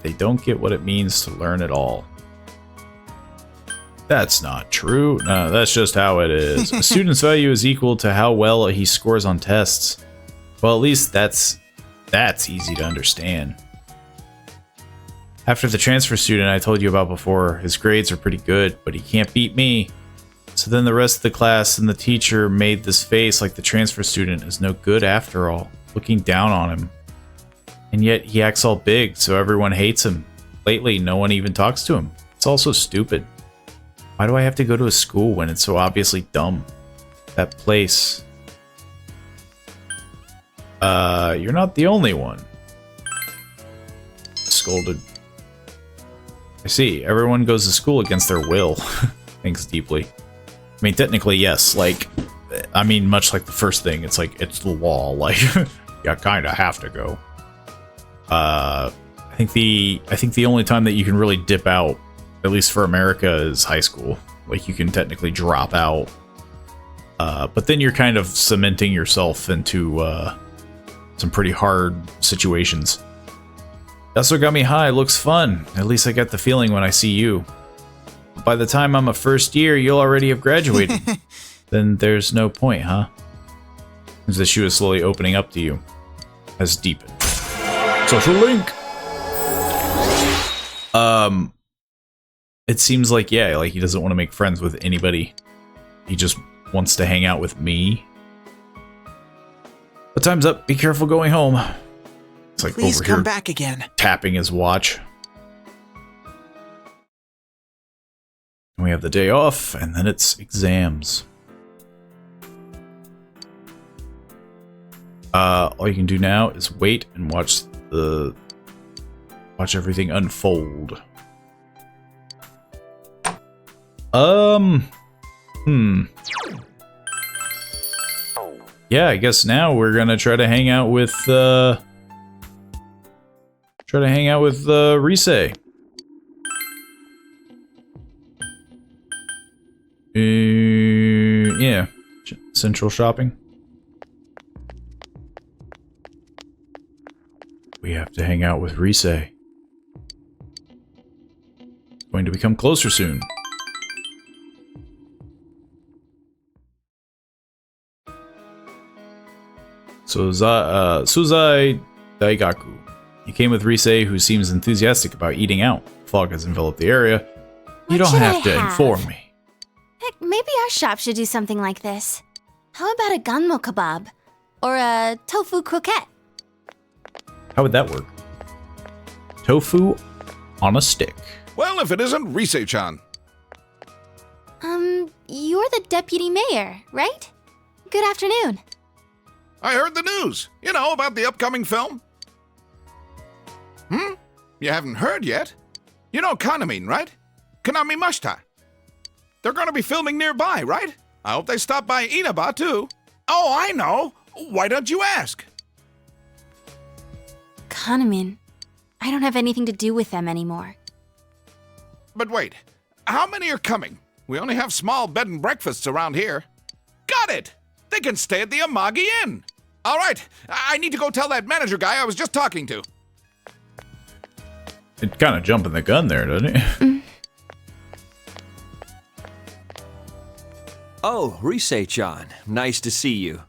They don't get what it means to learn at all. That's not true. No, that's just how it is. A student's value is equal to how well he scores on tests. Well, at least that's easy to understand. After the transfer student I told you about before, his grades are pretty good, but he can't beat me. So then the rest of the class and the teacher made this face like the transfer student is no good after all, looking down on him. And yet he acts all big, so everyone hates him. Lately, no one even talks to him. It's also stupid. Why do I have to go to a school when it's so obviously dumb? That place. You're not the only one. Scolded. I see, everyone goes to school against their will. Thinks deeply. I mean, technically, yes, like, I mean, much like the first thing, it's like, it's the law, like, you kinda have to go. I think the only time that you can really dip out, at least for America, is high school. Like, you can technically drop out. But then you're kind of cementing yourself into, some pretty hard situations. Yasogami High looks fun. At least I get the feeling when I see you. By the time I'm a first year, you'll already have graduated. Then there's no point, huh? As the shoe is slowly opening up to you. Has deepened. Social link! It seems like, yeah, like he doesn't want to make friends with anybody. He just wants to hang out with me. But time's up. Be careful going home. It's like Please over come here, back again. tapping his watch. And we have the day off, and then it's exams. All you can do now is wait and watch everything unfold. Yeah, I guess now we're gonna try to hang out with Rise. Yeah, central shopping. We have to hang out with Rise. Going to become closer soon. So, Suzai Daigaku. You came with Rise, who seems enthusiastic about eating out. fog has enveloped the area. You don't have to inform me. Heck, maybe our shop should do something like this. How about a gunmo kebab? Or a tofu croquette? How would that work? Tofu on a stick. Well, if it isn't Rise-chan. You're the deputy mayor, right? Good afternoon. I heard the news. You know, about the upcoming film. You haven't heard yet? You know Kanamin, right? Kanami Mashita. They're gonna be filming nearby, right? I hope they stop by Inaba, too. Oh, I know. Why don't you ask? Kanamin. I don't have anything to do with them anymore. But wait, how many are coming? We only have small bed and breakfasts around here. Got it! They can stay at the Amagi Inn. All right, I need to go tell that manager guy I was just talking to. It's kind of jumping the gun there, doesn't it? Oh, Rise-chan. Nice to see you.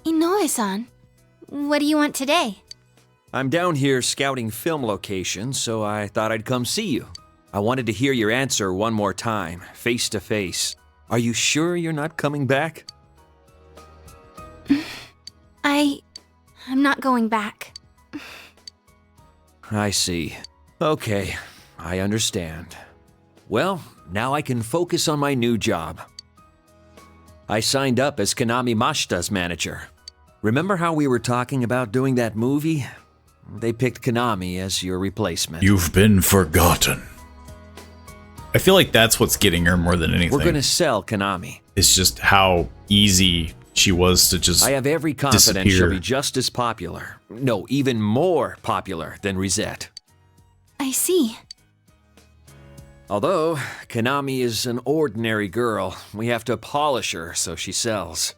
Inoue-san, what do you want today? I'm down here scouting film locations, so I thought I'd come see you. I wanted to hear your answer one more time, face to face. Are you sure you're not coming back? I'm not going back. I see. Okay, I understand. Well, now I can focus on my new job. I signed up as Kanami Mashita's manager. Remember how we were talking about doing that movie? They picked Kanami as your replacement. You've been forgotten. I feel like that's what's getting her more than anything. We're gonna sell Kanami. It's just how easy she was to just I have every confidence disappear. she'll be just as popular. No, even more popular than Risette. I see. Although, Kanami is an ordinary girl, we have to polish her so she sells.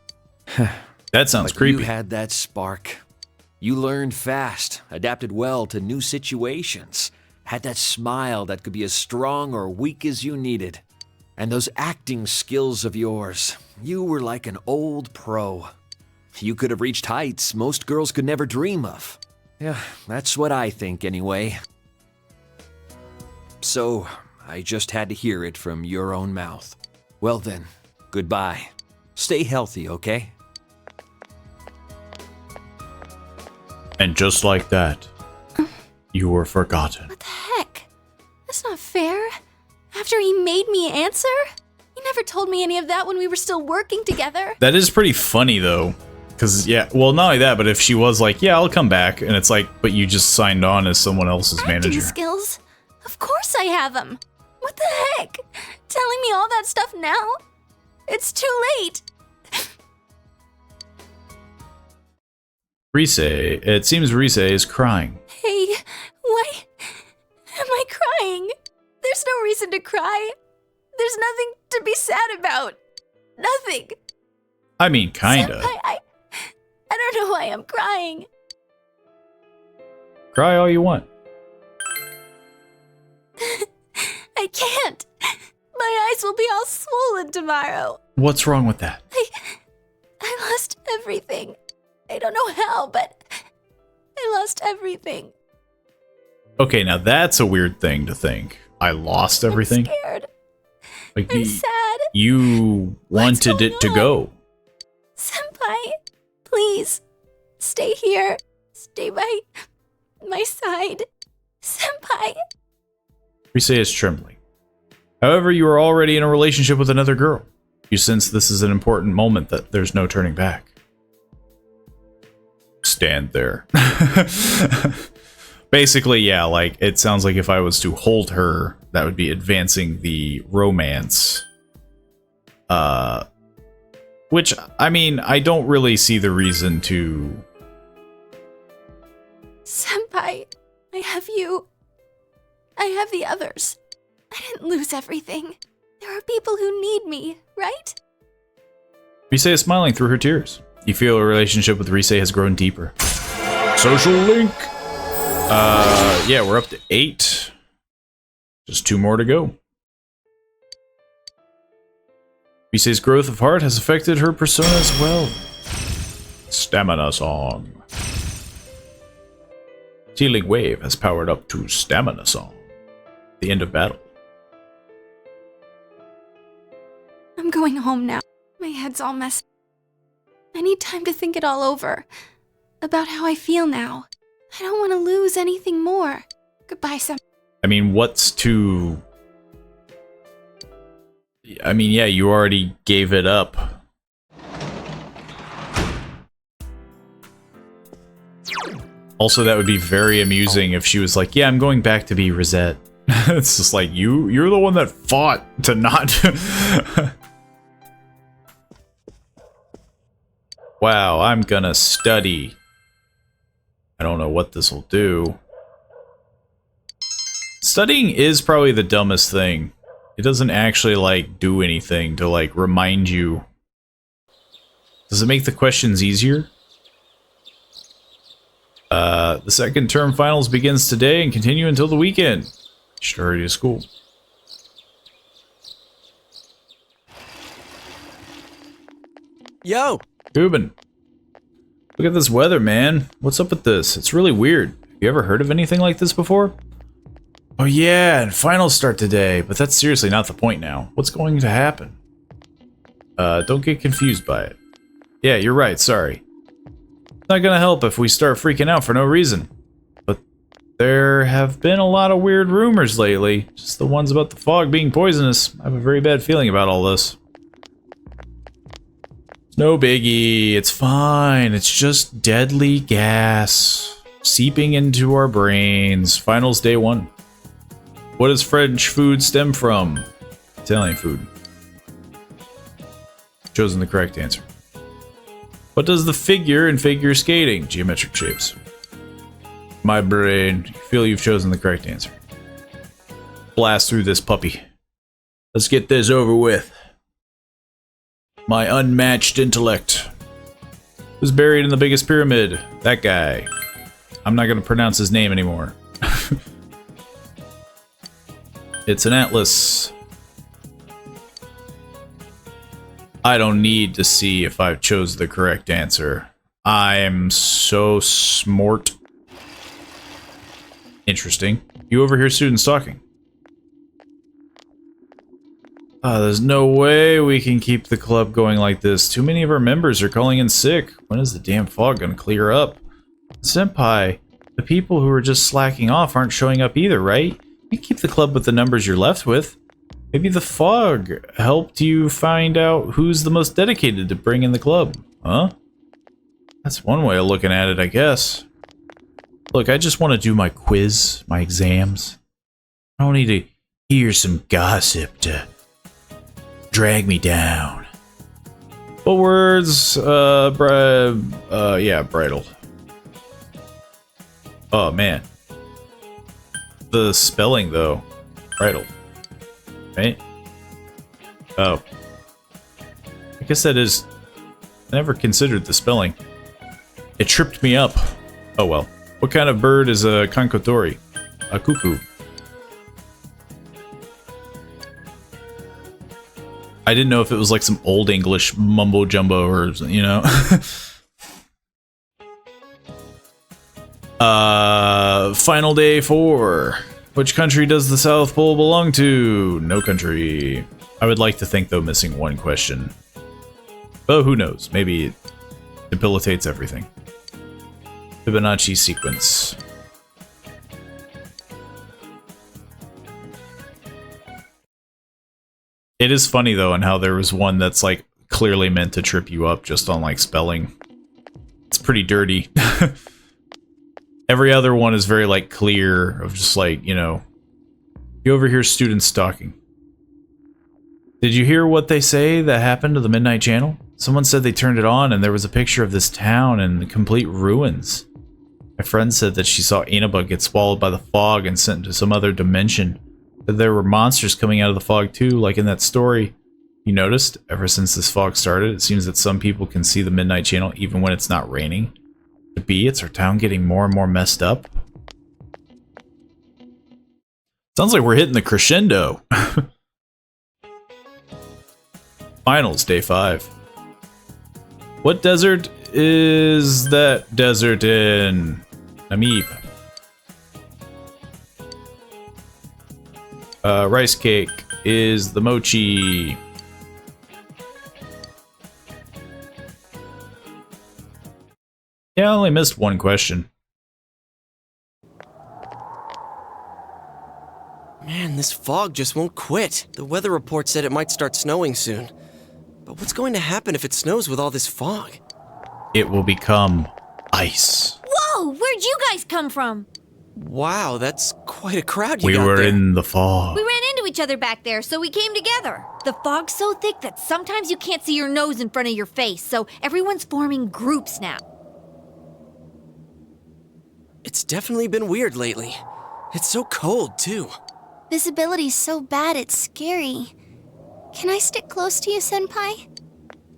That sounds But creepy. You had that spark. You learned fast, adapted well to new situations, had that smile that could be as strong or weak as you needed. And those acting skills of yours, you were like an old pro. You could have reached heights most girls could never dream of. Yeah, that's what I think anyway. So, I just had to hear it from your own mouth. Well then, goodbye. Stay healthy, okay? And just like that, you were forgotten. What the heck? That's not fair. After he made me answer? He never told me any of that when we were still working together. That is pretty funny, though. Because, yeah, well, not only that, but if she was like, yeah, I'll come back, and it's like, but you just signed on as someone else's manager. Acting skills? Of course I have them. What the heck? Telling me all that stuff now? It's too late. Rise, it seems Rise is crying. Hey, why am I crying? There's no reason to cry. There's nothing to be sad about. Nothing. I mean, kinda. Senpai, I don't know why I'm crying. Cry all you want. I can't. My eyes will be all swollen tomorrow. What's wrong with that? I lost everything. I don't know how, but I lost everything. Okay, now that's a weird thing to think. I lost everything. I'm scared. Like I'm sad. You wanted it to go. Senpai, please, stay here. Stay by my side. Senpai. Rise is trembling. However, you are already in a relationship with another girl. You sense this is an important moment that there's no turning back. Stand there. Basically, yeah, like, it sounds like if I was to hold her, that would be advancing the romance. Which, I mean, I don't really see the reason to... Senpai, I have you. I have the others. I didn't lose everything. There are people who need me, right? Rise is smiling through her tears. You feel a relationship with Rise has grown deeper. Social link! Yeah, we're up to 8. Just 2 more to go. Rise's growth of heart has affected her persona as well. Stamina song. Healing Wave has powered up to Stamina Song. the end of battle. I'm going home now. My head's all messed. I need time to think it all over. About how I feel now. I don't want to lose anything more. Goodbye, Sam. I mean, what's to... I mean, yeah, you already gave it up. Also, that would be very amusing if she was like, yeah, I'm going back to be Rosette. It's just like, you're the one that fought to not... Wow, I'm gonna study. I don't know what this will do. Studying is probably the dumbest thing. It doesn't actually, like, do anything to, like, remind you. Does it make the questions easier? The second term finals begins today and continue until the weekend. You should hurry to school. Yo! Ruben. Look at this weather, man. What's up with this? It's really weird. Have you ever heard of anything like this before? Oh yeah, and finals start today, but that's seriously not the point now. What's going to happen? Don't get confused by it. Yeah, you're right, sorry. It's not gonna help if we start freaking out for no reason. But there have been a lot of weird rumors lately. Just the ones about the fog being poisonous. I have a very bad feeling about all this. No biggie, it's fine. It's just deadly gas seeping into our brains. Finals day 1. What does French food stem from? Italian food. Chosen the correct answer. What does the figure in figure skating? Geometric shapes. My brain. I feel you've chosen the correct answer. Blast through this puppy. Let's get this over with. My unmatched intellect. Who's buried in the biggest pyramid? That guy. I'm not going to pronounce his name anymore. It's an atlas. I don't need to see if I've chose the correct answer. I'm so smart. Interesting. You overhear students talking. There's no way we can keep the club going like this. Too many of our members are calling in sick. When is the damn fog gonna clear up? Senpai, the people who are just slacking off aren't showing up either, right? You keep the club with the numbers you're left with. Maybe the fog helped you find out who's the most dedicated to bring in the club, huh? That's one way of looking at it, I guess. Look, I just want to do my quiz, my exams. I don't need to hear some gossip to drag me down. What words, yeah, bridled. Oh, man. The spelling, though. Bridled. Right? Oh. I guess that is... I never considered the spelling. It tripped me up. Oh well. What kind of bird is a kankotori? A cuckoo. I didn't know if it was like some old English mumbo jumbo or, you know. Final day 4. Which country does the South Pole belong to? No country. I would like to think, though, missing one question. But who knows? Maybe it debilitates everything. Fibonacci sequence. It is funny, though, and how there was one that's, like, clearly meant to trip you up just on, like, spelling. It's pretty dirty. Every other one is very, like, clear, of just, like, you know... You overhear students talking. Did you hear what they say that happened to the Midnight Channel? Someone said they turned it on and there was a picture of this town in complete ruins. My friend said that she saw Inaba get swallowed by the fog and sent into some other dimension. That there were monsters coming out of the fog too, like in that story. You noticed? Ever since this fog started, it seems that some people can see the Midnight Channel even when it's not raining. Could it be it's our town getting more and more messed up? Sounds like we're hitting the crescendo. Finals, day 5. What desert is that desert in? Namib. Rice cake is the mochi. Yeah, I only missed one question. Man, this fog just won't quit. The weather report said it might start snowing soon. But what's going to happen if it snows with all this fog? It will become ice. Whoa, where'd you guys come from? Wow, that's quite a crowd you We got were there. in the fog. We ran into each other back there, so we came together. The fog's so thick that sometimes you can't see your nose in front of your face, so everyone's forming groups now. It's definitely been weird lately. It's so cold, too. Visibility's so bad it's scary. Can I stick close to you, Senpai?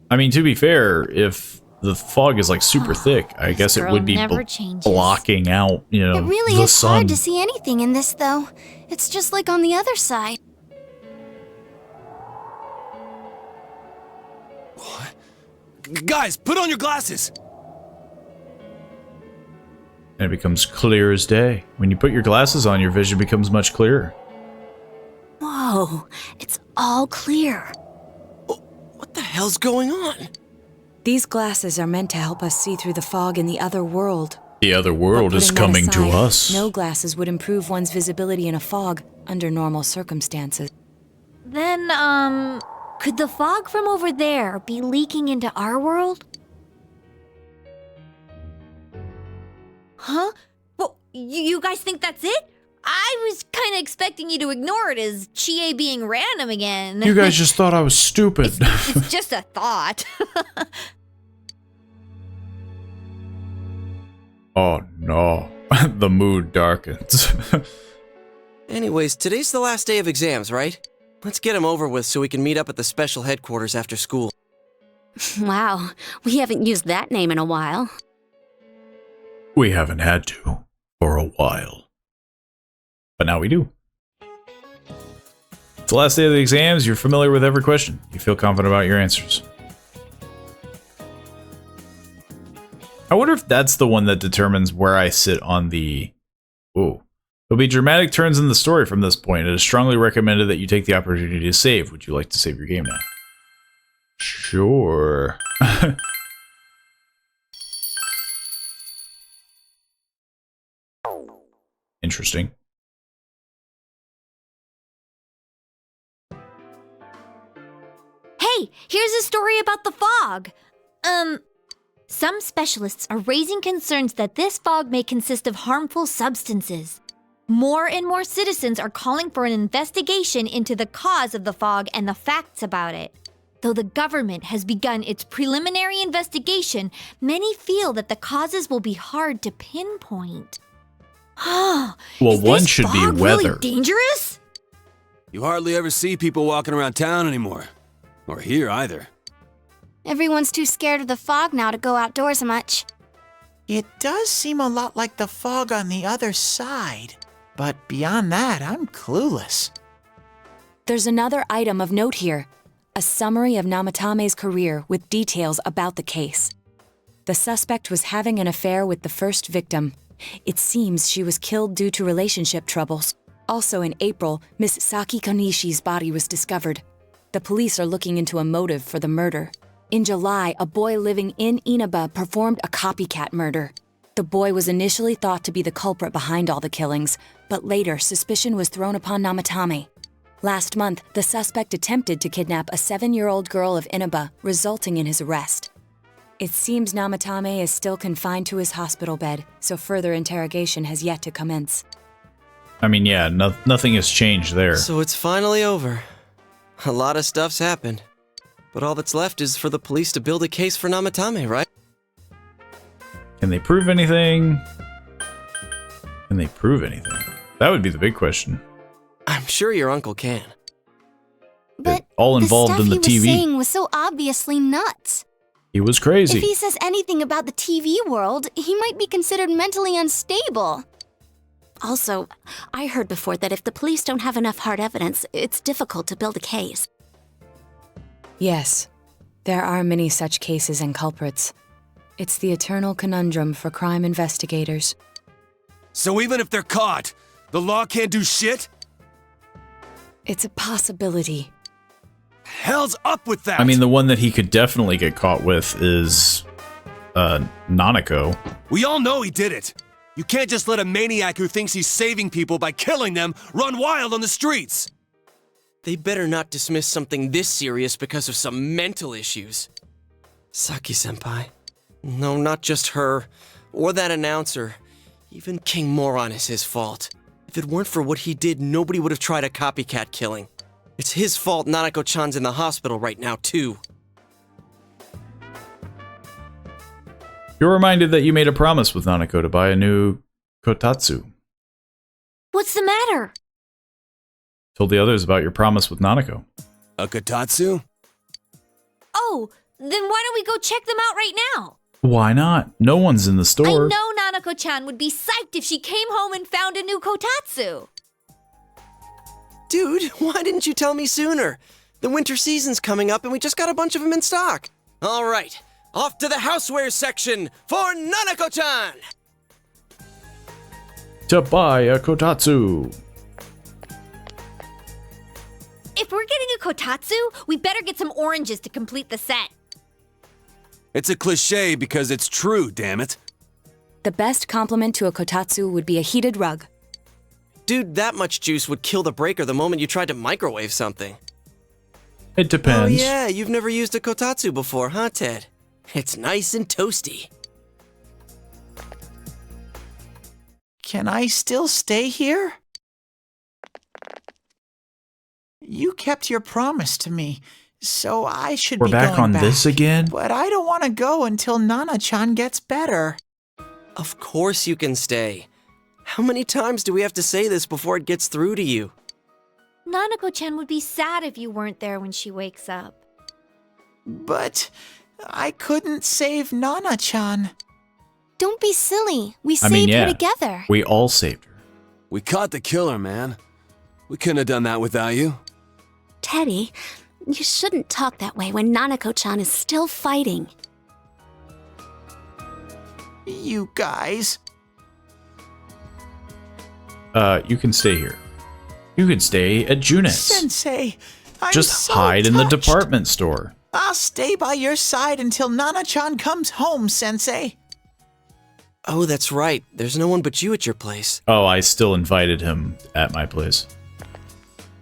I mean, to be fair, if the fog is like super thick, I guess it girl would be never changes. blocking out, you know, It really the is sun. hard to see anything in this, though. It's just like on the other side. Guys, put on your glasses! And it becomes clear as day. When you put your glasses on, your vision becomes much clearer. Whoa, it's all clear. What the hell's going on? These glasses are meant to help us see through the fog in the other world. The other world But is putting that coming to aside, us. No glasses would improve one's visibility in a fog under normal circumstances. Then, could the fog from over there be leaking into our world? Huh? Well, you guys think that's it? I was kind of expecting you to ignore it as Chie being random again. You guys just thought I was stupid. It's just a thought. Oh no, the mood darkens. Anyways, today's the last day of exams, right? Let's get them over with so we can meet up at the special headquarters after school. Wow, we haven't used that name in a while. We haven't had to for a while. But now we do. It's the last day of the exams. You're familiar with every question. You feel confident about your answers. I wonder if that's the one that determines where I sit on the... Ooh. There'll be dramatic turns in the story from this point. It is strongly recommended that you take the opportunity to save. Would you like to save your game now? Sure. Interesting. Hey, here's a story about the fog. Some specialists are raising concerns that this fog may consist of harmful substances. More and more citizens are calling for an investigation into the cause of the fog and the facts about it. Though the government has begun its preliminary investigation, many feel that the causes will be hard to pinpoint. Well, one should be weather. Really dangerous? You hardly ever see people walking around town anymore. Or here either. Everyone's too scared of the fog now to go outdoors much. It does seem a lot like the fog on the other side. But beyond that, I'm clueless. There's another item of note here. A summary of Namatame's career with details about the case. The suspect was having an affair with the first victim. It seems she was killed due to relationship troubles. Also in April, Miss Saki Konishi's body was discovered. The police are looking into a motive for the murder. In July, a boy living in Inaba performed a copycat murder. The boy was initially thought to be the culprit behind all the killings, but later suspicion was thrown upon Namatame. Last month, the suspect attempted to kidnap a 7-year-old girl of Inaba, resulting in his arrest. It seems Namatame is still confined to his hospital bed, so further interrogation has yet to commence. I mean, yeah, nothing has changed there. So it's finally over. A lot of stuff's happened. But all that's left is for the police to build a case for Namatame, right? Can they prove anything? Can they prove anything? That would be the big question. I'm sure your uncle can. But all involved in the the stuff he TV. was saying was so obviously nuts. He was crazy. If he says anything about the TV world, he might be considered mentally unstable. Also, I heard before that if the police don't have enough hard evidence, it's difficult to build a case. Yes, there are many such cases and culprits. It's the eternal conundrum for crime investigators. So even if they're caught, the law can't do shit? It's a possibility. Hell's up with that? I mean, the one that he could definitely get caught with is Nanako. We all know he did it. You can't just let a maniac who thinks he's saving people by killing them run wild on the streets. They better not dismiss something this serious because of some mental issues. Saki-senpai. No, not just her. Or that announcer. Even King Moron is his fault. If it weren't for what he did, nobody would have tried a copycat killing. It's his fault Nanako-chan's in the hospital right now, too. You're reminded that you made a promise with Nanako to buy a new kotatsu. What's the matter? Told the others about your promise with Nanako. A kotatsu? Oh, then why don't we go check them out right now? Why not? No one's in the store. I know Nanako-chan would be psyched if she came home and found a new kotatsu. Dude, why didn't you tell me sooner? The winter season's coming up and we just got a bunch of them in stock. All right, off to the houseware section for Nanako-chan! To buy a kotatsu. If we're getting a kotatsu, we better get some oranges to complete the set. It's a cliche because it's true, damn it. The best compliment to a kotatsu would be a heated rug. Dude, that much juice would kill the breaker the moment you tried to microwave something. It depends. Oh yeah, you've never used a kotatsu before, huh, Ted? It's nice and toasty. Can I still stay here? You kept your promise to me, so I should We're be back going on this again? But I don't want to go until Nana-chan gets better. Of course you can stay. How many times do we have to say this before it gets through to you? Nanako-chan would be sad if you weren't there when she wakes up. But I couldn't save Nana-chan. Don't be silly. We I mean, saved yeah, her together. we all saved her. We caught the killer, man. We couldn't have done that without you. Teddy, you shouldn't talk that way when Nanako-chan is still fighting. You guys. You can stay here. You can stay at Junes. Sensei, I'm Just so hide in the touched. department store. I'll stay by your side until Nana-chan comes home, Sensei. Oh, that's right. There's no one but you at your place. Oh, I still invited him at my place.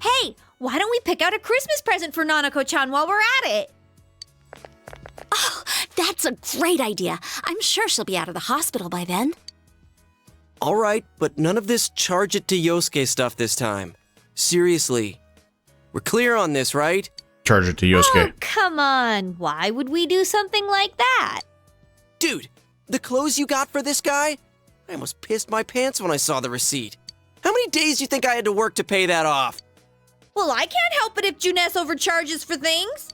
Hey, why don't we pick out a Christmas present for Nanako-chan while we're at it? Oh, that's a great idea. I'm sure she'll be out of the hospital by then. All right, but none of this charge it to Yosuke stuff this time. Seriously. We're clear on this, right? Charge it to Yosuke. Oh, come on. Why would we do something like that? Dude, the clothes you got for this guy? I almost pissed my pants when I saw the receipt. How many days do you think I had to work to pay that off? Well, I can't help it if Junes overcharges for things.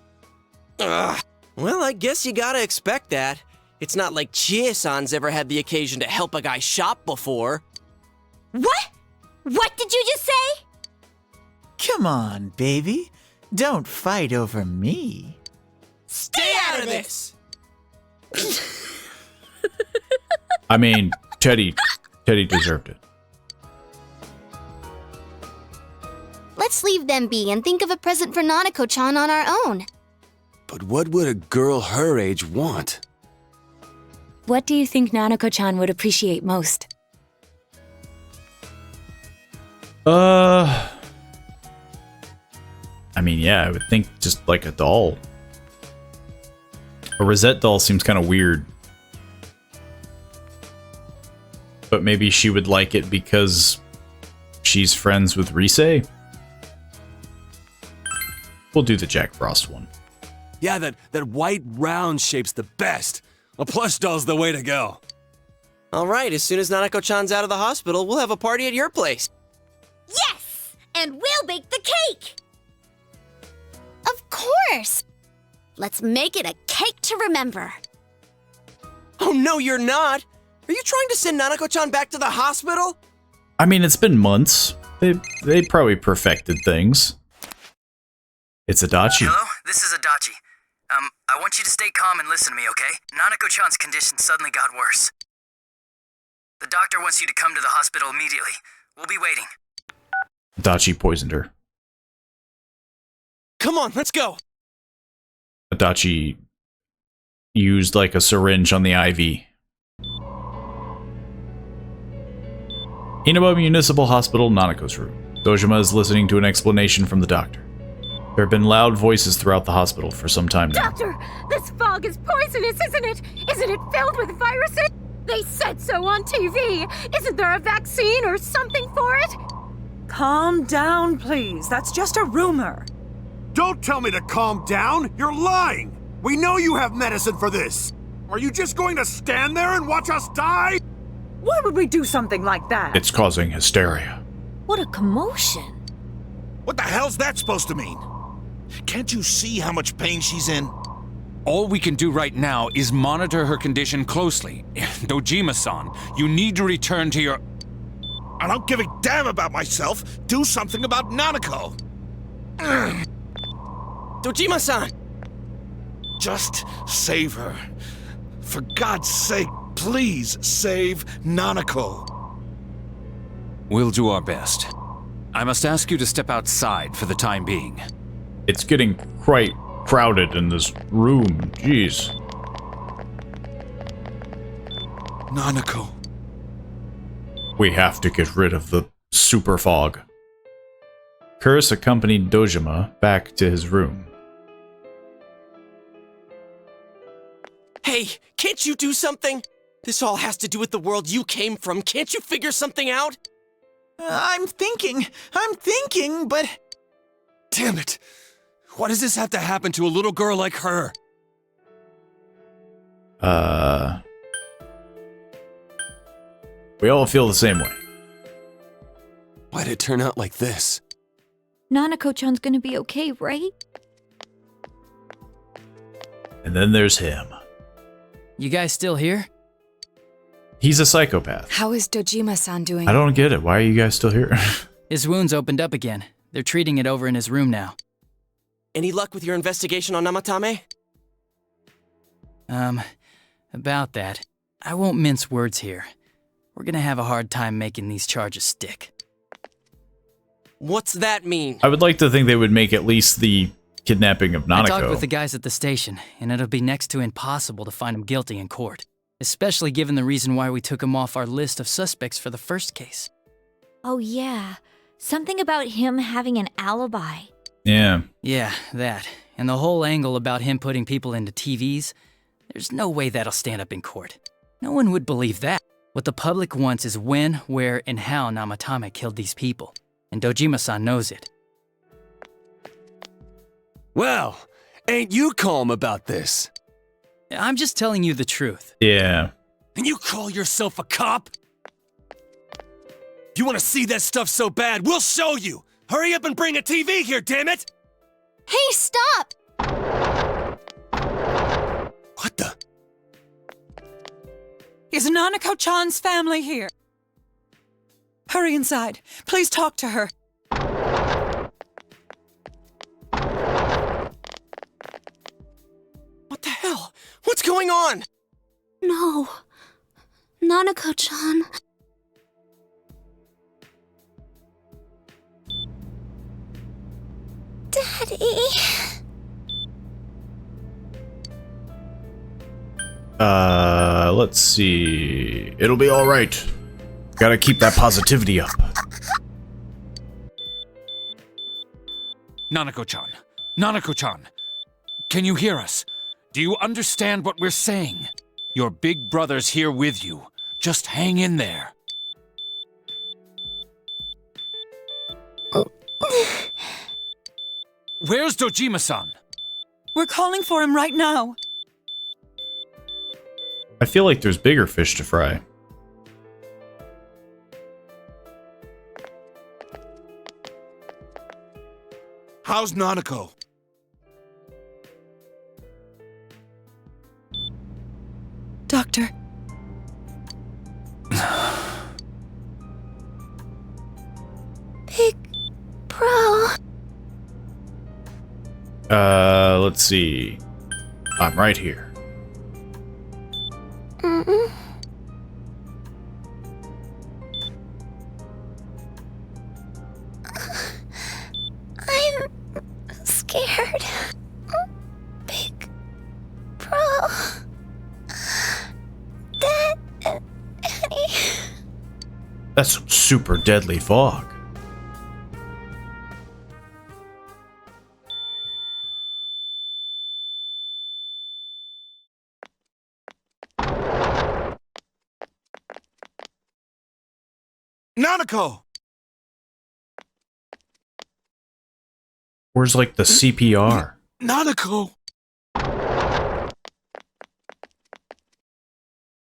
Ugh. Well, I guess you gotta expect that. It's not like Chie-san's ever had the occasion to help a guy shop before. What? What did you just say? Come on, baby. Don't fight over me. Stay out of this! I mean, Teddy deserved it. Let's leave them be and think of a present for Nanako-chan on our own. But what would a girl her age want? What do you think Nanako-chan would appreciate most? I mean, yeah, I would think just like a doll. A Rosette doll seems kind of weird. But maybe she would like it because she's friends with Rise? We'll do the Jack Frost one. Yeah, that white round shape's the best. A plush doll's the way to go. All right, as soon as Nanako-chan's out of the hospital, we'll have a party at your place. Yes! And we'll bake the cake! Of course! Let's make it a cake to remember. Oh, no, you're not! Are you trying to send Nanako-chan back to the hospital? I mean, it's been months. They probably perfected things. It's Adachi. Hello, this is Adachi. I want you to stay calm and listen to me, okay? Nanako-chan's condition suddenly got worse. The doctor wants you to come to the hospital immediately. We'll be waiting. Adachi poisoned her. Come on, let's go. Adachi used like a syringe on the IV. Inaba Municipal Hospital, Nanako's room. Dojima is listening to an explanation from the doctor. There have been loud voices throughout the hospital for some time now. Doctor, this fog is poisonous, isn't it? Isn't it filled with viruses? They said so on TV. Isn't there a vaccine or something for it? Calm down, please. That's just a rumor. Don't tell me to calm down! You're lying! We know you have medicine for this! Are you just going to stand there and watch us die? Why would we do something like that? It's causing hysteria. What a commotion. What the hell's that supposed to mean? Can't you see how much pain she's in? All we can do right now is monitor her condition closely. Dojima-san, you need to return to your... I don't give a damn about myself. Do something about Nanako. Dojima-san! Just save her. For God's sake, please save Nanako. We'll do our best. I must ask you to step outside for the time being. It's getting quite crowded in this room. Jeez. Nanako. We have to get rid of the super fog. Curse accompanied Dojima back to his room. Hey, can't you do something? This all has to do with the world you came from. Can't you figure something out? I'm thinking, but... Damn it! Why does this have to happen to a little girl like her? We all feel the same way. Why'd it turn out like this? Nanako-chan's gonna be okay, right? And then there's him. You guys still here? He's a psychopath. How is Dojima-san doing? I don't get it. Why are you guys still here? His wounds opened up again. They're treating it over in his room now. Any luck with your investigation on Namatame? About that. I won't mince words here. We're gonna have a hard time making these charges stick. What's that mean? I would like to think they would make at least the kidnapping of Nanako. I talked with the guys at the station, and it'll be next to impossible to find him guilty in court. Especially given the reason why we took him off our list of suspects for the first case. Oh yeah, something about him having an alibi. Yeah. Yeah, that. And the whole angle about him putting people into TVs, there's no way that'll stand up in court. No one would believe that. What the public wants is when, where, and how Namatame killed these people. And Dojima-san knows it. Well, ain't you calm about this? I'm just telling you the truth. Yeah. And you call yourself a cop? If you want to see that stuff so bad, we'll show you! Hurry up and bring a TV here, damn it! Hey, stop! What the? Is Nanako-chan's family here? Hurry inside. Please talk to her. What the hell? What's going on? No. Nanako-chan. Daddy. Let's see. It'll be all right. Gotta keep that positivity up. Nanako-chan. Nanako-chan. Can you hear us? Do you understand what we're saying? Your big brother's here with you. Just hang in there. Where's Dojima-san? We're calling for him right now. I feel like there's bigger fish to fry. How's Nanako? Doctor. Big bro. Let's see. I'm right here. I'm scared. That's some super deadly fog. Nanako! Where's like the CPR? Nanako!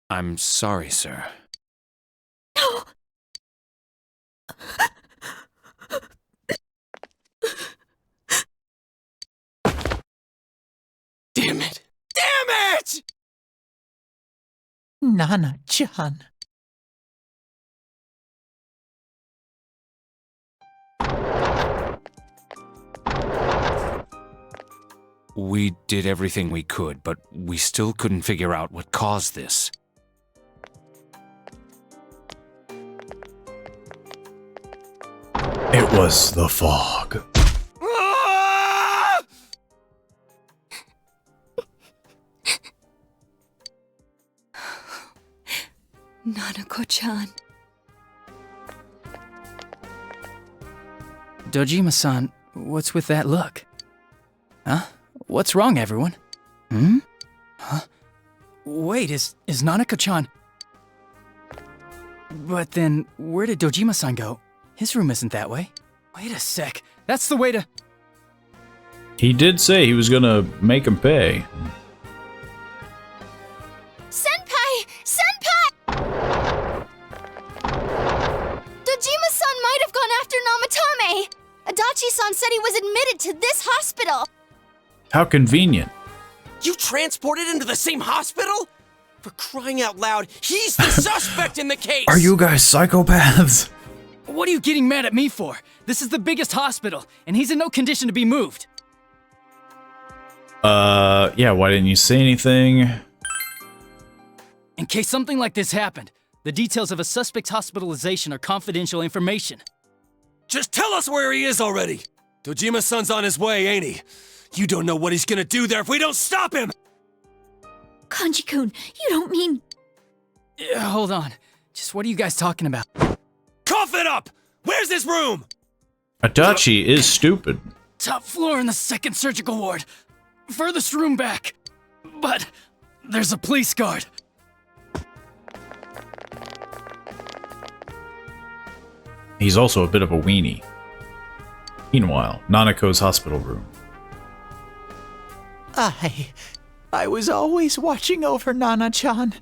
I'm sorry, sir. Damn it! Damn it! Nana-chan. We did everything we could, but we still couldn't figure out what caused this. It was the fog. Nanako-chan. Dojima-san, what's with that look? Huh? What's wrong, everyone? Hmm? Huh? Wait, is Nanako-chan... But then, where did Dojima-san go? His room isn't that way. Wait a sec. That's the way to... He did say he was gonna make him pay. Senpai! Senpai! Dojima-san might have gone after Namatame! Adachi-san said he was admitted to this hospital! How convenient. You transported him to the same hospital? For crying out loud, he's the suspect in the case! Are you guys psychopaths? What are you getting mad at me for? This is the biggest hospital, and he's in no condition to be moved. Yeah, why didn't you say anything? In case something like this happened, the details of a suspect's hospitalization are confidential information. Just tell us where he is already! Dojima-san's on his way, ain't he? You don't know what he's gonna do there if we don't stop him! Kanji-kun, you don't mean... Hold on. Just what are you guys talking about? Cough it up! Where's his room? Adachi is stupid. Top floor in the second surgical ward. Furthest room back. But there's a police guard. He's also a bit of a weenie. Meanwhile, Nanako's hospital room. I was always watching over Nana-chan,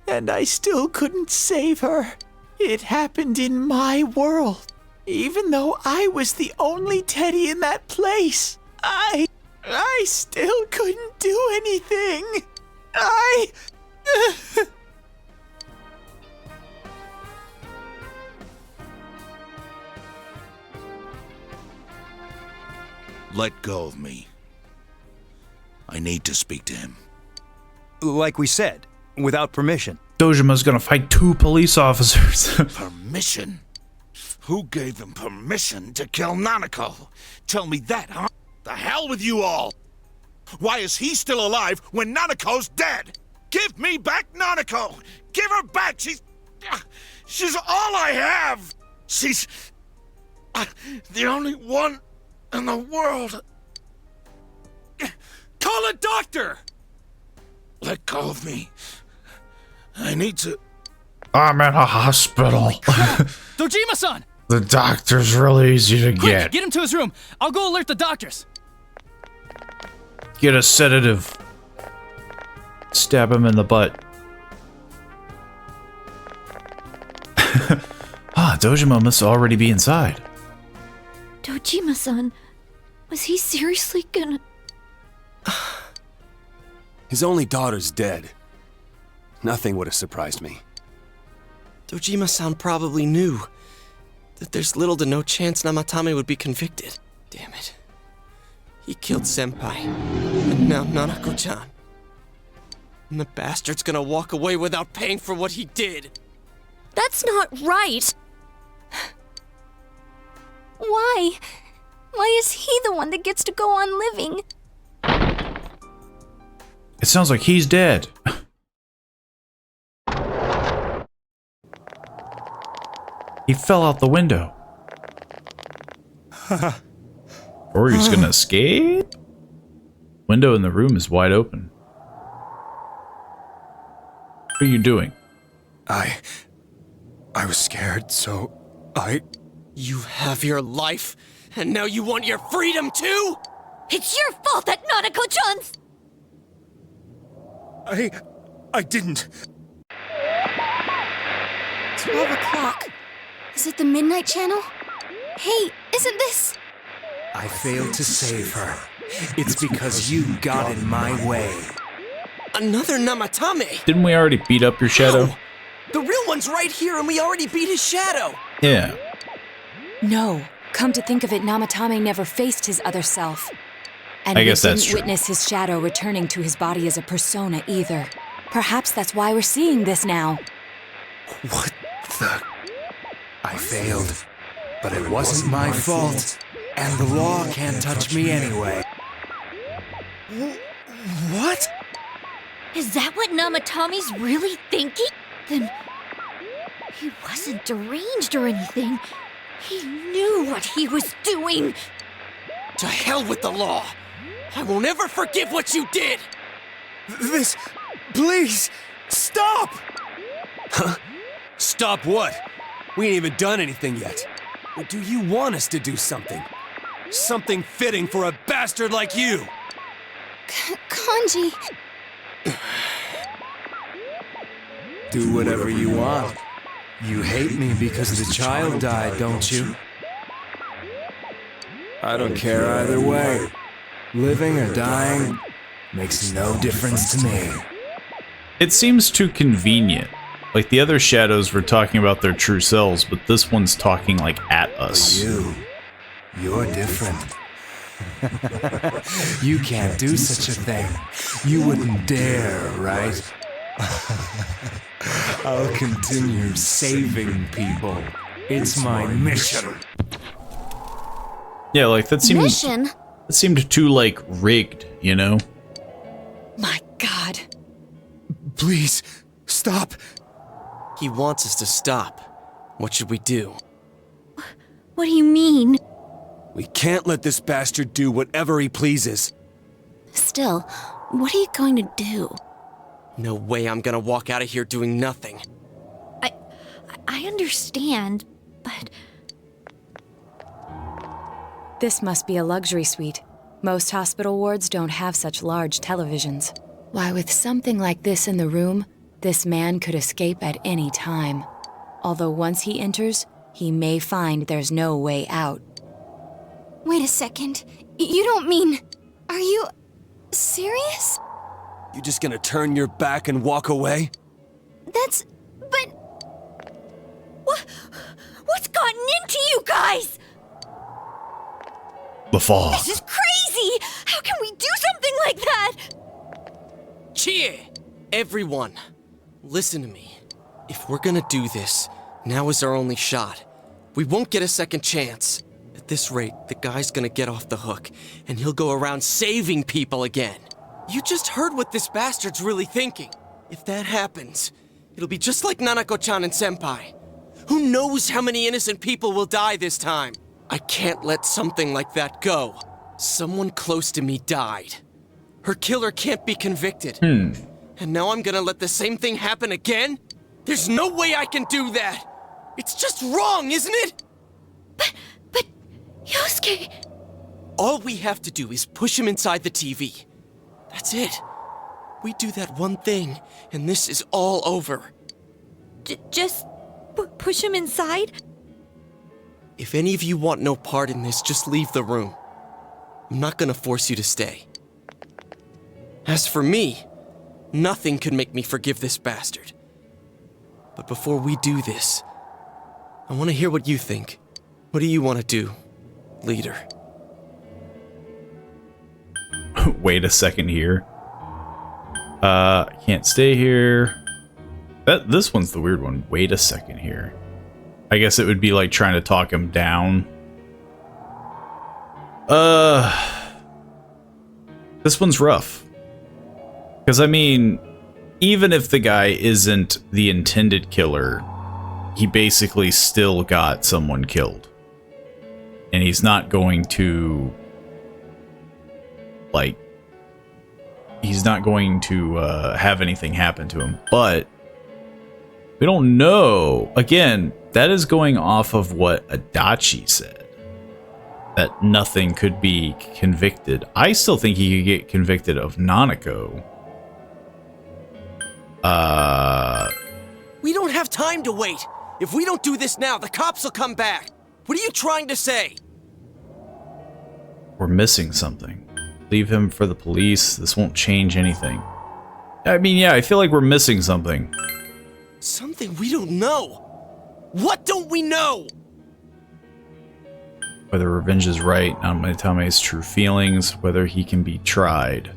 and I still couldn't save her. It happened in my world, even though I was the only teddy in that place. I still couldn't do anything. Let go of me. I need to speak to him. Like we said, without permission. Dojima's gonna fight 2 police officers. Permission? Who gave them permission to kill Nanako? Tell me that, huh? The hell with you all! Why is he still alive when Nanako's dead? Give me back Nanako! Give her back! She's all I have! She's the only one in the world. Call a doctor! Let go of me. I need to... I'm in a hospital. Dojima-san! The doctor's really easy to Quick, get him to his room. I'll go alert the doctors. Get a sedative. Stab him in the butt. Dojima must already be inside. Dojima-san, was he seriously gonna... His only daughter's dead. Nothing would have surprised me. Dojima-san probably knew that there's little to no chance Namatame would be convicted. Damn it. He killed Senpai, and now Nanako-chan. And the bastard's gonna walk away without paying for what he did. That's not right! Why? Why is he the one that gets to go on living? It sounds like he's dead. He fell out the window. Or he's gonna escape? Window in the room is wide open. What are you doing? I was scared, so You have your life, and now you want your freedom too? It's your fault that Nanako-chan's... I didn't. 12 o'clock. Is it the Midnight Channel? Hey, isn't this... I failed to save her. It's because you got in my way. Another Namatame! Didn't we already beat up your shadow? No. The real one's right here, and we already beat his shadow! Yeah. No. Come to think of it, Namatame never faced his other self. And I guess that's didn't true. witness his shadow returning to his body as a persona either. Perhaps that's why we're seeing this now. What the... I failed. But it wasn't my fault. And the law can't touch me anyway. What? Is that what Namatame's really thinking? Then he wasn't deranged or anything. He knew what he was doing. To hell with the law! I won't ever forgive what you did! This... Please! Stop! Huh? Stop what? We ain't even done anything yet. Or do you want us to do something? Something fitting for a bastard like you! Kanji... Do whatever you want. You hate me because the child died, don't you? I don't care either way. Living or dying makes no difference to me. It seems too convenient. Like the other shadows were talking about their true selves, but this one's talking like at us. You're different. You can't do such a thing. You wouldn't dare, right? I'll continue saving people. It's my mission. Yeah, like that seemed... Mission? It seemed too, like, rigged, you know? My God. Please, stop. He wants us to stop. What should we do? What do you mean? We can't let this bastard do whatever he pleases. Still, what are you going to do? No way I'm gonna walk out of here doing nothing. I understand, but... This must be a luxury suite. Most hospital wards don't have such large televisions. Why, with something like this in the room, this man could escape at any time. Although once he enters, he may find there's no way out. Wait a second. You don't mean... Are you... serious? You just gonna turn your back and walk away? But... What's gotten into you guys? The fog. This is crazy! How can we do something like that? Cheer! Everyone, listen to me. If we're gonna do this, now is our only shot. We won't get a second chance. At this rate, the guy's gonna get off the hook, and he'll go around saving people again. You just heard what this bastard's really thinking. If that happens, it'll be just like Nanako-chan and Senpai. Who knows how many innocent people will die this time? I can't let something like that go. Someone close to me died. Her killer can't be convicted. And now I'm gonna let the same thing happen again? There's no way I can do that! It's just wrong, isn't it? But... Yosuke... All we have to do is push him inside the TV. That's it. We do that one thing, and this is all over. Just... push him inside? If any of you want no part in this, just leave the room. I'm not gonna force you to stay. As for me, nothing could make me forgive this bastard. But before we do this, I want to hear what you think. What do you want to do, leader? Wait a second here. Can't stay here. This one's the weird one. Wait a second here. I guess it would be like trying to talk him down. This one's rough. Because, I mean, even if the guy isn't the intended killer, he basically still got someone killed. And he's not going to, like, he's not going to have anything happen to him. But we don't know. Again, that is going off of what Adachi said. That nothing could be convicted. I still think he could get convicted of Nanako. We don't have time to wait. If we don't do this now, the cops will come back. What are you trying to say? We're missing something. Leave him for the police. This won't change anything. I mean, yeah, I feel like we're missing something. Something we don't know. What don't we know? Whether revenge is right, not going to tell me his true feelings, whether he can be tried.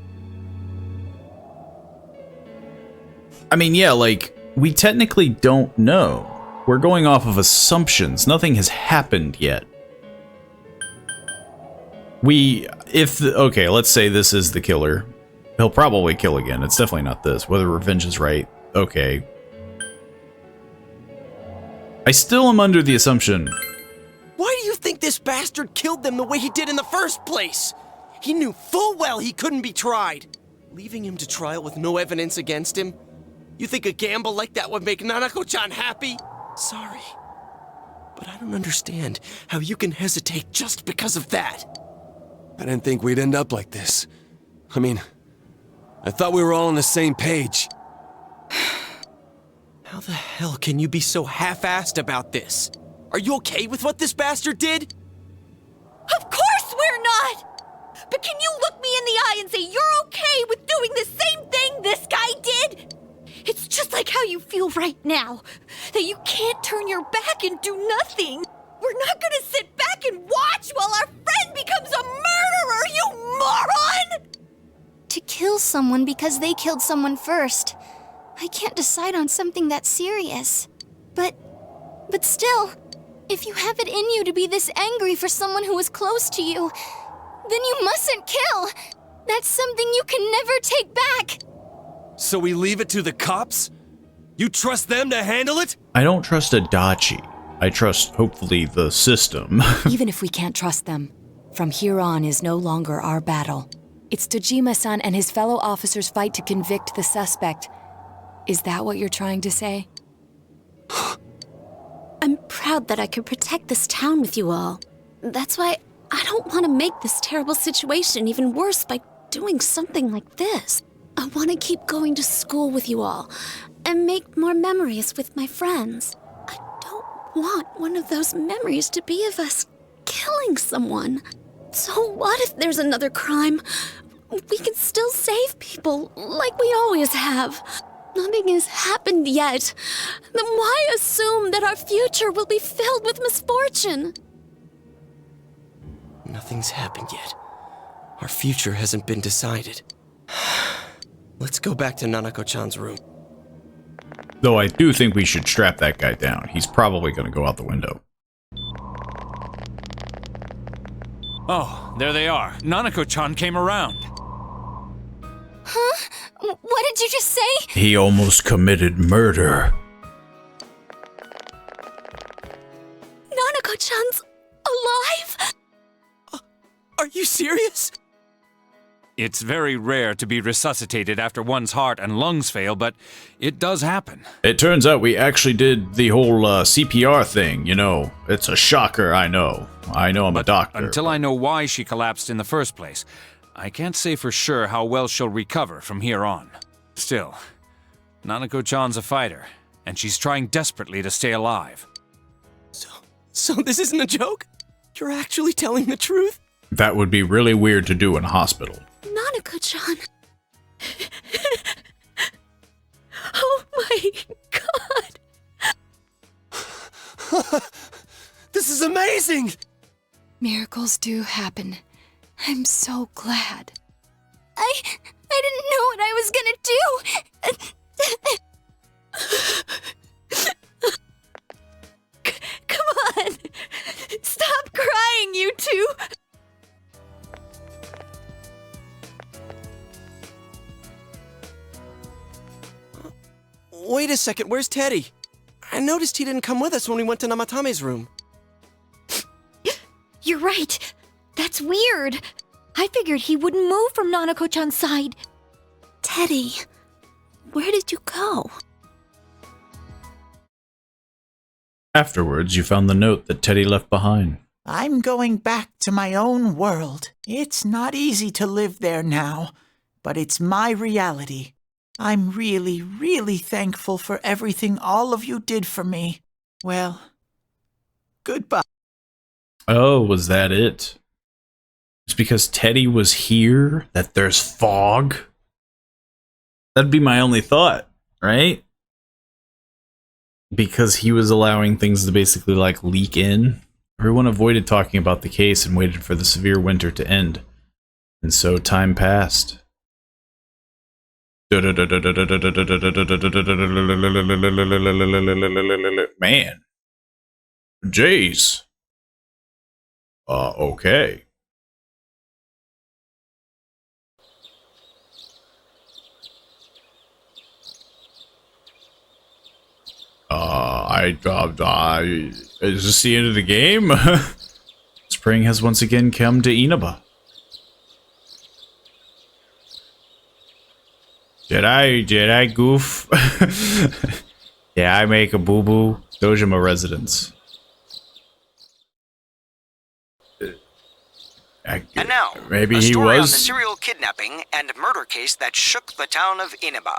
I mean, yeah, like, we technically don't know. We're going off of assumptions. Nothing has happened yet. Okay, let's say this is the killer. He'll probably kill again. It's definitely not this. Whether revenge is right, okay. I still am under the assumption. Why do you think this bastard killed them the way he did in the first place? He knew full well he couldn't be tried. Leaving him to trial with no evidence against him? You think a gamble like that would make Nanako-chan happy? Sorry, but I don't understand how you can hesitate just because of that. I didn't think we'd end up like this. I mean, I thought we were all on the same page. How the hell can you be so half-assed about this? Are you okay with what this bastard did? Of course we're not! But can you look me in the eye and say you're okay with doing the same thing this guy did? It's just like how you feel right now, that you can't turn your back and do nothing. We're not gonna sit back and watch while our friend becomes a murderer, you moron! To kill someone because they killed someone first. I can't decide on something that serious. But still, if you have it in you to be this angry for someone who was close to you, then you mustn't kill. That's something you can never take back. So we leave it to the cops? You trust them to handle it? I don't trust Adachi. I trust, hopefully, the system. Even if we can't trust them, from here on is no longer our battle. It's Tojima-san and his fellow officers' fight to convict the suspect. Is that what you're trying to say? I'm proud that I could protect this town with you all. That's why I don't want to make this terrible situation even worse by doing something like this. I want to keep going to school with you all and make more memories with my friends. I don't want one of those memories to be of us killing someone. So what if there's another crime? We can still save people like we always have. Nothing has happened yet. Then why assume that our future will be filled with misfortune? Nothing's happened yet. Our future hasn't been decided. Let's go back to Nanako-chan's room. Though I do think we should strap that guy down. He's probably going to go out the window. Oh, there they are. Nanako-chan came around. Huh? What did you just say? He almost committed murder. Nanako-chan's alive? Are you serious? It's very rare to be resuscitated after one's heart and lungs fail, but it does happen. It turns out we actually did the whole CPR thing, you know. It's a shocker, I know. I know I'm a doctor. Until I know why she collapsed in the first place, I can't say for sure how well she'll recover from here on. Still, Nanako-chan's a fighter, and she's trying desperately to stay alive. So this isn't a joke? You're actually telling the truth? That would be really weird to do in a hospital. Nanako-chan. Oh my god. This is amazing! Miracles do happen. I'm so glad. I didn't know what I was gonna do. Come on! Stop crying, you two! Wait a second, where's Teddy? I noticed he didn't come with us when we went to Namatame's room. You're right. That's weird. I figured he wouldn't move from Nanako-chan's side. Teddy, where did you go? Afterwards, you found the note that Teddy left behind. I'm going back to my own world. It's not easy to live there now, but it's my reality. I'm really, really thankful for everything all of you did for me. Well, goodbye. Oh, was that it? It's because Teddy was here that there's fog? That'd be my only thought, right? Because he was allowing things to basically, like, leak in. Everyone avoided talking about the case and waited for the severe winter to end. And so time passed. Man. Jeez. Okay. Is this the end of the game? Spring has once again come to Inaba. Did I goof? Yeah, I make a boo-boo. Dojima residence. And now, maybe a he story on the was. serial kidnapping and murder case that shook the town of Inaba.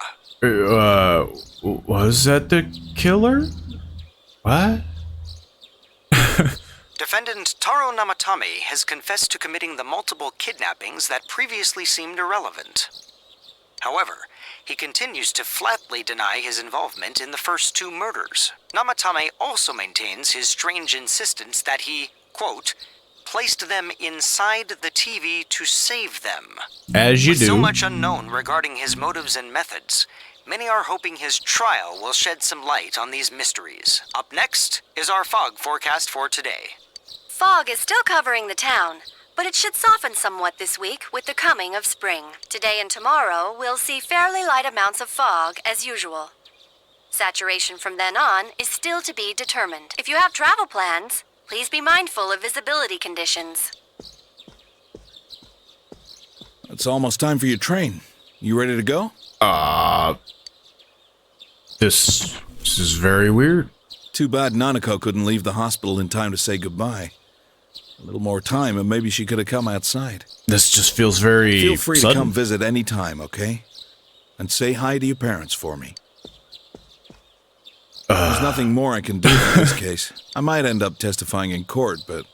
Was that the killer? What? Defendant Taro Namatame has confessed to committing the multiple kidnappings that previously seemed irrelevant. However, he continues to flatly deny his involvement in the first 2 murders. Namatame also maintains his strange insistence that he, quote, placed them inside the TV to save them. As you With do. so much unknown regarding his motives and methods, many are hoping his trial will shed some light on these mysteries. Up next is our fog forecast for today. Fog is still covering the town, but it should soften somewhat this week with the coming of spring. Today and tomorrow, we'll see fairly light amounts of fog as usual. Saturation from then on is still to be determined. If you have travel plans, please be mindful of visibility conditions. It's almost time for your train. You ready to go? This is very weird. Too bad Nanako couldn't leave the hospital in time to say goodbye. A little more time and maybe she could have come outside. This just feels very Feel free sudden. to come visit any time, okay? And say hi to your parents for me. There's nothing more I can do in this case. I might end up testifying in court, but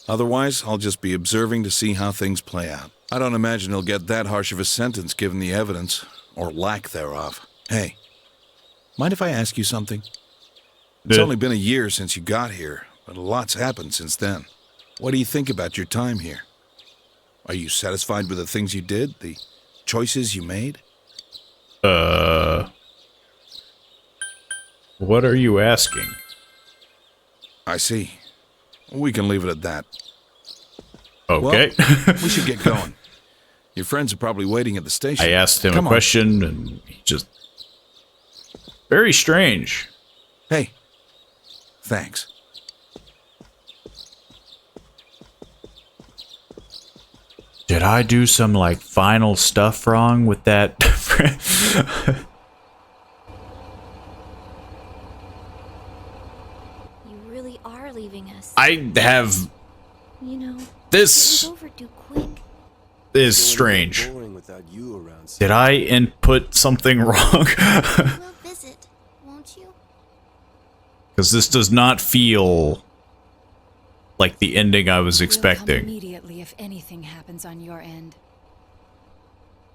otherwise I'll just be observing to see how things play out. I don't imagine he'll get that harsh of a sentence given the evidence, or lack thereof. Hey, mind if I ask you something? It's only been a year since you got here, but a lot's happened since then. What do you think about your time here? Are you satisfied with the things you did, the choices you made? What are you asking? I see. We can leave it at that. Okay. Well, we should get going. Your friends are probably waiting at the station. I asked him Come a on. question, and he just... Very strange. Hey. Thanks. Did I do some, like, final stuff wrong with that? You really are leaving us. I have... You know, This it was overdue quick. is strange. Boring without you around. Did I input something wrong? We'll visit, won't you? Because this does not feel like the ending I was We'll come expecting. immediately if anything happens on your end.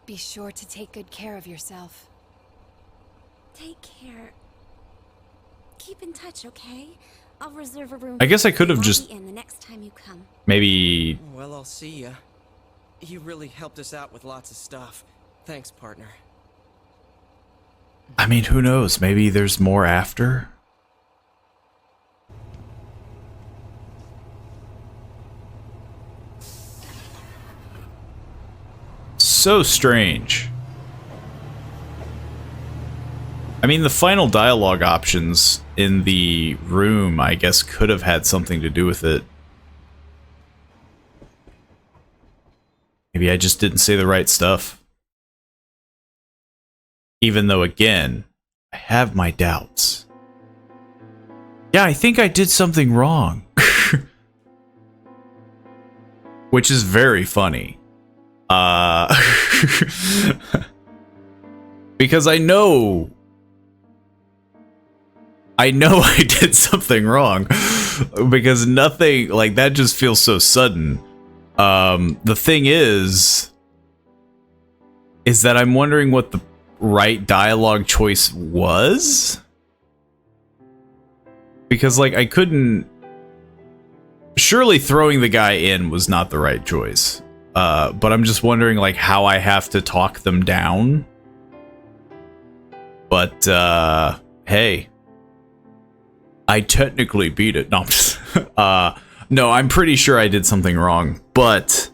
Be sure to take good care of yourself. Take care. Keep in touch, okay? I'll reserve a room. I guess I could have I'll just- be in the next time you come. Maybe... Well, I'll see ya. You really helped us out with lots of stuff. Thanks, partner. I mean, who knows? Maybe there's more after? So strange. I mean, the final dialogue options in the room, I guess, could have had something to do with it. Maybe I just didn't say the right stuff. Even though, again, I have my doubts. Yeah, I think I did something wrong. Which is very funny. Because I know I did something wrong. Because nothing, like, that just feels so sudden. The thing is that I'm wondering what the right dialogue choice was? Because, like, I couldn't... Surely throwing the guy in was not the right choice. But I'm just wondering, like, how I have to talk them down. But, hey. I technically beat it. No, I'm just... no, I'm pretty sure I did something wrong. But...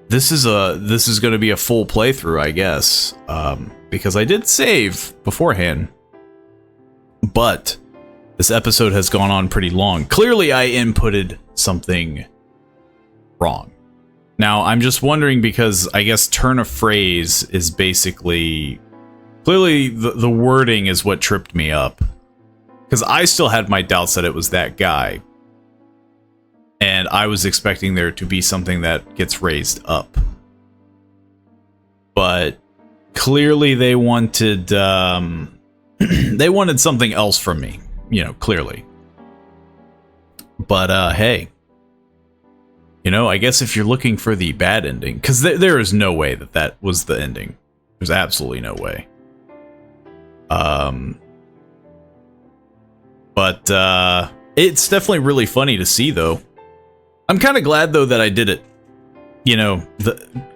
This is going to be a full playthrough, I guess. Because I did save beforehand. But... This episode has gone on pretty long. Clearly, I inputted something wrong. Now, I'm just wondering because I guess turn of phrase is basically... Clearly, the wording is what tripped me up. Because I still had my doubts that it was that guy. And I was expecting there to be something that gets raised up. But clearly they wanted... they wanted something else from me. You know, clearly. But, hey. You know, I guess if you're looking for the bad ending... Because there is no way that that was the ending. There's absolutely no way. But, it's definitely really funny to see, though. I'm kind of glad, though, that I did it. You know,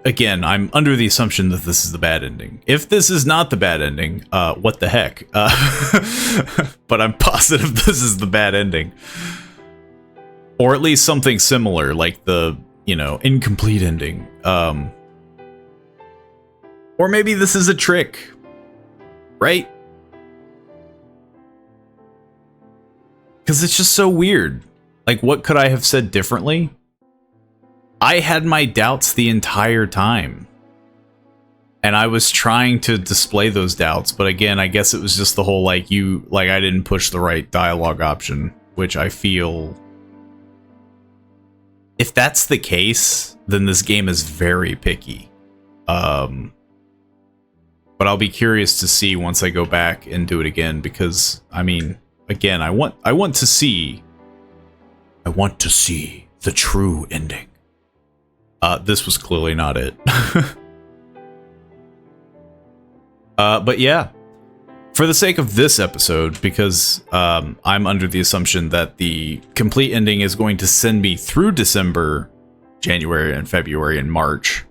again, I'm under the assumption that this is the bad ending. If this is not the bad ending, what the heck? But I'm positive this is the bad ending. Or at least something similar, like the, you know, incomplete ending. Or maybe this is a trick. Right? Because it's just so weird. Like, what could I have said differently? I had my doubts the entire time. And I was trying to display those doubts, but again, I guess it was just the whole, like, I didn't push the right dialogue option, which I feel... If that's the case, then this game is very picky. But I'll be curious to see once I go back and do it again, because, I mean, again, I want to see the true ending. This was clearly not it. But yeah, for the sake of this episode, because I'm under the assumption that the complete ending is going to send me through December, January, and February, and March,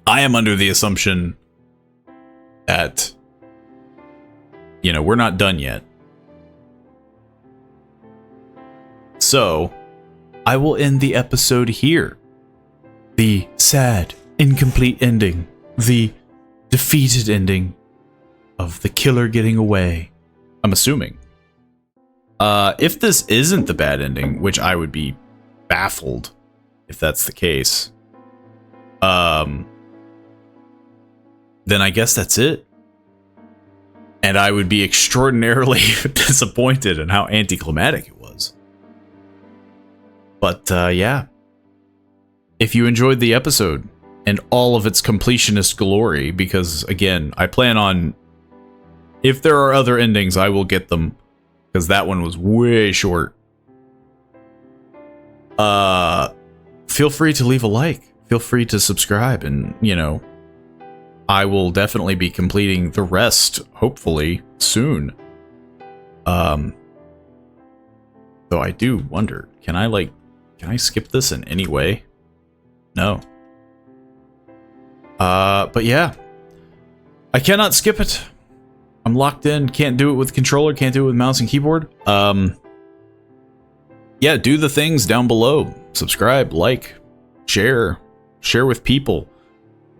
I am under the assumption that, you know, we're not done yet. So, I will end the episode here. The sad, incomplete ending. The defeated ending of the killer getting away. I'm assuming. If this isn't the bad ending, which I would be baffled if that's the case, then I guess that's it. And I would be extraordinarily disappointed in how anticlimactic it was. But, yeah. If you enjoyed the episode and all of its completionist glory, because, again, I plan on... If there are other endings, I will get them, because that one was way short. Feel free to leave a like. Feel free to subscribe, and, you know, I will definitely be completing the rest, hopefully, soon. So I do wonder, can I skip this in any way? No. But yeah. I cannot skip it. I'm locked in, can't do it with controller, can't do it with mouse and keyboard. Yeah, do the things down below. Subscribe, like, share with people.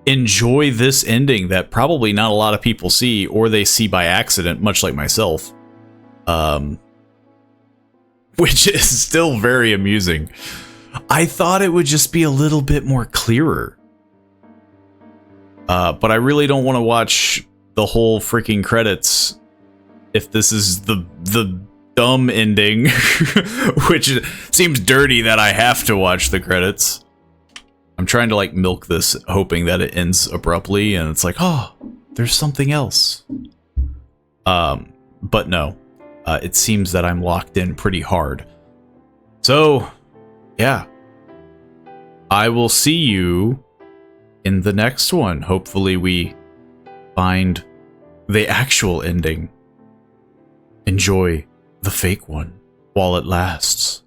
enjoy this ending that probably not a lot of people see, or they see by accident, much like myself. Which is still very amusing. I thought it would just be a little bit more clearer. But I really don't want to watch the whole freaking credits if this is the dumb ending, which seems dirty that I have to watch the credits. I'm trying to like milk this, hoping that it ends abruptly, and it's like, oh, there's something else. But no, it seems that I'm locked in pretty hard. So, yeah, I will see you in the next one. Hopefully we find the actual ending. Enjoy the fake one while it lasts.